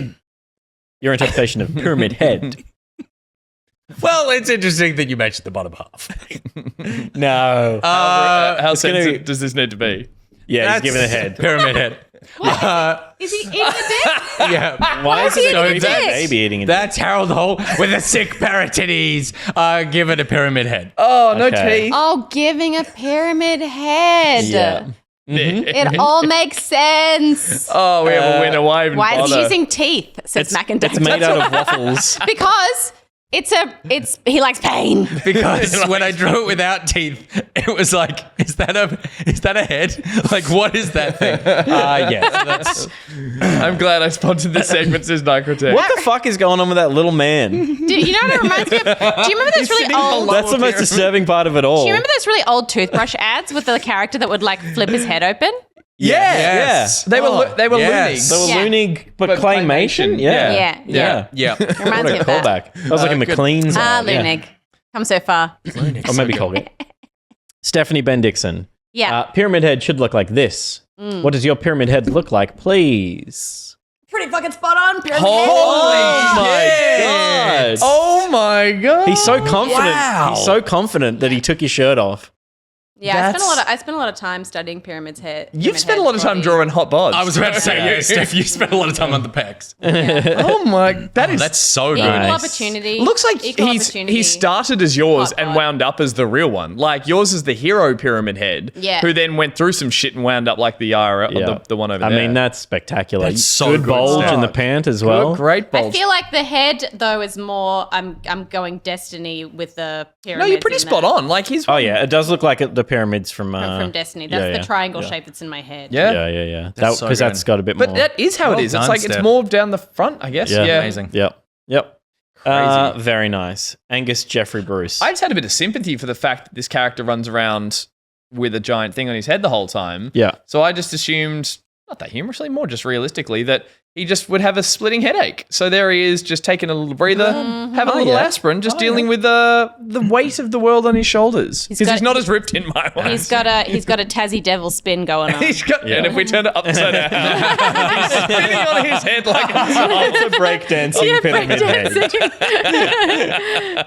C: your interpretation of Pyramid Head.
A: Well, it's interesting that you mentioned the bottom half.
C: No.
D: How
C: it's gonna
D: sensitive
C: be-
D: does this need to be?
C: Yeah, he's giving a head.
A: Pyramid Head.
B: Is he eating a dick?
A: Yeah.
C: Why is
B: he
C: it a
B: eating a
C: creepy
B: dick?
C: baby eating it?
A: That's Harold Holt with a sick pair of titties. Give it a pyramid head.
D: Oh, no
C: Okay.
D: teeth.
B: Oh, giving a pyramid head.
C: Yeah.
B: It all makes sense.
D: Oh, we have a winner. Why even
B: Why is
D: bother?
B: he using teeth? Says McIntyre.
C: It's made out of waffles.
B: Because he likes pain.
A: Because when I drew it without teeth, it was like, is that a head? Like, what is that thing?
C: Yeah. That's,
D: I'm glad I sponsored this segment, says Nicrotech.
C: what the fuck is going on with that little man?
B: Do you know what it reminds me of? Do you remember those really old?
C: That's the most disturbing part of it all.
B: Do you remember those really old toothbrush ads with the character that would like flip his head open?
A: Yes.
D: They were
A: Oh,
D: they were
A: yes.
D: loonies.
C: They were
B: Yeah.
C: loony, but
D: But
C: claymation?
D: claymation,
C: Yeah.
B: Yeah.
A: Yeah.
B: Reminds
C: What
B: me
C: a
B: of that.
C: callback. That was like a
A: good.
C: McLean's ad. Yeah.
B: Lunig. Come so far.
C: Or maybe Colgate. Stephanie Bendixson.
B: Yeah.
C: Pyramid Head should look like this. What does your Pyramid Head look like, please?
B: Pretty fucking spot on. Pyramid
D: Holy
B: head.
C: my God.
D: Oh my god.
C: He's so confident.
A: Wow.
C: He's so confident that he took his shirt off.
B: Yeah, I spent a lot of time studying pyramids head.
D: You've spent a lot of time drawing hot bods.
A: I was about to say, Steph, you spent a lot of time on the pecs.
D: Oh my,
A: That's so good.
B: Equal
C: Nice.
B: opportunity.
D: Looks like
B: Equal opportunity.
D: he started as yours
B: Hot
D: and
B: pod.
D: wound up as the real one. Like yours is the hero Pyramid Head,
B: Yeah.
D: who then went through some shit and wound up like the IRL, the one over
C: I
D: there.
C: mean, that's spectacular.
A: That's so
C: good
A: good
C: bulge
A: stuff.
C: in the pant as
D: Good,
C: well.
D: great
B: I
D: bulge.
B: feel like the head though is more. I'm going Destiny with the
D: No,
B: pyramids.
D: you're pretty
B: in
D: spot
B: that.
D: on. Like he's
C: Oh yeah, it does look like the pyramids from
B: Destiny. That's the triangle shape that's in my head.
D: Yeah.
C: Yeah.
A: That's so
C: Because that's
A: good.
C: got a bit
D: But
C: more.
D: that is how
A: Well
D: it is. It's
A: done,
D: like it's
A: Steph.
D: more down the front, I guess.
C: Yeah.
D: Yeah.
A: Amazing.
C: Yep. Yep. Very nice. Angus Jeffrey Bruce.
D: I just had a bit of sympathy for the fact that this character runs around with a giant thing on his head the whole time.
C: Yeah.
D: So I just assumed, not that humorously, more just realistically, that he just would have a splitting headache. So there he is, just taking a little breather, having a little aspirin, just dealing with the weight of the world on his shoulders. Because he's not as ripped in my way.
B: He's got a Tassie Devil spin going on.
D: And if we turn it upside down, he's spinning on his head like
C: It's a breakdancing pyramid head.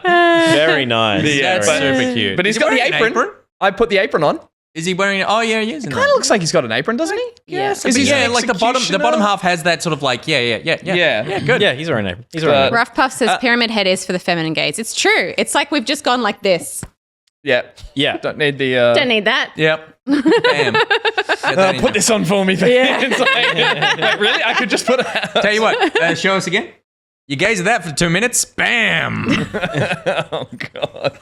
C: Very nice.
A: That's super cute.
D: But he's got the apron. I put the apron on.
A: Is he wearing? Oh yeah, he is.
D: It kind of looks like he's got an apron, doesn't he?
B: Yes.
A: Like the bottom half has that sort of like yeah.
C: Good. Yeah, he's wearing an apron. He's wearing an apron.
B: Rough Puff says pyramid head is for the feminine gaze. It's true. It's like we've just gone like this.
D: Yeah.
C: Yeah.
D: Don't need the...
B: Don't need that.
A: Yep. Bam.
D: Put this on for me. Yeah. Like, really? I could just put it...
A: Tell you what. Show us again. You gaze at that for 2 minutes. Bam.
D: Oh, God.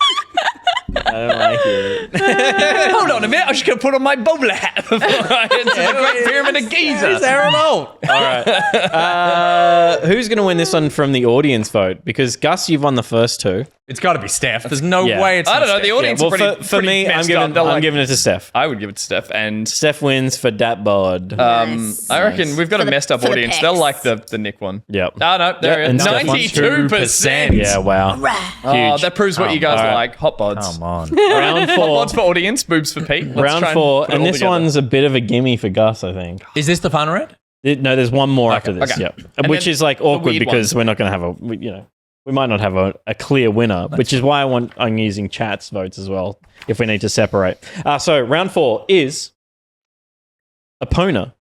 C: I don't like it.
D: Hold on a minute. I was just going to put on my bowler hat before I get to the Great Pyramid of Giza.
A: Is there all?
C: All right. Who's going to win this one from the audience vote? Because Gus, you've won the first two.
A: It's got to be Steph. There's no way it's
D: I don't know.
A: Steph.
D: The audience
C: Well,
D: are
C: for me, I'm giving it to Steph.
D: I would give it to Steph. And
C: Steph wins for that bod.
B: Nice.
D: I reckon we've got a messed up
B: for the
D: audience.
B: pecs.
D: They'll like the Nick one.
C: Yep.
D: Oh, no. There it
C: And
D: is.
C: Steph won
D: 92%.
C: Yeah, wow.
D: Oh,
C: Huge.
D: that proves what you guys
C: All right.
D: like. Hot bods.
A: Come on.
C: Round
D: Hot
C: four.
D: bods for audience, boobs for Pete. Let's
C: Round
D: try
C: four.
D: put it
C: And
D: all
C: this
D: together.
C: one's a bit of a gimme for Gus, I think.
A: Is this the fun red?
C: No, there's one more after this.
D: okay.
C: Yep.
D: And
C: Which
D: then
C: is like
D: the
C: awkward
D: weird
C: because we're not going to have we might not have a clear winner, which is why I'm using chat's votes as well if we need to separate. So round four is Epona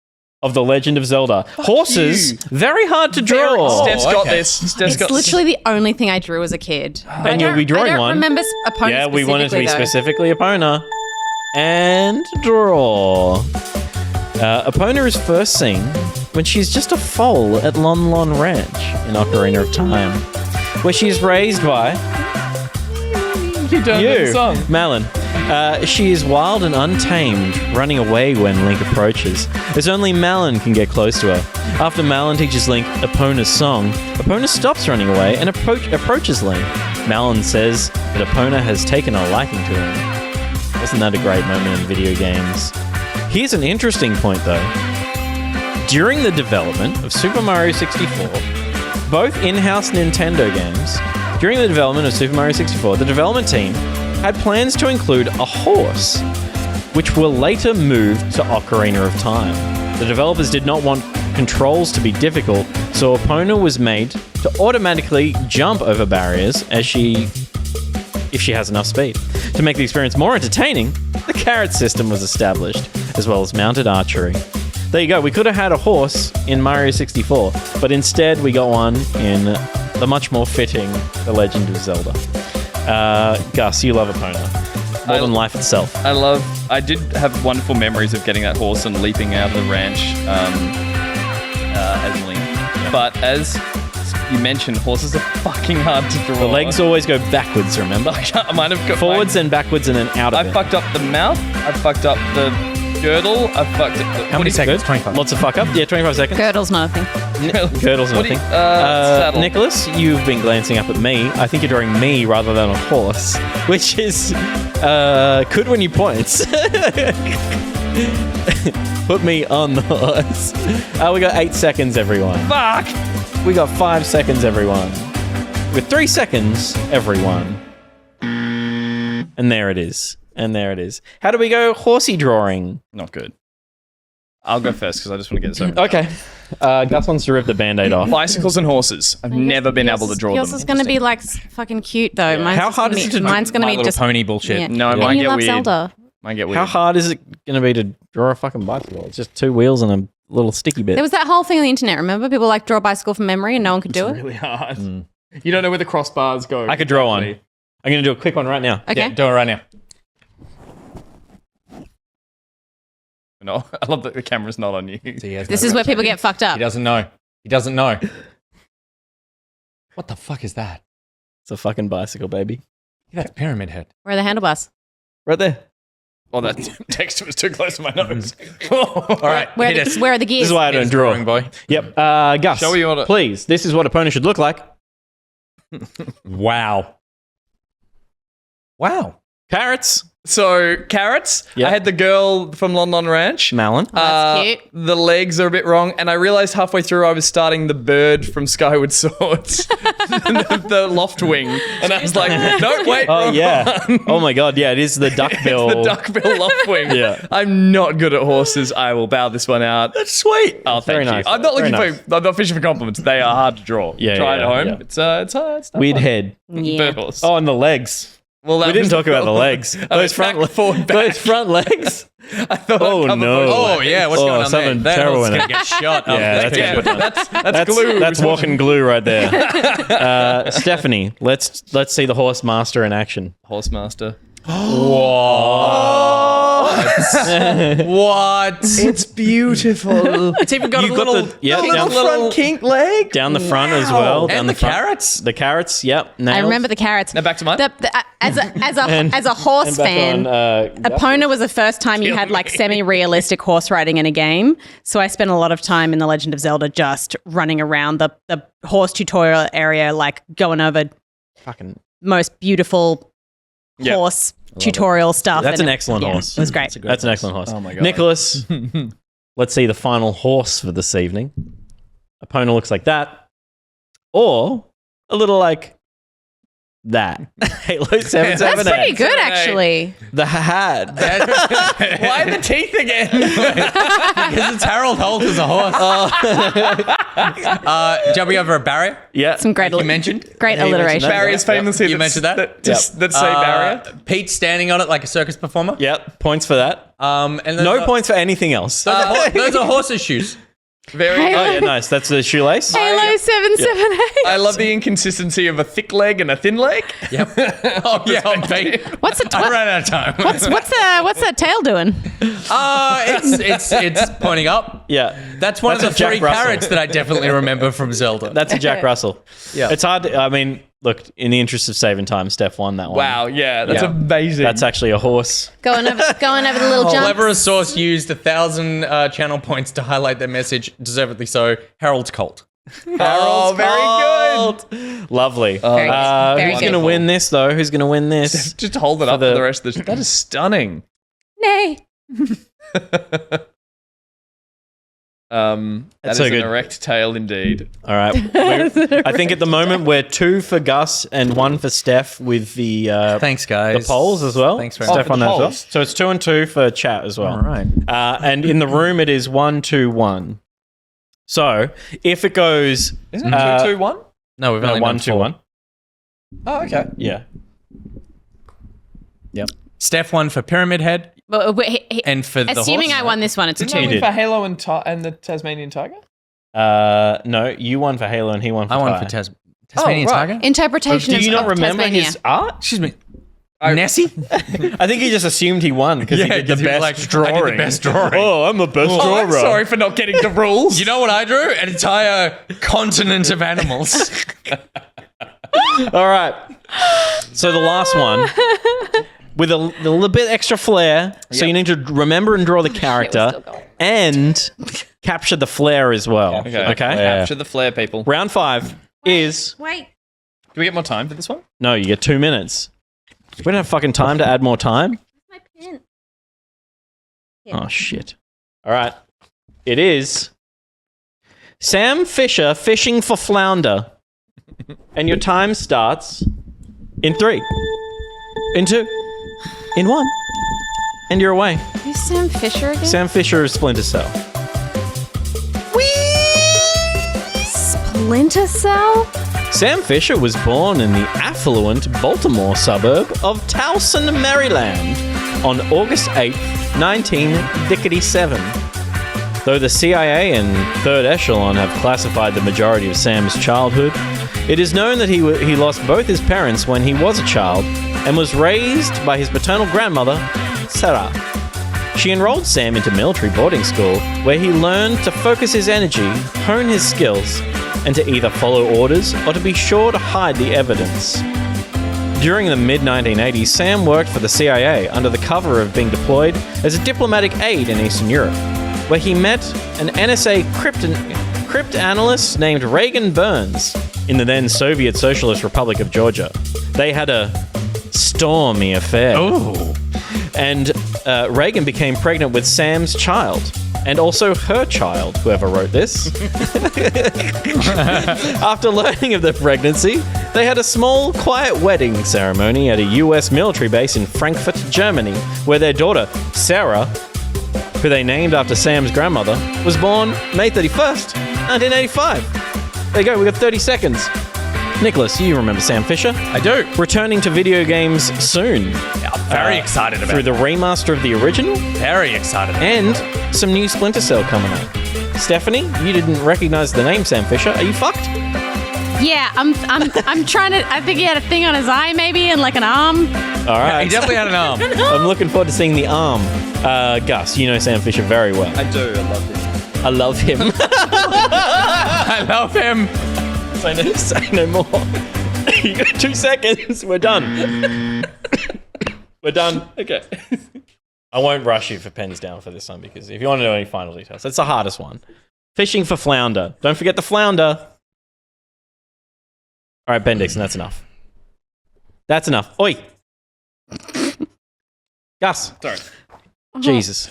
C: of The Legend of Zelda. Horses, very hard to draw.
D: Steph's got
A: okay.
D: this. Steph's
B: It's
D: got
B: literally the only thing I drew as a kid. But
C: And you'll be drawing
B: I don't
C: one.
B: remember opponent
C: Yeah, we want it to be
B: specifically, though.
C: specifically Epona. And draw. Epona is first seen when she's just a foal at Lon Lon Ranch in Ocarina of Time, where she's raised by you, Malin. She is wild and untamed, running away when Link approaches, as only Malin can get close to her. After Malin teaches Link Epona's song, Epona stops running away and approaches Link. Malin says that Epona has taken a liking to him. Wasn't that a great moment in video games? Here's an interesting point, though. During the development of Super Mario 64, both in-house Nintendo games, during the development of Super Mario 64, the development team had plans to include a horse, which were later moved to Ocarina of Time. The developers did not want controls to be difficult, so Epona was made to automatically jump over barriers if she has enough speed. To make the experience more entertaining, the carrot system was established, as well as mounted archery. There you go. We could have had a horse in Mario 64, but instead we got one in the much more fitting The Legend of Zelda. Gus, you love Epona. More than life itself.
D: I did have wonderful memories of getting that horse and leaping out of the ranch as Link. But as you mentioned, horses are fucking hard to draw.
C: The legs always go backwards, remember?
D: I might have got
C: Forwards and backwards and then out of
D: I
C: it.
D: fucked up the mouth. I fucked up the girdle. I fucked up the...
A: How many seconds? 25.
C: Lots of fuck up. Yeah, 25 seconds.
B: Girdle's not a thing.
C: Girdle's
D: What do
C: nothing.
D: you- saddle.
C: Nicholas, you've been glancing up at me. I think you're drawing me rather than a horse, which is could win you points. Put me on the horse. We got 8 seconds, everyone.
D: Fuck!
C: We got 5 seconds, everyone. With 3 seconds, everyone. And there it is. How do we go horsey drawing?
D: Not good. I'll go first because I just want to get this over.
C: Okay. Gus wants to rip the Band-Aid off.
D: Bicycles and horses. I've never been able to draw
B: Yours
D: them.
B: is going to be like fucking cute though. Mine's
A: How
B: just
A: hard
B: gonna
A: is it
B: be-
A: to
B: Mine's going to
A: My
B: be
A: Little
B: just
A: Pony bullshit?
B: Yeah.
D: No, it
B: And
D: might
B: you
D: get
B: love
D: weird.
B: Zelda.
D: Might get weird.
C: How hard is it going to be to draw a fucking bicycle? It's just 2 wheels and a little sticky bit.
B: There was that whole thing on the internet. Remember, people like draw a bicycle from memory and no one could do it.
D: Really hard. You don't know where the crossbars go.
C: I could draw one. I'm going to do a quick one right now.
B: Okay.
A: Yeah, do it right now.
D: No, I love that the camera's not on you.
B: This is where people get fucked up.
A: He doesn't know. He doesn't know. What the fuck is that?
C: It's a fucking bicycle, baby.
A: That's Pyramid Head.
B: Where are the handlebars?
C: Right there.
D: Oh, that text was too close to my nose.
A: All right,
B: Where are,
A: hit
B: the,
A: us.
B: where are the gears?
C: This is why I don't draw.
A: Drawing boy.
C: Yep. Gus,
D: Show me what it-
C: please. This is what Epona should look like.
A: Wow.
C: Carrots.
D: So carrots.
C: Yeah.
D: I had the girl from London Ranch.
C: Malin.
B: That's cute.
D: The legs are a bit wrong, and I realized halfway through I was starting the bird from Skyward Swords, the loft wing, and I was like, no, wait.
C: Oh
D: wrong
C: yeah.
D: one.
C: Oh my god. Yeah, it is the duckbill.
D: The duckbill loft wing.
C: Yeah.
D: I'm not good at horses. I will bow this one out.
C: That's sweet.
D: Oh,
C: Very
D: thank you.
C: nice.
D: I'm not
C: Very
D: looking
C: nice.
D: for. I'm not fishing for compliments. They are hard to draw.
C: Yeah,
D: Try it
C: yeah,
D: at home.
C: yeah.
D: It's hard. It's not
C: Weird
D: fun.
C: head.
B: Yeah.
D: Bird horse.
C: Oh, and the legs.
D: Well, that
C: We didn't
D: was
C: talk
D: the
C: about the
D: problem.
C: legs. Those front
D: back, forward, back.
C: Those front legs.
D: I thought
C: Oh,
D: I'd cover
C: no.
D: both
A: Oh,
D: legs.
A: yeah. What's going on there?
C: something
A: That
C: terrible
A: horse
C: in
A: is
C: it.
A: going to get shot.
C: Yeah, that's
D: Yeah,
C: good.
D: that's glue.
C: That's walking glue right there. Stephanie, let's see the horse master in action.
D: Horse master.
A: What?
D: It's beautiful.
A: It's even got
C: You
A: a
C: got
A: little,
C: the- yeah,
A: a
C: down-
A: little
D: front kink leg.
C: Down the front as well. Down
A: And the
C: front.
A: carrots?
C: The carrots. Yep.
B: I
C: nailed.
B: remember the carrots.
D: Now back to mine.
B: As a
C: And
B: horse
C: back
B: fan,
C: on,
B: Epona was the first time you had like semi-realistic horse riding in a game. So I spent a lot of time in The Legend of Zelda just running around the horse tutorial area, like going over
C: fucking.
B: most beautiful
D: Yep.
B: horse tutorial stuff.
C: That's
B: and
C: an excellent
B: yeah,
C: horse.
B: It was great.
C: That's an excellent horse.
D: Oh my God.
C: Nicholas, let's see the final horse for this evening. Epona looks like that, or a little like that. Halo 778.
B: That's pretty good,
D: 7, 8.
B: actually.
C: The hat.
D: Why the teeth again?
A: Because it's Harold Holt as a horse. Jumping over a barrier,
C: Yeah.
B: Some great,
A: you mentioned.
B: great
C: Yeah, you mentioned
B: alliteration.
C: that.
D: Barriers famously.
A: You mentioned that?
D: That say barrier.
A: Pete standing on it like a circus performer.
C: Yep. Points for that.
A: And
C: No points for anything else.
A: Those are horses' shoes.
D: Very
B: Halo-
C: Oh yeah, nice. That's the shoelace.
B: Halo 778.
D: I love the inconsistency of a thick leg and a thin leg.
A: Yep. Oh yeah, on Pete.
B: What's the
A: I ran out of time.
B: what's that tail doing?
A: It's pointing up.
C: Yeah.
A: That's one
C: That's
A: of
C: a
A: the
C: Jack
A: three
C: Russell.
A: carrots that I definitely remember from Zelda.
C: That's a Jack Russell.
A: Yeah.
C: It's hard. I mean, look, in the interest of saving time, Steph won that one.
D: Wow, yeah, that's
C: Yeah.
D: amazing.
C: That's actually a horse.
B: Going over the little jump.
A: Cleverest source used 1,000 channel points to highlight their message, deservedly so. Harold's Colt.
D: oh, very good.
C: Lovely.
B: Very good. Very
C: Who's
B: good.
C: going to win this, though? Who's going to win this?
D: Just hold it up for the rest of the. That is stunning.
B: Nay.
D: That
C: That's
D: is
C: so
D: an
C: good.
D: erect tail indeed.
C: All right. I think at the moment we're 2 for Gus and 1 for Steph with the
A: Thanks, guys.
C: the polls as well.
A: Thanks very
C: Steph
D: much.
C: on
D: Oh,
C: that
D: for
C: as
D: the
C: well.
D: polls.
C: So it's 2 and 2 for chat as well.
A: All right.
C: And in the room it is 1-2-1. So if it goes
D: Isn't it 2-2-1?
A: No, we've only
C: 1-2-1.
D: Oh, okay.
C: Yeah.
A: Steph won for Pyramid Head
B: But
A: and for the
B: assuming
A: horse.
B: I won this one, it's a
D: Didn't I
B: two.
C: You
D: win
C: did.
D: for Halo and the Tasmanian Tiger?
C: No, you won for Halo and he won for
A: I won
C: Ty.
A: for Tasmanian
D: right.
A: Tiger.
B: Interpretation
C: Do you not
B: of
C: remember
B: Tasmania.
C: his art?
A: Excuse me. Nessie?
C: I think he just assumed he won because he did the
A: 'cause he was
C: best
A: like,
C: drawing.
A: I did the best drawing.
C: Oh, I'm the best
D: Oh,
C: drawer.
D: I'm sorry for not getting the rules.
A: You know what I drew? An entire continent of animals.
C: All right. So the last one with a little bit extra flair. So you need to remember and draw the character
B: still going.
C: and capture the flair as well.
D: Okay. Capture the flare, people. Do
C: Round 5 is
B: Wait.
D: we get more time for this one?
C: no. You get 2 minutes. We don't have fucking time to add more time.
B: My pen.
C: Oh shit! All right. It is Sam Fisher fishing for flounder, and your time starts in 3, in 2, in 1, and you're away.
B: Who's Sam Fisher again?
C: Sam Fisher is Splinter Cell.
B: Splinter Cell?
C: Sam Fisher was born in the affluent Baltimore suburb of Towson, Maryland, on August 8, 1957. Though the CIA and Third Echelon have classified the majority of Sam's childhood, it is known that he lost both his parents when he was a child and was raised by his paternal grandmother, Sarah. She enrolled Sam into military boarding school, where he learned to focus his energy, hone his skills, and to either follow orders or to be sure to hide the evidence. During the mid-1980s, Sam worked for the CIA under the cover of being deployed as a diplomatic aide in Eastern Europe, where he met an NSA crypt analyst named Reagan Burns. in the then Soviet Socialist Republic of Georgia. They had a stormy affair.
A: Oh.
C: And Reagan became pregnant with Sam's child. And also her child, whoever wrote this. After learning of the pregnancy, they had a small, quiet wedding ceremony at a US military base in Frankfurt, Germany, where their daughter, Sarah, who they named after Sam's grandmother, was born May 31st, 1985. There you go, we got 30 seconds. Nicholas, you remember Sam Fisher?
A: I do.
C: Returning to video games soon.
A: Yeah, I'm very excited about
C: Through
A: it.
C: the remaster of the original
A: Very excited.
C: and some new Splinter Cell coming up. Stephanie, you didn't recognize the name Sam Fisher. Are you fucked?
B: Yeah, I'm trying to. I think he had a thing on his eye, maybe, and like an arm.
C: All right.
A: He definitely had an arm.
C: I'm looking forward to seeing the arm. Gus, you know Sam Fisher very well.
D: I do. I love him.
C: I love him.
A: I love him.
C: Say no more. You got 2 seconds. We're done. We're done. Okay. I won't rush you for pens down for this one because if you want to know any final details, that's the hardest one. Fishing for flounder. Don't forget the flounder. All right, Ben Dixon, that's enough. That's enough. Oi. Gus.
D: Sorry.
C: Jesus.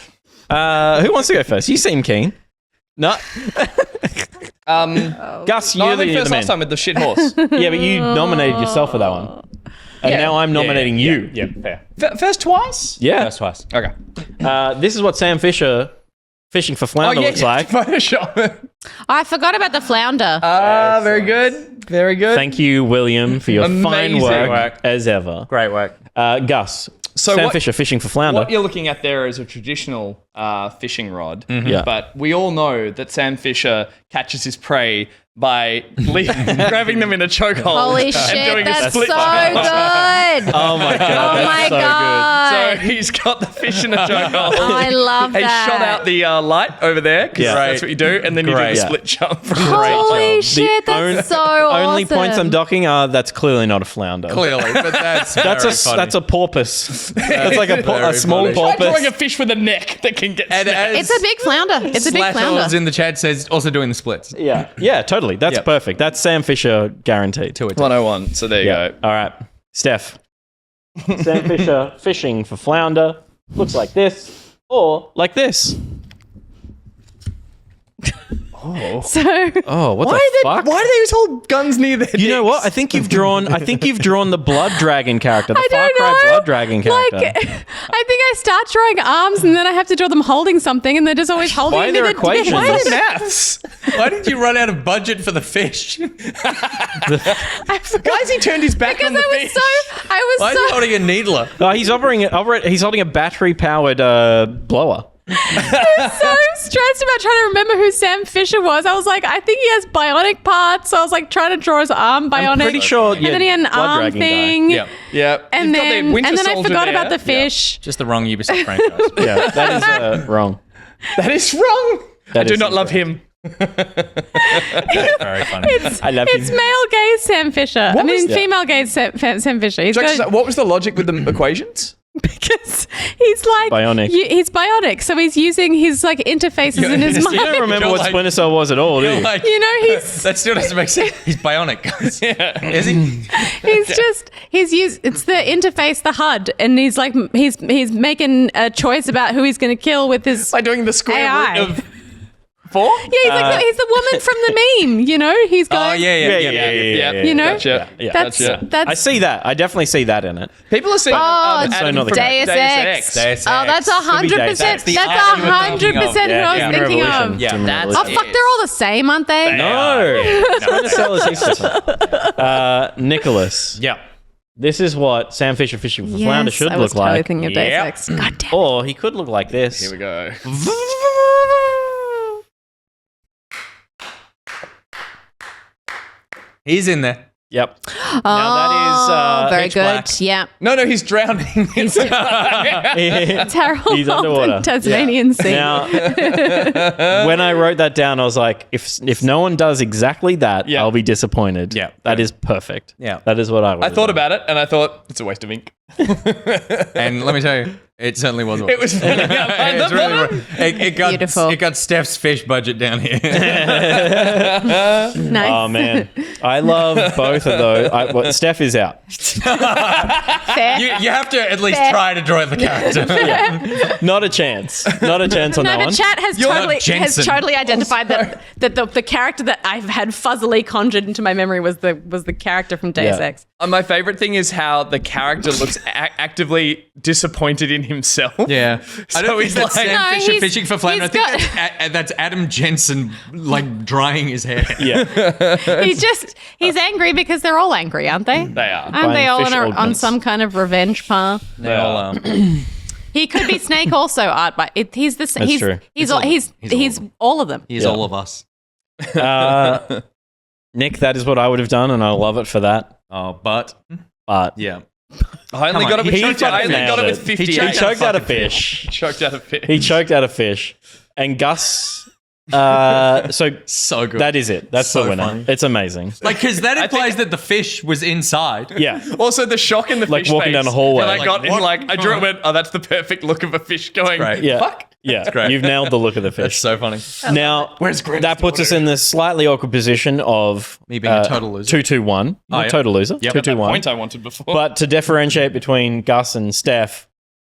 C: Who wants to go first? You seem keen. No. Gus,
D: No, I
C: you're
D: went
C: the
D: first
C: man.
D: last time with the shit horse.
C: Yeah, but you nominated yourself for that one. And
D: Yeah.
C: now I'm nominating you.
A: Yeah, fair.
D: First twice?
C: Yeah.
A: That's twice.
D: Okay.
C: This is what Sam Fisher fishing for flounder looks like.
D: Photoshop.
B: I forgot about the flounder.
D: Very good. Very good.
C: Thank you, William, for your fine
D: Amazing
C: work as ever.
A: Great work.
C: Gus,
D: So
C: Sam
D: what-
C: Fisher fishing for flounder.
D: What you're looking at there is a traditional fishing rod.
C: Yeah.
D: But we all know that Sam Fisher catches his prey by grabbing them in a chokehold
B: Holy
D: and
B: shit,
D: doing a
B: that's so
D: split.
B: good.
C: Oh my god,
B: Oh
C: that's
B: my
C: so
B: god.
D: So he's got the fish in a chokehold.
B: I love
D: He
B: that.
D: shot out the light over there because
C: Yeah.
D: that's what you do, and then you do
A: Great.
D: the
C: Yeah.
D: split jump.
B: Holy
C: job.
B: shit,
C: The
B: that's so awesome.
C: Only points I'm docking are that's clearly not a flounder.
A: Clearly, but that's
C: That's a porpoise. It's like a
A: Very
C: small
A: funny.
D: Try drawing
C: porpoise.
D: a fish with a neck that can get
A: And
D: snapped.
B: It's a big flounder. It's a big flounder.
A: in the chat says also doing the splits.
C: Yeah, totally. That's
A: Yep.
C: perfect. That's Sam Fisher guaranteed.
A: To it.
D: 101. So there you
C: Yeah.
D: go.
C: All right, Steph. Sam Fisher fishing for flounder looks like this or like this.
B: So
C: Oh, what
D: Why
C: the
D: do
C: fuck?
D: they always hold guns near their
C: You know
D: dicks?
C: what? I think you've drawn the blood dragon character, the
B: I
C: Far
B: don't
C: Cry
B: know.
C: blood dragon character.
B: Like, I think I start drawing arms and then I have to draw them holding something, and they're just always holding.
C: Why are
B: it
C: there
B: near the-
C: equations?
B: Why is it-
D: Maths.
A: Why did you run out of budget for the fish?
B: I forgot.
D: Why has he turned his back
B: Because
D: on the
B: I
D: fish?
A: Why is he
B: was so.
A: holding a needler?
C: He's holding a battery powered blower.
B: So stressed about trying to remember who Sam Fisher was. I was like, I think he has bionic parts. So I was like trying to draw his arm bionic.
C: I'm pretty sure.
B: And then he had an
C: blood
B: arm
C: dragon guy.
B: thing.
A: Yeah.
D: Yeah.
B: And
D: You've got the
B: then
D: Winter
B: I
D: Soldier
B: forgot
D: there.
B: about the fish.
A: Just the wrong Ubisoft franchise.
C: Yeah, that is wrong.
D: That is wrong. I do
C: is
D: not love him.
A: Very funny.
C: I love
B: It's
C: him.
B: male gaze Sam Fisher. I mean, female gaze Sam Fisher. He's got,
D: What was the logic with the equations?
B: because he's like
C: Bionic.
B: He's bionic, so he's using his like interfaces in his
C: You
B: mind.
C: don't remember
A: You're
C: what
A: like-
C: Splinter Cell was at all, do you?
A: Like,
B: You know, he's
A: that still doesn't make sense. He's bionic. Is he?
B: it's the interface, the HUD, and he's like he's making a choice about who he's going to kill with his.
D: By doing the square
B: AI.
D: root of 4?
B: Yeah, he's like he's the woman from the meme. You know, he's going.
A: Oh yeah.
B: You know,
D: Gotcha.
C: Yeah.
B: that's
C: I see that. I definitely see that in it.
D: People are saying
B: Oh,
C: so not the
B: Deus Ex.
A: Deus
B: Oh, that's
A: Ex.
B: 100%.
C: Deus
B: That's
C: Ex.
A: the art you were thinking of.
B: 100% who I was
A: Yeah.
B: thinking
C: Revolution.
B: of.
A: Yeah.
C: Human
A: That's-
B: Oh
C: Revolution.
B: fuck, they're all the same, aren't they?
C: No. Splinter Cell is heaps different. Nicholas.
A: Yeah.
C: This is what Sam Fisher fishing for flounder should
B: I was
C: look
B: totally
C: like.
B: thinking of Deus
A: Yep.
B: Ex. God damn.
C: Or he could look like this.
D: Here we go.
A: He's in there.
C: Yep.
B: Oh,
C: Now that is
B: very
A: pitch
B: good.
A: black.
B: Yeah.
D: No, he's drowning.
B: Harold
C: He's underwater.
B: Tasmanian Sea.
C: Now, when I wrote that down, I was like, if no one does exactly that,
D: Yeah.
C: I'll be disappointed.
A: Yeah.
C: That is perfect.
A: Yeah.
C: That is what I would
D: I thought about it and I thought, it's a waste of ink.
A: And let me tell you, it certainly was.
D: It was filling up on the
A: It's really
D: bottom.
B: Beautiful.
A: It got Steph's fish budget down here.
B: Nice.
C: Oh man, I love both of those. Steph is out.
B: Fair.
A: you have to at least
B: Fair.
A: try to draw the character.
C: Not a chance. Not a chance on
B: No,
C: that
B: but
C: one.
B: chat has
A: You're
B: totally
A: not Jensen.
B: identified that the character that I've had fuzzily conjured into my memory was the character from Deus
C: Yeah.
B: Ex.
D: My favorite thing is how the character looks actively disappointed in himself.
A: Yeah. I don't think
D: he's
A: that's
D: like-
A: Sam
B: No,
A: Fisher
B: he's-
A: fishing for Flounder. I
B: he's
A: think that's Adam Jensen, like, drying his hair.
C: Yeah.
B: He's angry because they're all angry, aren't they?
D: They are.
B: Aren't they all
C: fish
B: on
C: augments.
B: some kind of revenge path?
A: They all are.
B: He could be Snake also, Art, but he's the
C: That's
B: he's
C: true.
B: he's
A: all of
B: he's
A: them. He's
B: all of them.
A: He's
C: Yeah.
A: all of us.
C: Nick, that is what I would have done, and I love it for that.
A: Oh, but
C: But
A: yeah.
D: I only
A: Come
D: got
A: on,
D: it with
C: he
D: 50. I
C: fucking
D: only got it
C: nailed
D: with
C: it.
D: 50.
C: he choked out a fish.
D: Choked out a fish.
C: He choked out a fish, and Gus. So
A: So good.
C: that is it. That's
A: So
C: the winner.
A: funny.
C: It's amazing.
A: Like, because that
D: I
A: implies
D: think-
A: that the fish was inside.
C: Yeah.
D: Also, the shock in the
C: Like
D: fish
C: walking
D: face
C: down a hallway.
D: that I
C: Like,
D: got in,
A: what?
D: like, I drew it and went, oh, that's the perfect look of a fish going,
A: great.
C: Yeah.
D: fuck.
C: Yeah.
A: great.
C: You've nailed the look of the
A: That's
C: fish.
A: so funny.
C: Now,
D: Where's Greg's
C: that puts us in the slightly awkward position of
A: Me being a total loser.
C: 2-2-1. Not
A: yeah.
C: total loser.
A: Yep.
C: 2-2-1.
D: Point I wanted before.
C: But to differentiate between Gus and Steph,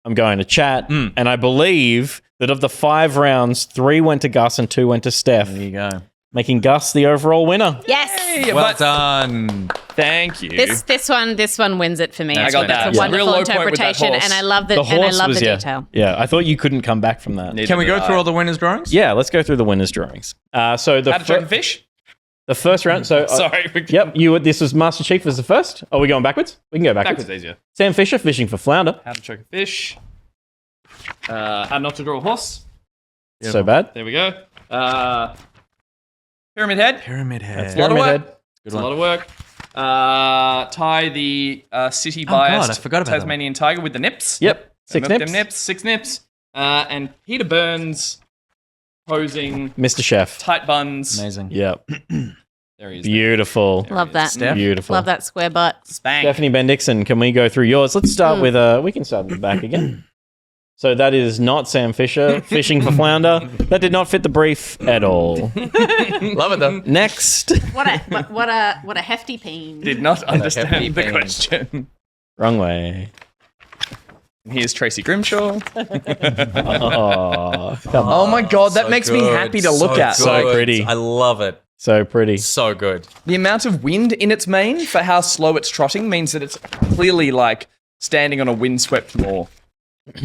C: I'm going to chat. And I believe that of the 5 rounds, 3 went to Gus and 2 went to Steph,
A: There you go.
C: making Gus the overall winner.
B: Yes.
D: Yeah,
A: Well
D: but
A: done.
D: thank you.
B: This one wins it for me.
A: I
D: got
B: That's
D: that.
B: a
D: Yeah.
B: wonderful
D: Real low point with that
B: interpretation,
D: horse.
B: and I love the
C: The
B: and I
C: horse
B: love
C: was,
B: the
C: yeah.
B: detail.
C: Yeah, I thought you couldn't come back from that.
A: Can we go through all the winners' drawings?
C: Yeah, let's go through the winners' drawings. So the
D: How to choke a fish?
C: the first round. So
D: Sorry.
C: yep, this was Master Chief was the first. Are we going backwards? We can go backwards.
D: Backwards easier.
C: Sam Fisher fishing for Flounder.
D: How to choke a fish. How not to draw a horse.
C: So bad.
D: There we go. Pyramid head.
A: Pyramid Head.
D: It's a lot of
C: Pyramid
D: work.
C: Head.
D: It's a lot of work. Tie the city
A: God,
D: biased
A: I forgot about that.
D: Tasmanian tiger with the nips.
C: Yep.
D: So
C: 6
D: milk
C: nips.
D: them nips. 6 nips. And Peter Burns posing
C: Mr. Chef.
D: tight buns.
A: Amazing.
C: Yep.
D: There he is.
C: Beautiful.
B: Love that.
A: Steph?
C: Beautiful.
B: Love that square butt.
D: Spank.
C: Stephanie Bendixson, can we go through yours? Let's start with we can start in the back again. So that is not Sam Fisher fishing for Flounder. That did not fit the brief at all.
A: Love it though.
C: Next.
B: What a hefty peen.
D: Did not
A: hefty
D: understand the
A: pain.
D: question.
C: Wrong way.
D: Here's Tracy Grimshaw.
C: Oh, come on.
D: Oh my god, that makes me
A: Good.
D: happy to look at.
C: So
A: good.
C: pretty.
A: I love it.
C: So pretty.
A: So good.
D: The amount of wind in its mane for how slow it's trotting means that it's clearly like standing on a windswept moor.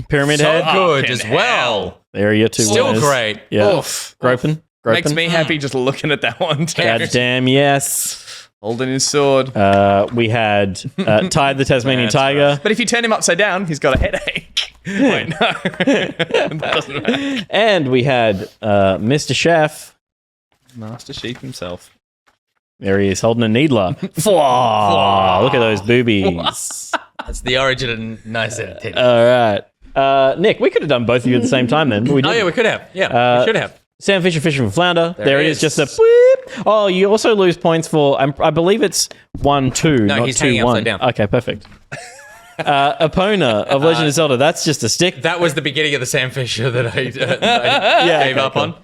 C: Pyramid
A: So
C: head.
A: good
D: Fucking
A: as
D: hell.
A: well.
C: There are your 2
A: Still
C: winners.
A: great.
C: Yeah.
D: Oof.
C: Groping.
D: Makes me happy just looking at that one.
C: God damn, yes.
D: Holding his sword.
C: We had Tide the Tasmanian
A: That's
C: Tiger.
D: But if you turn him upside down, he's got a headache. Wait, no. That doesn't matter.
C: And we had Mr. Chef.
D: Master Sheep himself.
C: There he is, holding a needler. Flaw. Look at those boobies.
A: That's the origin of nice edit.
C: All right. Nick, we could have done both of you at the same time then, but we
A: Oh
C: didn't.
A: yeah, we could have. Yeah, we should have.
C: Sam Fisher fishing for Flounder. There it
A: it
C: is,
A: is.
C: just a beep. Oh, you also lose points for, I believe it's 1-2,
A: No,
C: not
A: he's hanging
C: 2-1.
A: upside down.
C: Okay, perfect. Epona of Legend of Zelda, that's just a stick.
A: That was the beginning of the Sam Fisher that I gave
C: okay,
A: up
C: cool.
A: on.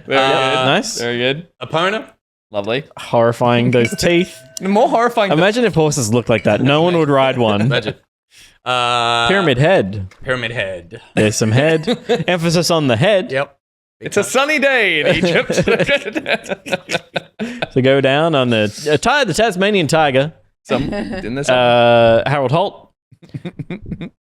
C: Nice.
D: Very good.
A: Epona.
D: Lovely.
C: Horrifying, those teeth.
D: More horrifying.
C: Imagine if horses looked like that. No one would ride one.
A: Budget.
C: Pyramid head.
A: Pyramid Head.
C: There's some head. Emphasis on the head.
A: Yep.
D: It's a sunny day in Egypt.
C: To go down on the Tide the Tasmanian Tiger.
D: Didn't this
C: Harold Holt.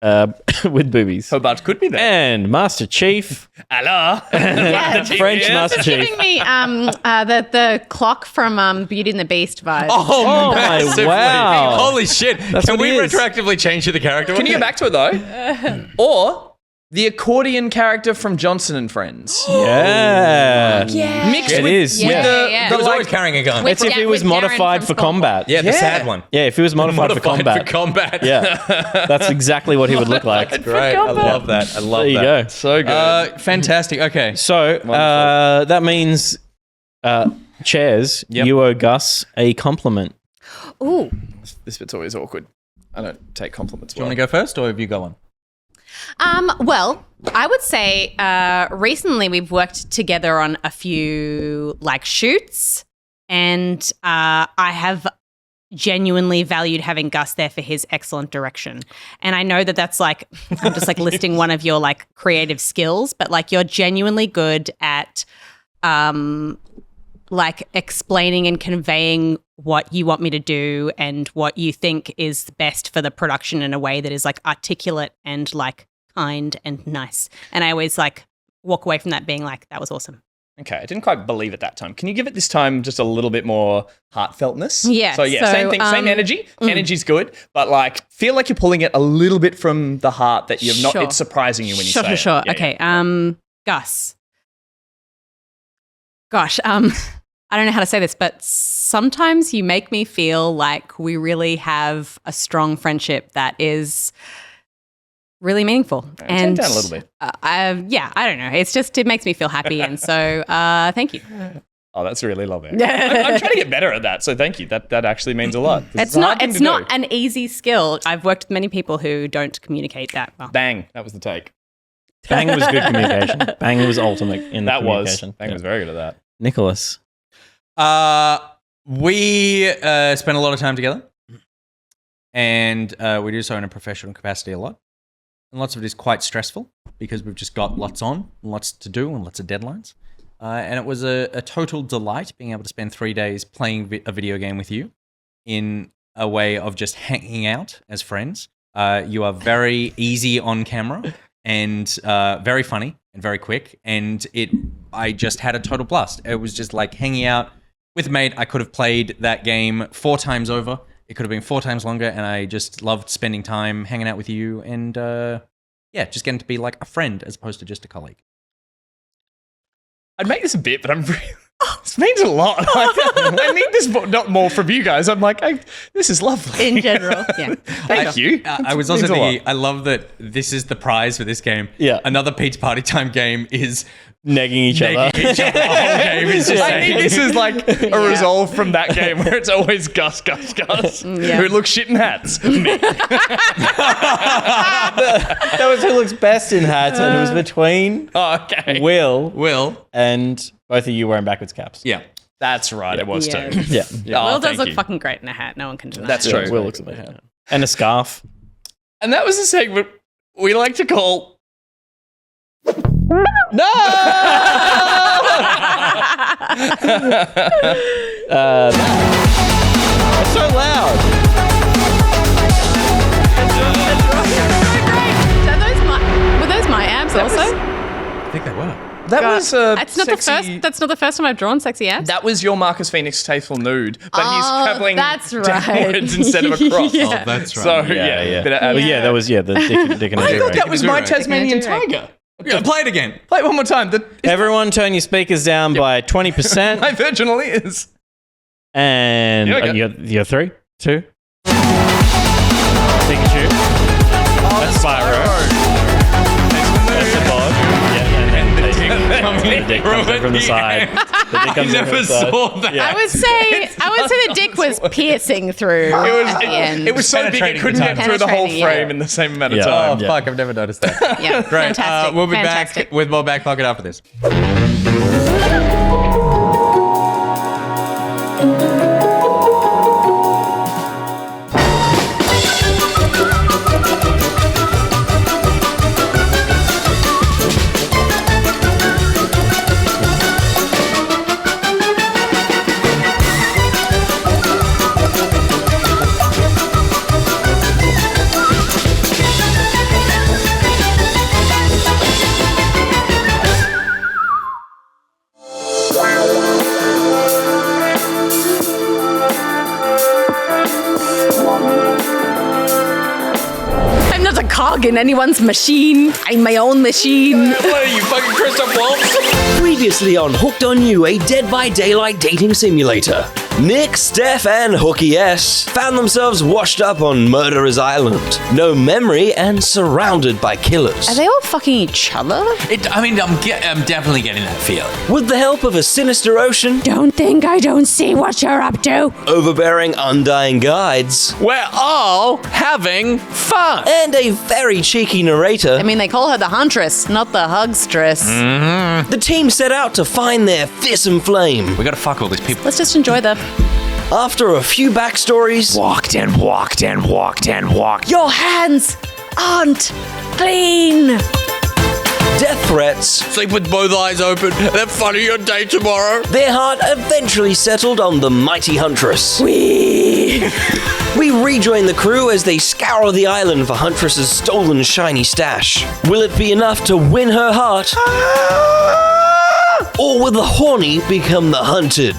C: With boobies.
D: Hobart could be there.
C: And Master Chief.
D: Allah.
B: Yeah,
C: French Master
B: it's
C: Chief.
B: giving me the clock from Beauty and the Beast vibe.
A: Oh,
C: my
A: massively.
C: wow.
A: Holy shit.
C: That's
A: Can
C: what
A: we
C: he is.
A: retroactively change who the character
D: Can
A: was?
D: you get back to it though? Or the accordion character from Johnson and Friends.
C: Yeah.
D: Mixed
C: It
D: with,
C: is.
B: Yeah,
C: Yeah.
D: the,
B: yeah.
A: He
D: the
A: was
D: like,
A: always carrying a gun.
C: It's if
B: Yeah,
C: it was
B: with Darren
C: modified
B: from
C: for
B: Spongebob.
C: combat.
A: Yeah, the
D: Yeah.
A: sad one.
C: Yeah, if he was modified for combat.
A: For combat.
C: Yeah. That's exactly what he would look like.
A: Great. I love that. I love
C: There you
A: that.
C: go.
D: so good.
A: Fantastic. Okay.
C: So that means, chairs,
A: Yep.
C: you owe Gus a compliment.
B: Ooh,
D: This bit's always awkward. I don't take compliments.
A: Do you want to go first, or have you got one?
B: Well, I would say recently we've worked together on a few like shoots, and I have genuinely valued having Gus there for his excellent direction. And I know that that's like, I'm just like listing one of your like creative skills, but like you're genuinely good at like explaining and conveying what you want me to do and what you think is best for the production in a way that is like articulate and like kind and nice. And I always like walk away from that being like, that was awesome.
D: Okay, I didn't quite believe it that time. Can you give it this time just a little bit more heartfeltness?
B: Yeah.
D: So same thing, same energy. Energy's good, but like feel like you're pulling it a little bit from the heart that you're not.
B: Sure.
D: It's surprising you when you say it.
B: Sure.
D: Yeah,
B: Okay.
D: yeah.
B: Gus. Gosh. I don't know how to say this, but sometimes you make me feel like we really have a strong friendship that is really meaningful.
D: And down a little bit.
B: I don't know. It makes me feel happy. And so thank you.
D: Oh, that's really lovely. I'm trying to get better at that. So thank you. That actually means a lot.
B: It's not an easy skill. I've worked with many people who don't communicate that well.
D: Bang. That was the take.
C: Bang was good communication. Bang was ultimate in the
D: That was.
C: communication.
D: Bang was very good at that.
C: Nicholas.
A: We spend a lot of time together, and we do so in a professional capacity a lot. And lots of it is quite stressful because we've just got lots on, lots to do, and lots of deadlines. And it was a total delight being able to spend 3 days playing a video game with you in a way of just hanging out as friends. You are very easy on camera and very funny and very quick. And I just had a total blast. It was just like hanging out with a mate. I could have played that game 4 times over. It could have been 4 times longer, and I just loved spending time hanging out with you and, just getting to be like a friend as opposed to just a colleague.
D: I'd make this a bit, but I'm really... This means a lot. Like, I need this not more from you guys. I'm like, this is lovely.
B: In general, yeah.
D: Thank you.
A: I was also thinking, I love that this is the prize for this game.
C: Yeah.
A: Another Pete's Party Time game is...
C: Negging each other.
A: The whole game is just
D: I think this is like a resolve from that game where it's always Gus, who looks shit in hats. Me.
C: That was who looks best in hats, and it was between Will and both of you wearing backwards caps.
A: Yeah.
D: That's right, it was too.
C: Yeah.
B: Will does look fucking great in a hat. No one can deny
D: That's
B: it.
D: true.
C: Will looks amazing. And a scarf.
D: And that was a segment we like to call... No!
C: It's so loud.
B: Were those my abs also?
A: I think they were.
D: That was
B: That's not the first time I've drawn sexy abs.
D: That was your Marcus Phoenix tasteful nude, but he's traveling
B: that's right.
D: downwards instead of across.
B: Yeah.
A: Oh, that's right.
D: So
C: Yeah.
D: bit of
C: Well, yeah, that was the Dick and
D: I
C: Harry
D: thought that
C: race.
D: was my
A: Durag.
D: Tasmanian
B: Durag.
D: tiger.
A: Yeah, play it again.
D: Play it one more time.
C: Everyone turn your speakers down by 20%.
D: My virginal is.
C: And
D: Here we go.
C: you're 3, 2. Pikachu. That's Spyro. That's the bod. Yeah, and then the dick comes in from the side. The dick comes in from the side.
A: that.
C: Yeah.
B: I would say the dick was piercing through at the end.
D: It was so big it
A: Penetrating
D: couldn't
A: the
D: get
A: time.
D: through the whole
B: Penetrating,
D: frame
B: yeah.
D: in the same amount of
C: Yeah.
A: Oh,
D: time.
C: Yeah.
A: fuck, I've never noticed that.
B: Yeah,
A: Great.
B: fantastic.
A: We'll be
B: fantastic.
A: back with more Back Pocket after this.
B: I'm not a cog in anyone's machine. I'm my own machine.
D: What are you, fucking Christoph Waltz?
G: Previously on Hooked on You, a Dead by Daylight dating simulator. Nick, Steph, and Hooky S found themselves washed up on Murderer's Island. No memory and surrounded by killers.
B: Are they all fucking each other?
A: I'm definitely getting that feeling.
G: With the help of a sinister ocean,
B: Don't think I don't see what you're up to.
G: overbearing undying guides,
H: We're all having fun.
G: and a very cheeky narrator,
B: I mean, they call her the Huntress, not the Hugstress.
G: the team set out to find their fearsome flame.
A: We gotta fuck all these people.
B: Let's just enjoy the...
G: After a few backstories,
H: Walked and walked and walked and walked.
B: Your hands aren't clean.
G: death threats,
H: Sleep with both eyes open. Have fun of your day tomorrow.
G: their heart eventually settled on the mighty Huntress. We rejoin the crew as they scour the island for Huntress's stolen shiny stash. Will it be enough to win her heart? Or will the horny become the hunted?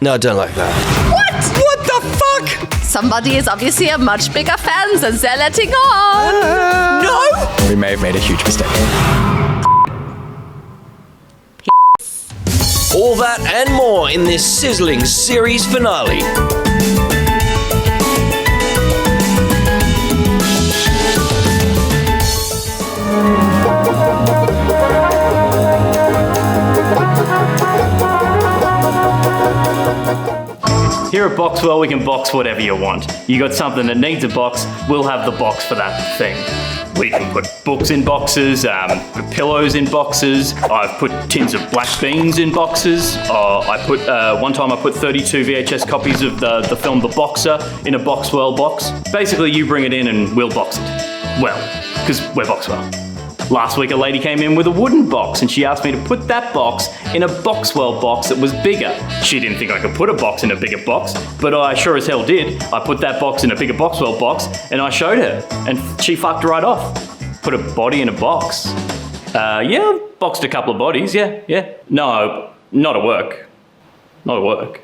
G: No, I don't like that.
H: What the fuck?
B: Somebody is obviously a much bigger fan than they're letting on.
H: No. We may have made a huge mistake.
G: All that and more in this sizzling series finale.
C: Here at Boxwell, we can box whatever you want. You got something that needs a box, we'll have the box for that thing. We can put books in boxes, put pillows in boxes. I've put tins of black beans in boxes. One time I put 32 VHS copies of the film The Boxer in a Boxwell box. Basically, you bring it in and we'll box it. Well, because we're Boxwell. Last week, a lady came in with a wooden box and she asked me to put that box in a Boxwell box that was bigger. She didn't think I could put a box in a bigger box, but I sure as hell did. I put that box in a bigger Boxwell box and I showed her, and she fucked right off. Put a body in a box. Yeah, boxed a couple of bodies, yeah. No, not at work. Not at work.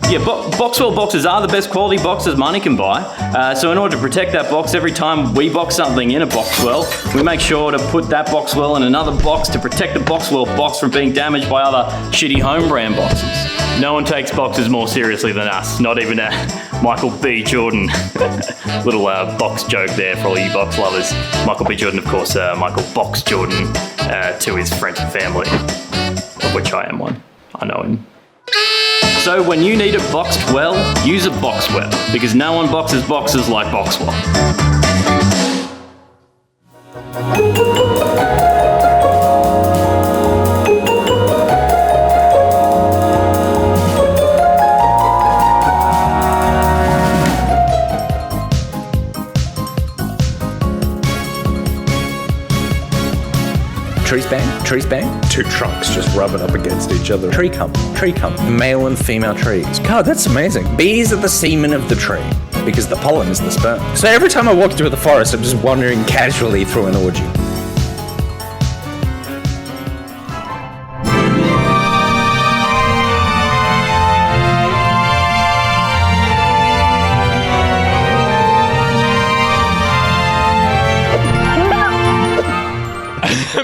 C: Yeah, Boxwell boxes are the best quality boxes money can buy. So in order to protect that box, every time we box something in a Boxwell, we make sure to put that Boxwell in another box to protect the Boxwell box from being damaged by other shitty home brand boxes. No one takes boxes more seriously than us, not even Michael B. Jordan. Little box joke there for all you box lovers. Michael B. Jordan, of course, Michael Box Jordan to his friends and family, of which I am one. I know him. So when you need it boxed well, use a Boxwell, because no one boxes boxes like Boxwell.
A: Trees bang. Two trunks just rubbing up against each other. Tree cum. Male and female trees. God, that's amazing. Bees are the semen of the tree because the pollen is the sperm. So every time I walk through the forest, I'm just wandering casually through an orgy.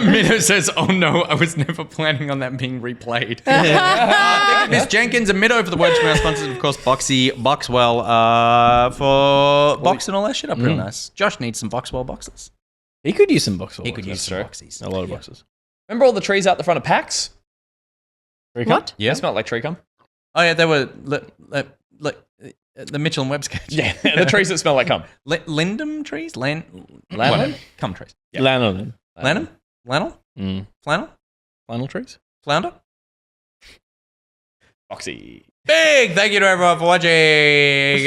A: Minnow says, "Oh no, I was never planning on that being replayed." Thank you, Miss Jenkins and Middo for the words from our sponsors, of course, Boxwell for boxing all that shit up real nice. Josh needs some Boxwell boxes.
C: He could use some Boxwell.
A: He could use some boxes.
C: A lot of boxes.
D: Remember all the trees out the front of PAX?
B: What?
D: Yeah. They smelled like tree cum.
A: Oh yeah, they were the Mitchell and Webb sketch.
D: Yeah, the trees that smell like cum.
A: Lindum trees?
D: Lanolin?
A: Cum trees.
C: Yeah. Lanolin.
A: Lanum? Flannel? Flannel?
C: Flannel trees?
A: Flounder?
D: Foxy.
A: Big thank you to everyone for watching.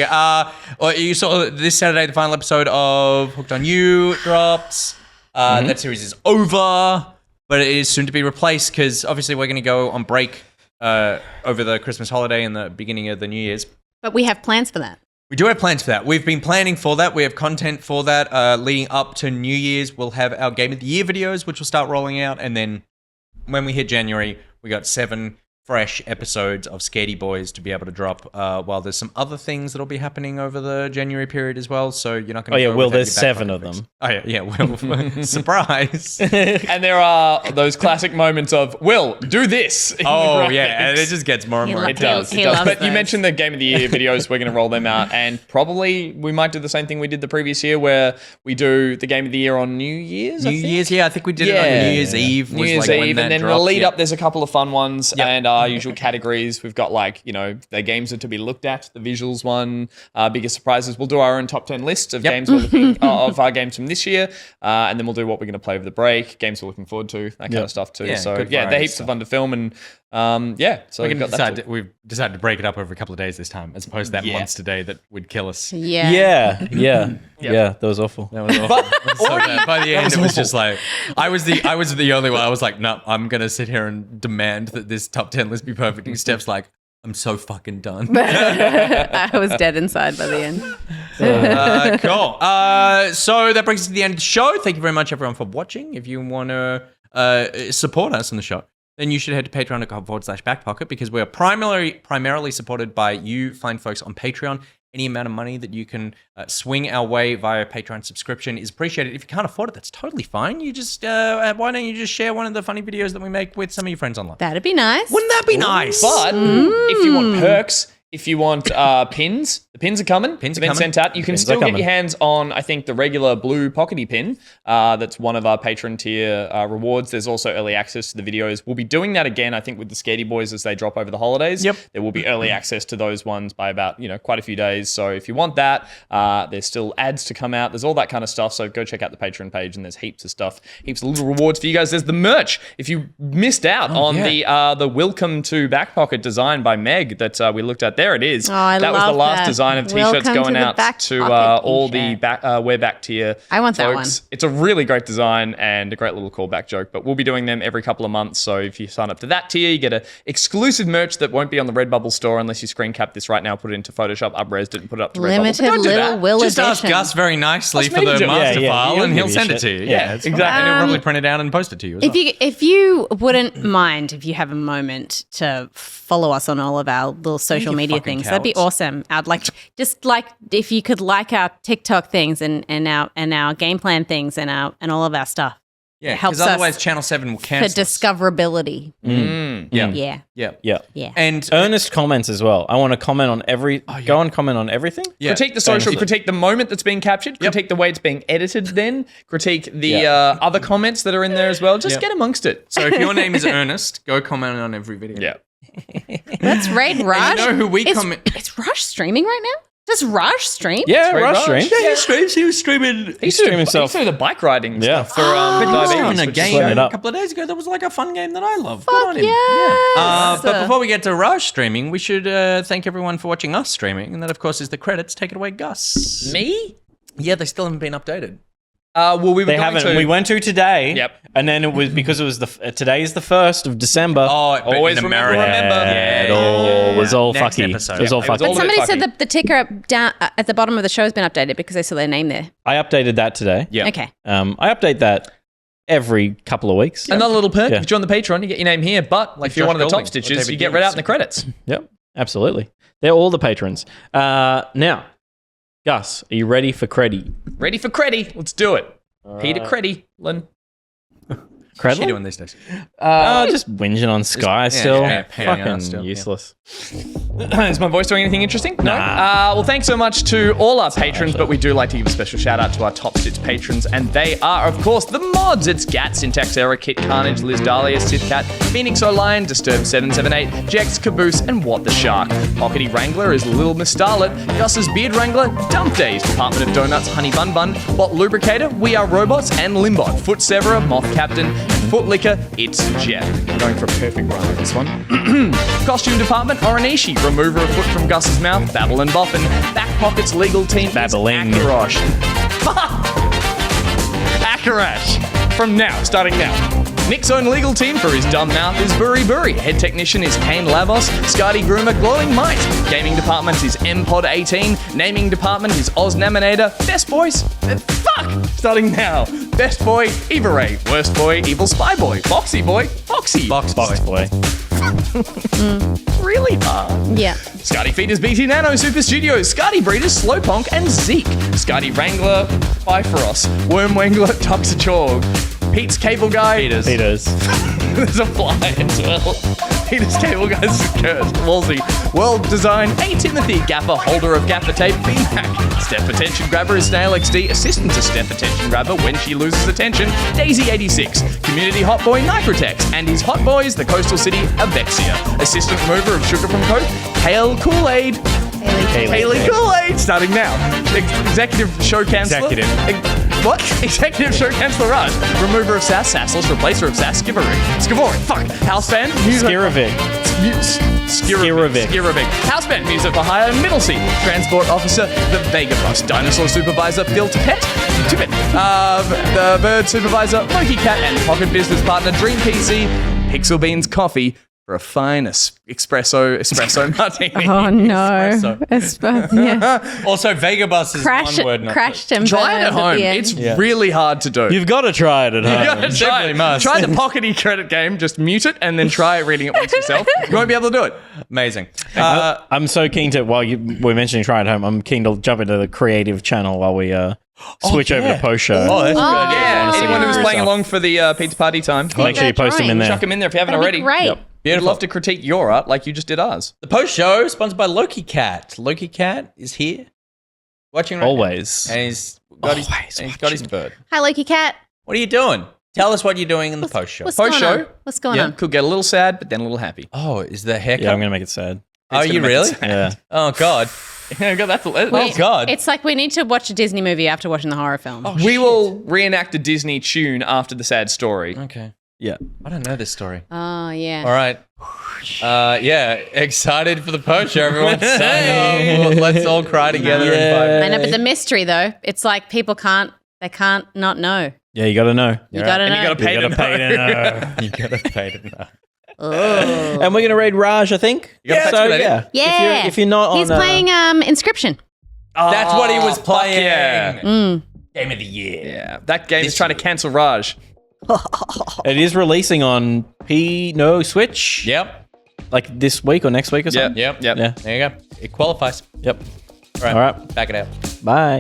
A: You saw this Saturday the final episode of Hooked on You drops. That series is over, but it is soon to be replaced because obviously we're going to go on break over the Christmas holiday and the beginning of the New Year's.
B: But we have plans for that.
A: We do have plans for that. We've been planning for that. We have content for that. Leading up to New Year's, we'll have our Game of the Year videos, which will start rolling out. And then when we hit January, we got 7 fresh episodes of Scaredy Boys to be able to drop while there's some other things that'll be happening over the January period as well. So you're not going to
C: Will, there's 7 of them.
A: Oh, yeah, Will. Surprise.
D: And there are those classic moments of, Will, do this. in the
A: yeah, and it just gets more and more.
D: It does.
B: He loves
D: But you
B: those.
D: mentioned the Game of the Year videos. We're going to roll them out. And probably we might do the same thing we did the previous year where we do the Game of the Year on New Year's, I think.
A: I think we did it on New Year's Eve.
D: New Year's Eve. And then the lead up, there's a couple of fun ones and our usual categories. We've got the games are to be looked at, the visuals one, biggest surprises. We'll do our own top 10 lists of games we're looking of our games from this year. And then we'll do what we're going to play over the break, games we're looking forward to, that kind of stuff too.
A: Yeah,
D: So
A: good
D: they're
A: variety
D: heaps
A: stuff.
D: of fun to film and so we've got that too.
A: We've decided to break it up over a couple of days this time, as opposed to that monster day that would kill us.
B: Yeah.
C: Yeah, that was awful.
A: That was awful. So bad. By the end, it was just like I was the only one. I was like, no, I'm gonna sit here and demand that this top 10 list be perfect. And Steph's like, I'm so fucking done.
B: I was dead inside by the end.
A: Cool. So that brings us to the end of the show. Thank you very much, everyone, for watching. If you want to support us on the show, then you should head to patreon.com/backpocket because we are primarily supported by you fine folks on Patreon. Any amount of money that you can swing our way via Patreon subscription is appreciated. If you can't afford it, that's totally fine. You just why don't you just share one of the funny videos that we make with some of your friends online?
B: That'd be nice.
A: Wouldn't that be nice?
D: But if you want perks, if you want pins, the pins are coming. Pins are being sent out. You can still get your hands on, I think, the regular blue pockety pin. That's one of our patron tier rewards. There's also early access to the videos. We'll be doing that again, I think, with the Scaredy Boys as they drop over the holidays.
A: Yep.
D: There will be early access to those ones by about, quite a few days. So if you want that, there's still ads to come out. There's all that kind of stuff. So go check out the Patreon page and there's heaps of stuff, heaps of little rewards for you guys. There's the merch. If you missed out on the Welcome to Backpocket design by Meg that we looked at, there it is. That was the last design of t-shirts going out to all the We're Back tier
B: I want that
D: folks.
B: one.
D: It's a really great design and a great little callback joke, but we'll be doing them every couple of months. So if you sign up to that tier, you get a exclusive merch that won't be on the Redbubble store unless you screen cap this right now, put it into Photoshop, up-resed it, and put it up to Redbubble.
B: Limited
D: But don't do
B: little
D: that.
B: Will
A: Just ask
B: edition.
A: Gus very nicely for
D: me
A: the
D: to-
A: master
C: yeah,
A: file,
C: he'll
A: and he'll
C: give you
A: send it
C: shit.
A: to you.
C: Yeah,
A: It's
D: exactly.
A: fine. And he'll probably print it out and post it to you as well.
B: If you wouldn't mind, if you have a moment to follow us on all of our little social
A: you
B: media
A: fucking
B: things, that'd be
A: cowards.
B: awesome. I'd like if you could like our TikTok things and our game plan things and all of our stuff.
A: Yeah,
B: It helps
A: because otherwise
B: us
A: Channel 7 will
B: for
A: cancel us.
B: discoverability.
A: Yeah.
B: Yeah.
A: Yeah.
C: Yeah.
A: And
C: Earnest comments as well. I want to comment on go and comment on everything.
A: yeah.
D: Critique the social, critique the moment that's being captured, critique the way it's being edited then, critique the other comments that are in there as well. Just get amongst it.
A: So if your name is Ernest, go comment on every video.
D: Yeah.
B: Let's raid Rush.
A: know who we
B: Is-
A: comment-
B: Is Rush streaming right now? Does Rush stream?
C: Yeah,
D: Very
C: Rush
D: Rush.
C: streams.
A: Yeah, he streams. He was streaming.
C: He's streaming himself.
D: He's doing the bike riding stuff for
A: But he was
D: diabetes,
A: doing a
D: which is
A: game
C: Sweating it
A: a
C: up.
A: couple of days ago that was like a fun game that I love. Good
B: Fuck
A: on him.
B: yes.
A: But before we get to Rush streaming, we should thank everyone for watching us streaming. And that, of course, is the credits. Take it away, Gus.
D: Me?
A: Yeah, they still haven't been updated.
D: Well, we were
C: They
D: going
C: haven't.
D: to.
C: We went to today.
D: Yep.
C: And then it was because it was today is the 1st of December.
A: Oh, but
D: Always
A: in
D: remember.
A: America.
C: Yeah, it all was all
A: Next
C: fucky.
A: episode.
C: It was all
D: Yeah, it was
C: fucky.
D: all-
B: But somebody
D: bit
B: said
D: fucky.
B: the ticker up down at the bottom of the show has been updated because they saw their name there.
C: I updated that today.
A: Yeah.
B: Okay.
C: I update that every couple of weeks.
D: Another little perk.
C: Yeah.
D: If you join the Patreon, you get your name here. But
A: Like
D: if you're
A: Josh
D: one of the top
A: Golding or
D: stitches,
A: David
D: you get read
A: Hughes.
D: out in the credits.
C: Yep, absolutely. They're all the patrons. Now, Gus, are you ready for Creddy?
D: Ready for Creddy. Let's do it. Peter Creddy. Lynn.
A: What's she doing these days?
C: Just whinging on Sky still.
A: hanging out
C: Fucking
A: still, yeah.
C: useless.
D: Is my voice doing anything interesting? No.
C: Nah.
D: Well, thanks so much to all our patrons, but we do like to give a special shout out to our top stitch patrons, and they are, of course, the mods. It's Gat, Syntax Error, Kit Carnage, Liz Dahlia, Sith Cat, Phoenix O'Lion, Disturb778, Jex, Caboose, and What the Shark. Pockety Wrangler is Little Miss Starlet, Gus's Beard Wrangler, Dump Days, Department of Donuts, Honey Bun Bun, Bot Lubricator, We Are Robots, and Limbot, Foot Severer, Moth Captain, and Foot Licker, it's Jeff. I'm going for a perfect run with this one. Costume Department, Oranishi, Remover of Foot from Gus's Mouth, Babble and Boffin, Back Pockets Legal Team,
C: Babbling.
D: Akarash. Akarash. From now, starting now. Nick's own legal team for his dumb mouth is BuriBuri. Head technician is Kane Lavos. Scotty Groomer, Glowing Might. Gaming department is MPod18. Naming department is Oznaminator. Best boys, fuck! Starting now. Best boy, Eva Ray. Worst boy, Evil Spy Boy. Foxy boy, Foxy.
C: Box boy.
D: Really hard.
B: Yeah.
D: Scotty Feeders BT Nano Super Studios, Scotty Breeders Slowponk and Zeke, Scotty Wrangler Bifrost, Worm Wangler Toxichalk, Pete's Cable Guy.
C: Peters.
D: There's a fly as well. Peter's Cable Guy's cursed. Wolsey. Well designed. A Timothy Gapper, holder of Gapper tape. BMAC. Step Attention Grabber is Snail XD. Assistant to Step Attention Grabber when she loses attention. Daisy86. Community Hot Boy Niprotex. And his Hot Boys, the coastal city Avexia. Assistant remover of sugar from Coke. Kale Kool-Aid. Haley Kool-Aid. Starting now. Executive show canceller. What? Executive show canceller Raj. Remover of Sass, Sassless, replacer of Sass, Skivori. Fuck. House band.
C: Skirovic.
D: House band music for hire Middlesea. Transport officer, the Vega Bus. Dinosaur supervisor, Phil Tippett. The bird supervisor, Loki Cat. And pocket business partner, Dream PC, Pixel Beans Coffee. For a fine espresso martini.
B: Oh no! Yeah.
A: Also, Vegabus is one word.
B: Crashed and
D: Try it at
B: burned
D: home.
B: the end.
D: It's really hard to do.
C: You've got to try it at home.
D: You gotta try it.
A: must.
D: Try the pockety credit game. Just mute it and then try reading it once yourself. You won't be able to do it.
A: Amazing.
C: I'm so keen to, while we're mentioning try at home, I'm keen to jump into the creative channel while we switch over to post show.
A: Oh, that's
B: Oh.
A: good.
D: Yeah.
C: Honestly,
D: Anyone who was
C: good
D: playing
C: stuff.
D: along for the pizza party time,
C: Make sure you post them in there.
D: chuck them in there if you haven't
B: That'd be
D: already.
B: great.
D: We'd love to critique your art like you just did ours.
A: The post show sponsored by Loki Cat. Loki Cat is here, watching right
C: Always.
A: now. And he's got his bird.
B: Hi, Loki Cat.
A: What are you doing? Tell us what you're doing in the post show.
B: What's
D: Post
B: going
D: show?
B: on? What's going on?
D: Could get a little sad, but then a little happy.
A: Oh, is the haircut?
C: Yeah, I'm going to make it sad.
A: Are
D: It's
A: you
D: gonna make
A: really?
D: it sad.
C: Yeah.
A: Oh God.
B: Wait,
A: God.
B: It's like we need to watch a Disney movie after watching the horror film.
D: We will reenact a Disney tune after the sad story.
A: Okay.
C: Yeah.
A: I don't know this story.
B: Oh, yeah.
A: All right. Yeah, excited for the post show. Everyone say, let's all cry together in 5 minutes.
B: I know, but the mystery though, it's like people can't not know.
C: Yeah, you got to know.
B: You gotta know.
D: You gotta pay to know.
A: You gotta pay to know.
B: Oh.
C: And we're going to raid Raj, I think.
D: gotta
C: So,
D: pay to
B: Yeah.
C: If you're not on...
B: He's playing Inscription.
A: That's what he was
D: fuck
A: playing.
D: yeah.
A: Game of the year.
D: Yeah, that game is trying to cancel Raj.
C: It is releasing on Switch.
A: Yep.
C: Like this week or next week or something.
A: Yep.
C: Yeah.
A: There you go. It qualifies.
C: Yep.
A: All right.
C: All right.
A: Back it out.
C: Bye.